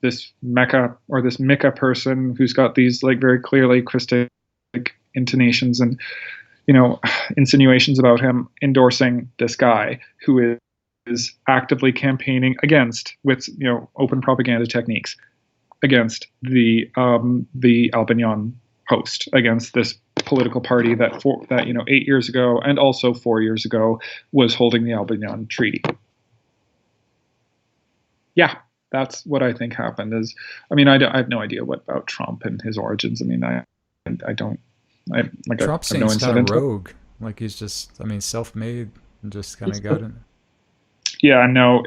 this Mecca or this Mika person who's got these like very clearly Christic intonations and insinuations about him, endorsing this guy who is actively campaigning against, with open propaganda techniques, against the Albignon host, against this political party that 8 years ago and also 4 years ago was holding the Albignon Treaty. Yeah, that's what I think happened. I have no idea what about Trump and his origins. I don't. Trump seems kind of rogue. Like he's just, self-made and just kind of got it. Yeah, no,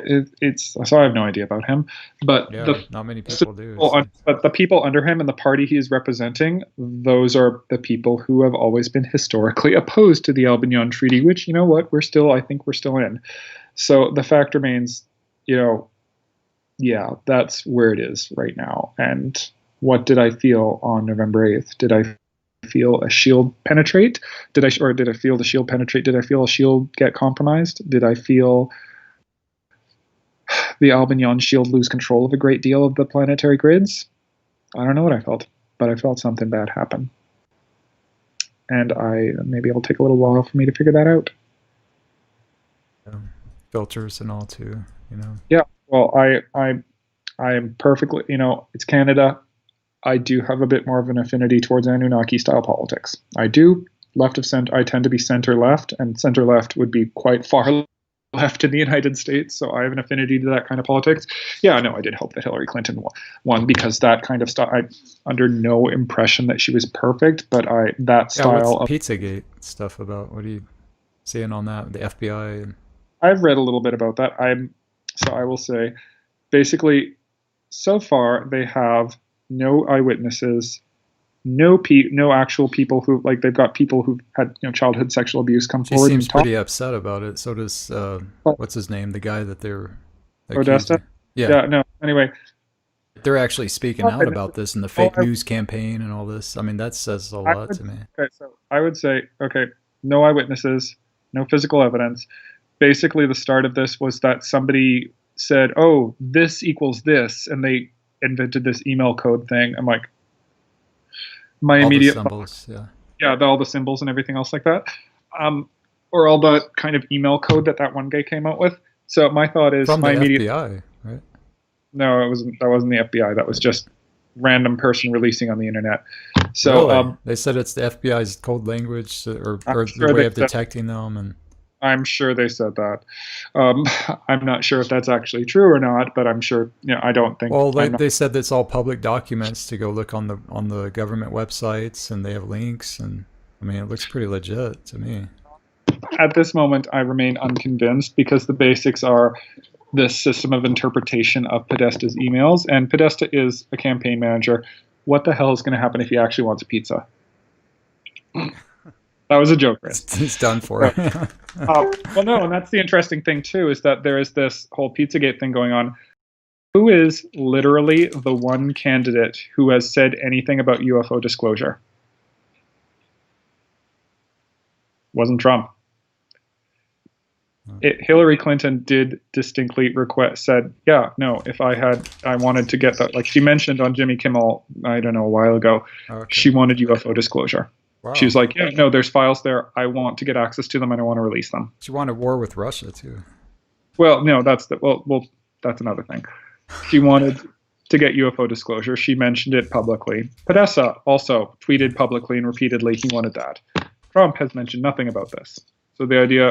so I have no idea about him. But yeah, not many people do. But the people under him and the party he is representing, those are the people who have always been historically opposed to the Albignon Treaty, which, I think we're still in. So the fact remains, yeah, that's where it is right now. And what did I feel on November 8th? Did I feel a shield penetrate? Did I feel the shield penetrate? Did I feel a shield get compromised? Did I feel the Albignon shield lose control of a great deal of the planetary grids? I don't know what I felt, but I felt something bad happen. And maybe it'll take a little while for me to figure that out. Filters and all too, you know. Yeah, well, I am perfectly, it's Canada. I do have a bit more of an affinity towards Anunnaki style politics. I do. Left of center, I tend to be center left, and center left would be quite far left in the United States. So I have an affinity to that kind of politics. Yeah, no, I did hope that Hillary Clinton won because that kind of stuff. I'm under no impression that she was perfect, but that style of Pizzagate stuff about. What are you saying on that? The FBI. And... I've read a little bit about that. So I will say, basically, so far they have no eyewitnesses, no actual people who, like, they've got people who've had childhood sexual abuse come forward. She seems pretty upset about it. So does what's his name? The guy that they're Odessa. Yeah. No. Anyway, they're actually speaking out about this and the fake news campaign and all this. I mean, that says a lot to me. Okay, so I would say, no eyewitnesses, no physical evidence. Basically, the start of this was that somebody said, "Oh, this equals this," and they invented this email code thing. I'm like, my all immediate the symbols, all the symbols and everything else like that, or all the kind of email code that one guy came out with. So my thought is from my the immediate FBI, right? No, that wasn't the FBI. That was just random person releasing on the internet. So really? They said it's the FBI's code language or sure the way of detecting them, and I'm sure they said that. I'm not sure if that's actually true or not, but I'm sure. I don't think. Well, they said that's all public documents to go look on the government websites, and they have links, and I mean, it looks pretty legit to me. At this moment, I remain unconvinced because the basics are this system of interpretation of Podesta's emails, and Podesta is a campaign manager. What the hell is going to happen if he actually wants a pizza? That was a joke, Chris. It's done for. Well, no, and that's the interesting thing, too, is that there is this whole Pizzagate thing going on. Who is literally the one candidate who has said anything about UFO disclosure? Wasn't Trump. Hillary Clinton did distinctly said, yeah, no, if I wanted to get that, like she mentioned on Jimmy Kimmel, I don't know, a while ago, she wanted UFO disclosure. Wow. She was like, yeah, no, there's files there. I want to get access to them and I want to release them. She wanted war with Russia too. Well, no, that's another thing. She wanted to get UFO disclosure. She mentioned it publicly. Podesta also tweeted publicly and repeatedly he wanted that. Trump has mentioned nothing about this. So the idea,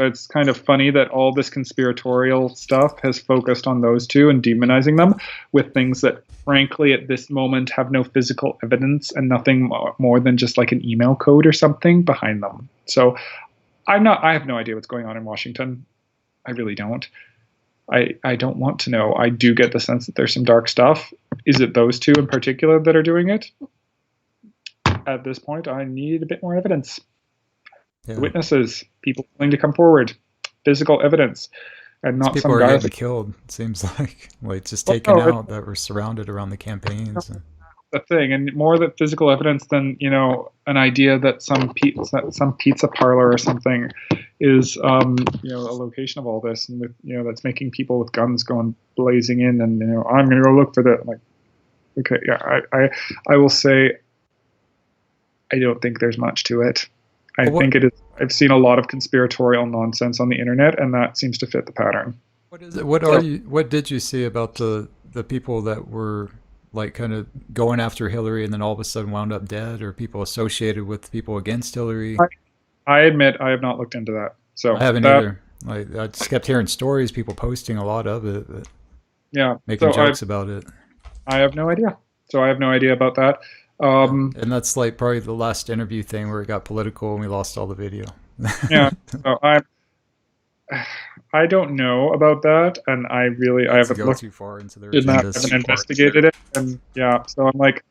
it's kind of funny that all this conspiratorial stuff has focused on those two and demonizing them with things that, frankly, at this moment have no physical evidence and nothing more than just like an email code or something behind them. So I have no idea what's going on in Washington. I really don't. I don't want to know. I do get the sense that there's some dark stuff. Is it those two in particular that are doing it? At this point, I need a bit more evidence. Yeah. Witnesses, people willing to come forward, physical evidence, and not people some are guy getting killed. It seems like just taken out that were surrounded around the campaigns. The thing, and more that physical evidence than an idea that some pizza parlor or something is a location of all this, and with that's making people with guns going blazing in, and I'm going to go look for that. Like, okay, yeah, I will say, I don't think there's much to it. I think it is. I've seen a lot of conspiratorial nonsense on the internet, and that seems to fit the pattern. What is it? What did you see about the people that were like kind of going after Hillary and then all of a sudden wound up dead, or people associated with people against Hillary? I admit I have not looked into that. So I haven't either. Like, I just kept hearing stories, people posting a lot of it, but making jokes about it. I have no idea. So I have no idea about that. And that's like probably the last interview thing where it got political and we lost all the video. Yeah, so I don't know about that, and I haven't looked too far into their haven't investigated it, and so I'm like,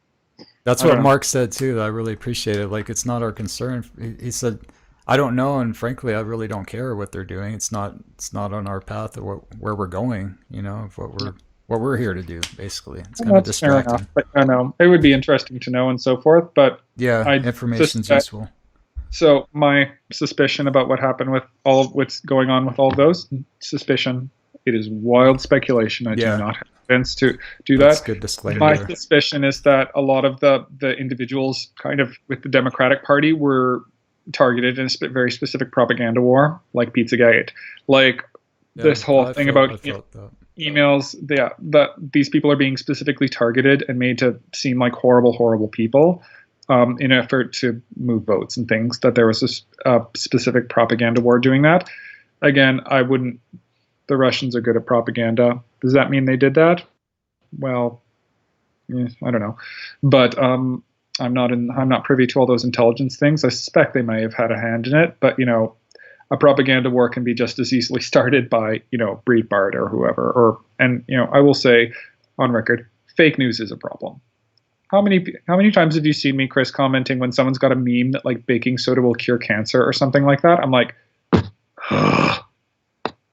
that's what Mark said too. That I really appreciate it. Like, it's not our concern. He said, I don't know, and frankly, I really don't care what they're doing. It's not on our path or where we're going. Of what we're what we're here to do, basically. It's Well, kind of that's fair enough. distracting. But I know it would be interesting to know and so forth. But Yeah, I information's suspect, useful. so my suspicion about what happened with all of what's going on with all of those suspicion, it is wild speculation. I Yeah. do not have evidence to do That's that. good disclaimer My there. suspicion is that a lot of the individuals kind of with the Democratic Party were targeted in a very specific propaganda war, like Pizzagate, like this Yeah, whole I thing felt, about I felt that. emails. Yeah, that these people are being specifically targeted and made to seem like horrible, horrible people, in an effort to move votes and things. That there was a specific propaganda war doing that. Again, I wouldn't. The Russians are good at propaganda. Does that mean they did that? Well, I don't know, but I'm not privy to all those intelligence things. I suspect they may have had a hand in it, but a propaganda war can be just as easily started by Breitbart or whoever. And I will say, on record, fake news is a problem. How many times have you seen me, Chris, commenting when someone's got a meme that like baking soda will cure cancer or something like that? I'm like,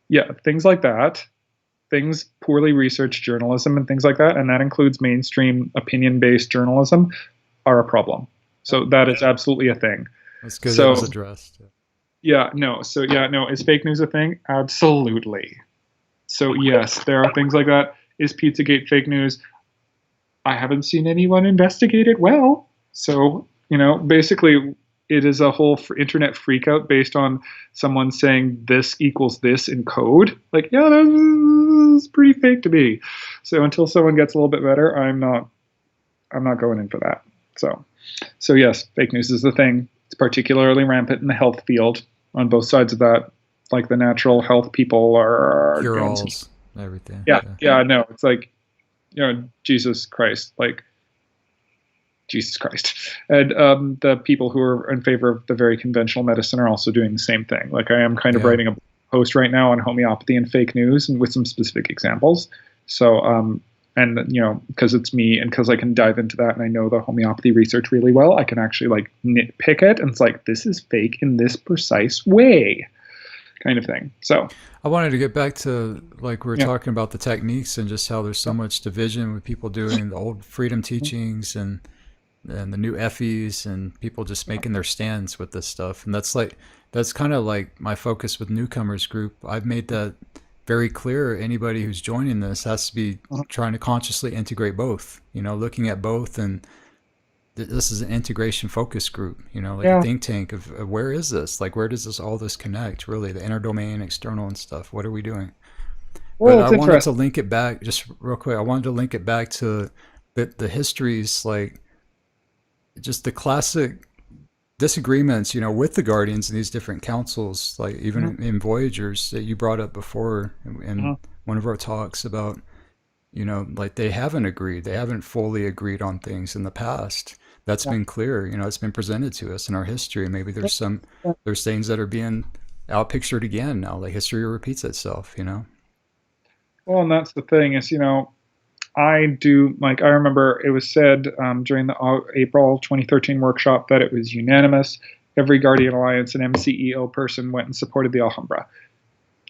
yeah, things like that. Things, poorly researched journalism and things like that, and that includes mainstream opinion-based journalism, are a problem. So that is absolutely a thing. That's good So that was addressed. Is fake news a thing? Absolutely. So yes, there are things like that. Is Pizzagate fake news? I haven't seen anyone investigate it well. So basically, it is a whole internet freakout based on someone saying this equals this in code. Like, yeah, that's pretty fake to me. So until someone gets a little bit better, I'm not going in for that. So yes, fake news is the thing. It's particularly rampant in the health field on both sides of that. Like the natural health people are Cure-alls, everything. Yeah, no, it's like, Jesus Christ, and the people who are in favor of the very conventional medicine are also doing the same thing. Like I am kind of writing a post right now on homeopathy and fake news, and with some specific examples. So and because it's me and because I can dive into that and I know the homeopathy research really well, I can actually like nitpick it, and it's like, this is fake in this precise way, kind of thing. So I wanted to get back to, like, we were talking about the techniques and just how there's so much division with people doing the old freedom teachings and the new FEs and people just making their stands with this stuff. And that's kind of like my focus with newcomers group. I've made that very clear. Anybody who's joining this has to be trying to consciously integrate both, looking at both. And this is an integration focus group, like a think tank of where is this? Like, where does all this connect, really? The inner domain, external and stuff. What are we doing? Well, but I wanted to link it back, just real quick. I wanted to link it back to the histories, like just the classic disagreements, with the Guardians and these different councils, like even in Voyagers that you brought up before in one of our talks about, like they haven't agreed. They haven't fully agreed on things in the past. That's been clear. It's been presented to us in our history. Maybe there's things that are being outpictured again now. Like history repeats itself, Well, and that's the thing is, I remember it was said during the April 2013 workshop that it was unanimous. Every Guardian Alliance and MCEO person went and supported the Alhambra.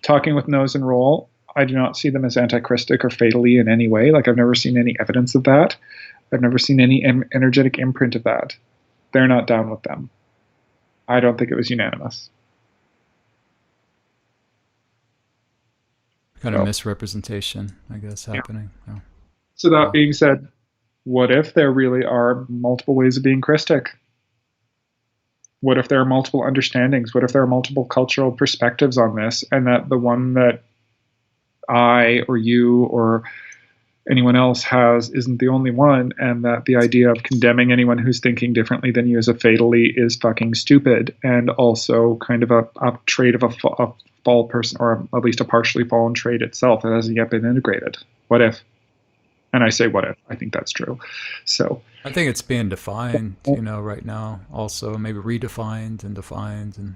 Talking with Nose and Roll, I do not see them as anti-Christic or fatally in any way. Like, I've never seen any evidence of that. I've never seen any energetic imprint of that. They're not down with them. I don't think it was unanimous. Kind of misrepresentation, I guess, happening. Yeah. So that being said, what if there really are multiple ways of being Christic? What if there are multiple understandings? What if there are multiple cultural perspectives on this, and that the one that I or you or anyone else has isn't the only one, and that the idea of condemning anyone who's thinking differently than you as a fatally is fucking stupid, and also kind of a trait of a fall person, or at least a partially fallen trait itself that hasn't yet been integrated? What if? And I say what if. I think that's true. So I think it's being defined, right now. Also, maybe redefined and defined. And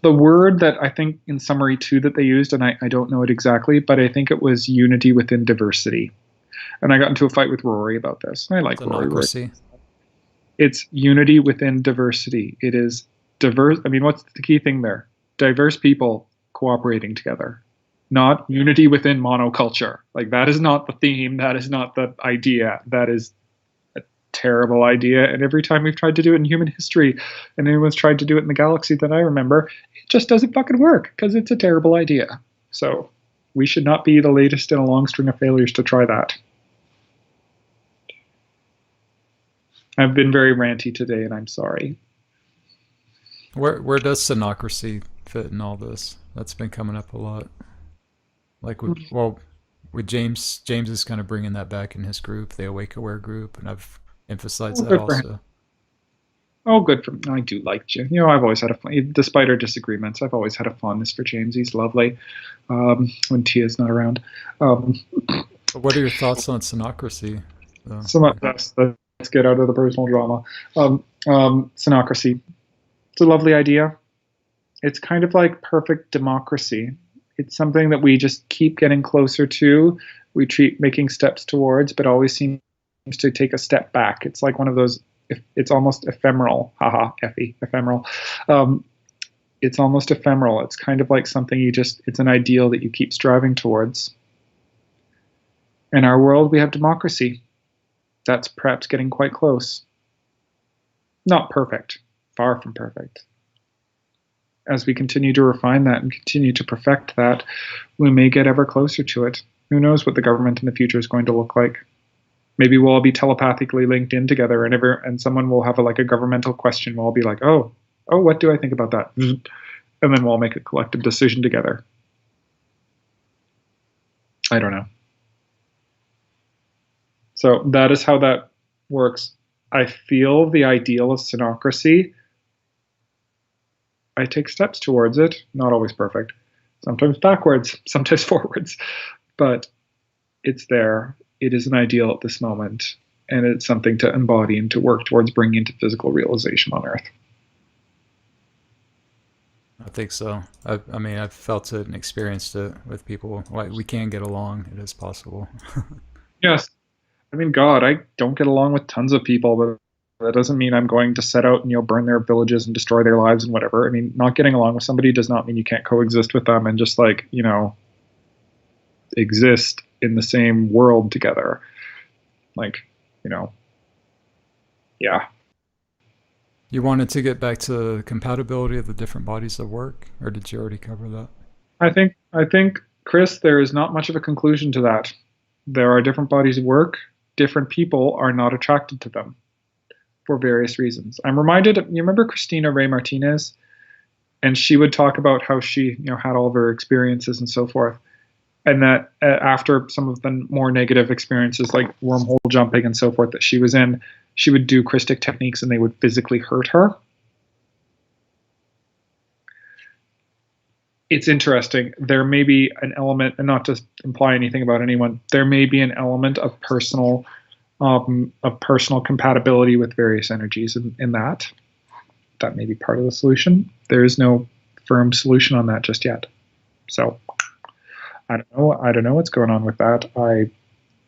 the word that I think in summary too that they used, and I don't know it exactly, but I think it was unity within diversity. And I got into a fight with Rory about this. I like Rory. It's unity within diversity. It is diverse. I mean, what's the key thing there? Diverse people cooperating together. not unity within monoculture. Like, that is not the theme. That is not the idea. That is a terrible idea. And every time we've tried to do it in human history, and anyone's tried to do it in the galaxy that I remember, it just doesn't fucking work because it's a terrible idea. So we should not be the latest in a long string of failures to try that. I've been very ranty today, and I'm sorry. Where does synocracy fit in all this? That's been coming up a lot. Like, with James is kind of bringing that back in his group, the Awake Aware group, and I've emphasized that also. Oh, good for him. I do like James. You know, I've always had a fun, despite our disagreements, I've always had a fondness for James. He's lovely when Tia's not around. What are your thoughts on synocracy? Let's get out of the personal drama. Synocracy. It's a lovely idea. It's kind of like perfect democracy. It's something that we just keep getting closer to. We treat making steps towards, but always seems to take a step back. It's like one of those, it's almost ephemeral. Haha, Effie, ephemeral. It's almost ephemeral. It's kind of like something it's an ideal that you keep striving towards. In our world, we have democracy. That's perhaps getting quite close. Not perfect. Far from perfect. As we continue to refine that and continue to perfect that, we may get ever closer to it. Who knows what the government in the future is going to look like? Maybe we'll all be telepathically linked in together, and someone will have a governmental question. We'll all be like, oh, what do I think about that? And then we'll all make a collective decision together. I don't know. So that is how that works. I feel the ideal of synocracy. I take steps towards it, not always perfect, sometimes backwards, sometimes forwards, but it's there. It is an ideal at this moment, and it's something to embody and to work towards bringing into physical realization on Earth. I think so. I mean, I've felt it and experienced it with people. Like, we can get along. It is possible. Yes. I mean, God, I don't get along with tons of people, but that doesn't mean I'm going to set out and burn their villages and destroy their lives and whatever. I mean, not getting along with somebody does not mean you can't coexist with them and just exist in the same world together. Yeah. You wanted to get back to compatibility of the different bodies of work, or did you already cover that? I think, Chris, there is not much of a conclusion to that. There are different bodies of work. Different people are not attracted to them for various reasons. I'm reminded, you remember Christina Ray Martinez? And she would talk about how she, had all of her experiences and so forth. And that after some of the more negative experiences like wormhole jumping and so forth that she was in, she would do Christic techniques and they would physically hurt her. It's interesting. There may be an element, and not to imply anything about anyone, there may be an element of personal compatibility with various energies in that. That may be part of the solution. There is no firm solution on that just yet. So I don't know what's going on with that. I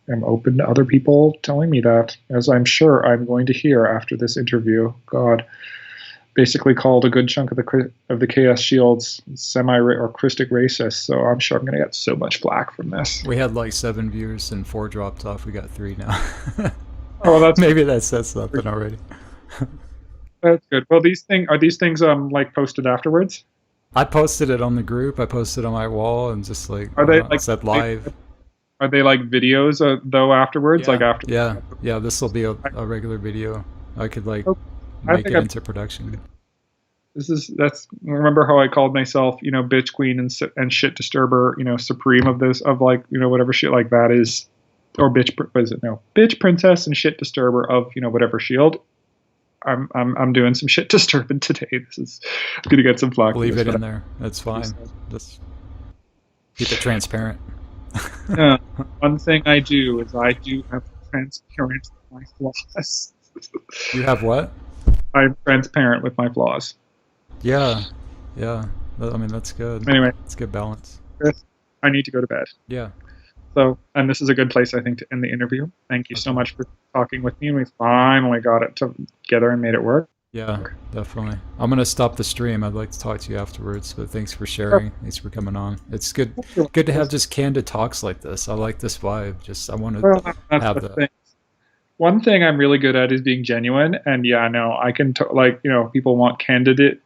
am open to other people telling me that, as I'm sure I'm going to hear after this interview. God, basically called a good chunk of the Chaos Shields or Christic racist. So I'm sure I'm going to get so much flack from this. We had 7 viewers and 4 dropped off. We got 3 now. Oh, maybe that says something already. That's good. Well, are these things posted afterwards? I posted it on the group. I posted it on my wall and just said live. Are they videos though afterwards? Yeah. After? Yeah. This will be a regular video. I could make it into production. Remember how I called myself, bitch queen and shit disturber, supreme of this, of whatever shit like that is, or bitch, what is it? No, bitch princess and shit disturber of, whatever shield. I'm doing some shit disturbing today. This is gonna get some flack. Leave it in there. That's fine. Just keep it transparent. One thing I do is I do have transparent with my flaws. You have what? I'm transparent with my flaws. Yeah. I mean, that's good. Anyway, it's good balance. Chris, I need to go to bed. Yeah. So, and this is a good place, I think, to end the interview. Thank you so much for talking with me. We finally got it together and made it work. Yeah, definitely. I'm gonna stop the stream. I'd like to talk to you afterwards, but thanks for sharing. Thanks for coming on. It's good to have just candid talks like this. I like this vibe. Just I want Well, to that's have the that. thing. One thing I'm really good at is being genuine, and yeah, no, I can like people want candidate,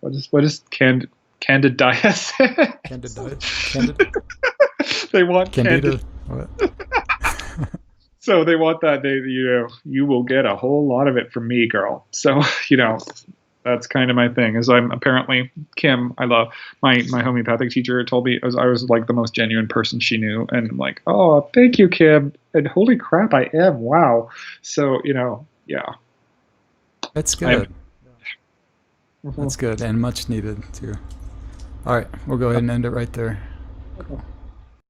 what is candidias? Candid diet? Candid? They want Candida? candid, What? so they want that you will get a whole lot of it from me, girl. So that's kind of my thing. Is I'm apparently Kim. I love my homeopathic teacher told me I was like the most genuine person she knew, and I'm like, oh, thank you, Kim. And holy crap, I am. Wow. So yeah. That's I'm- good. That's good and much needed too. All right, we'll go ahead and end it right there. Okay.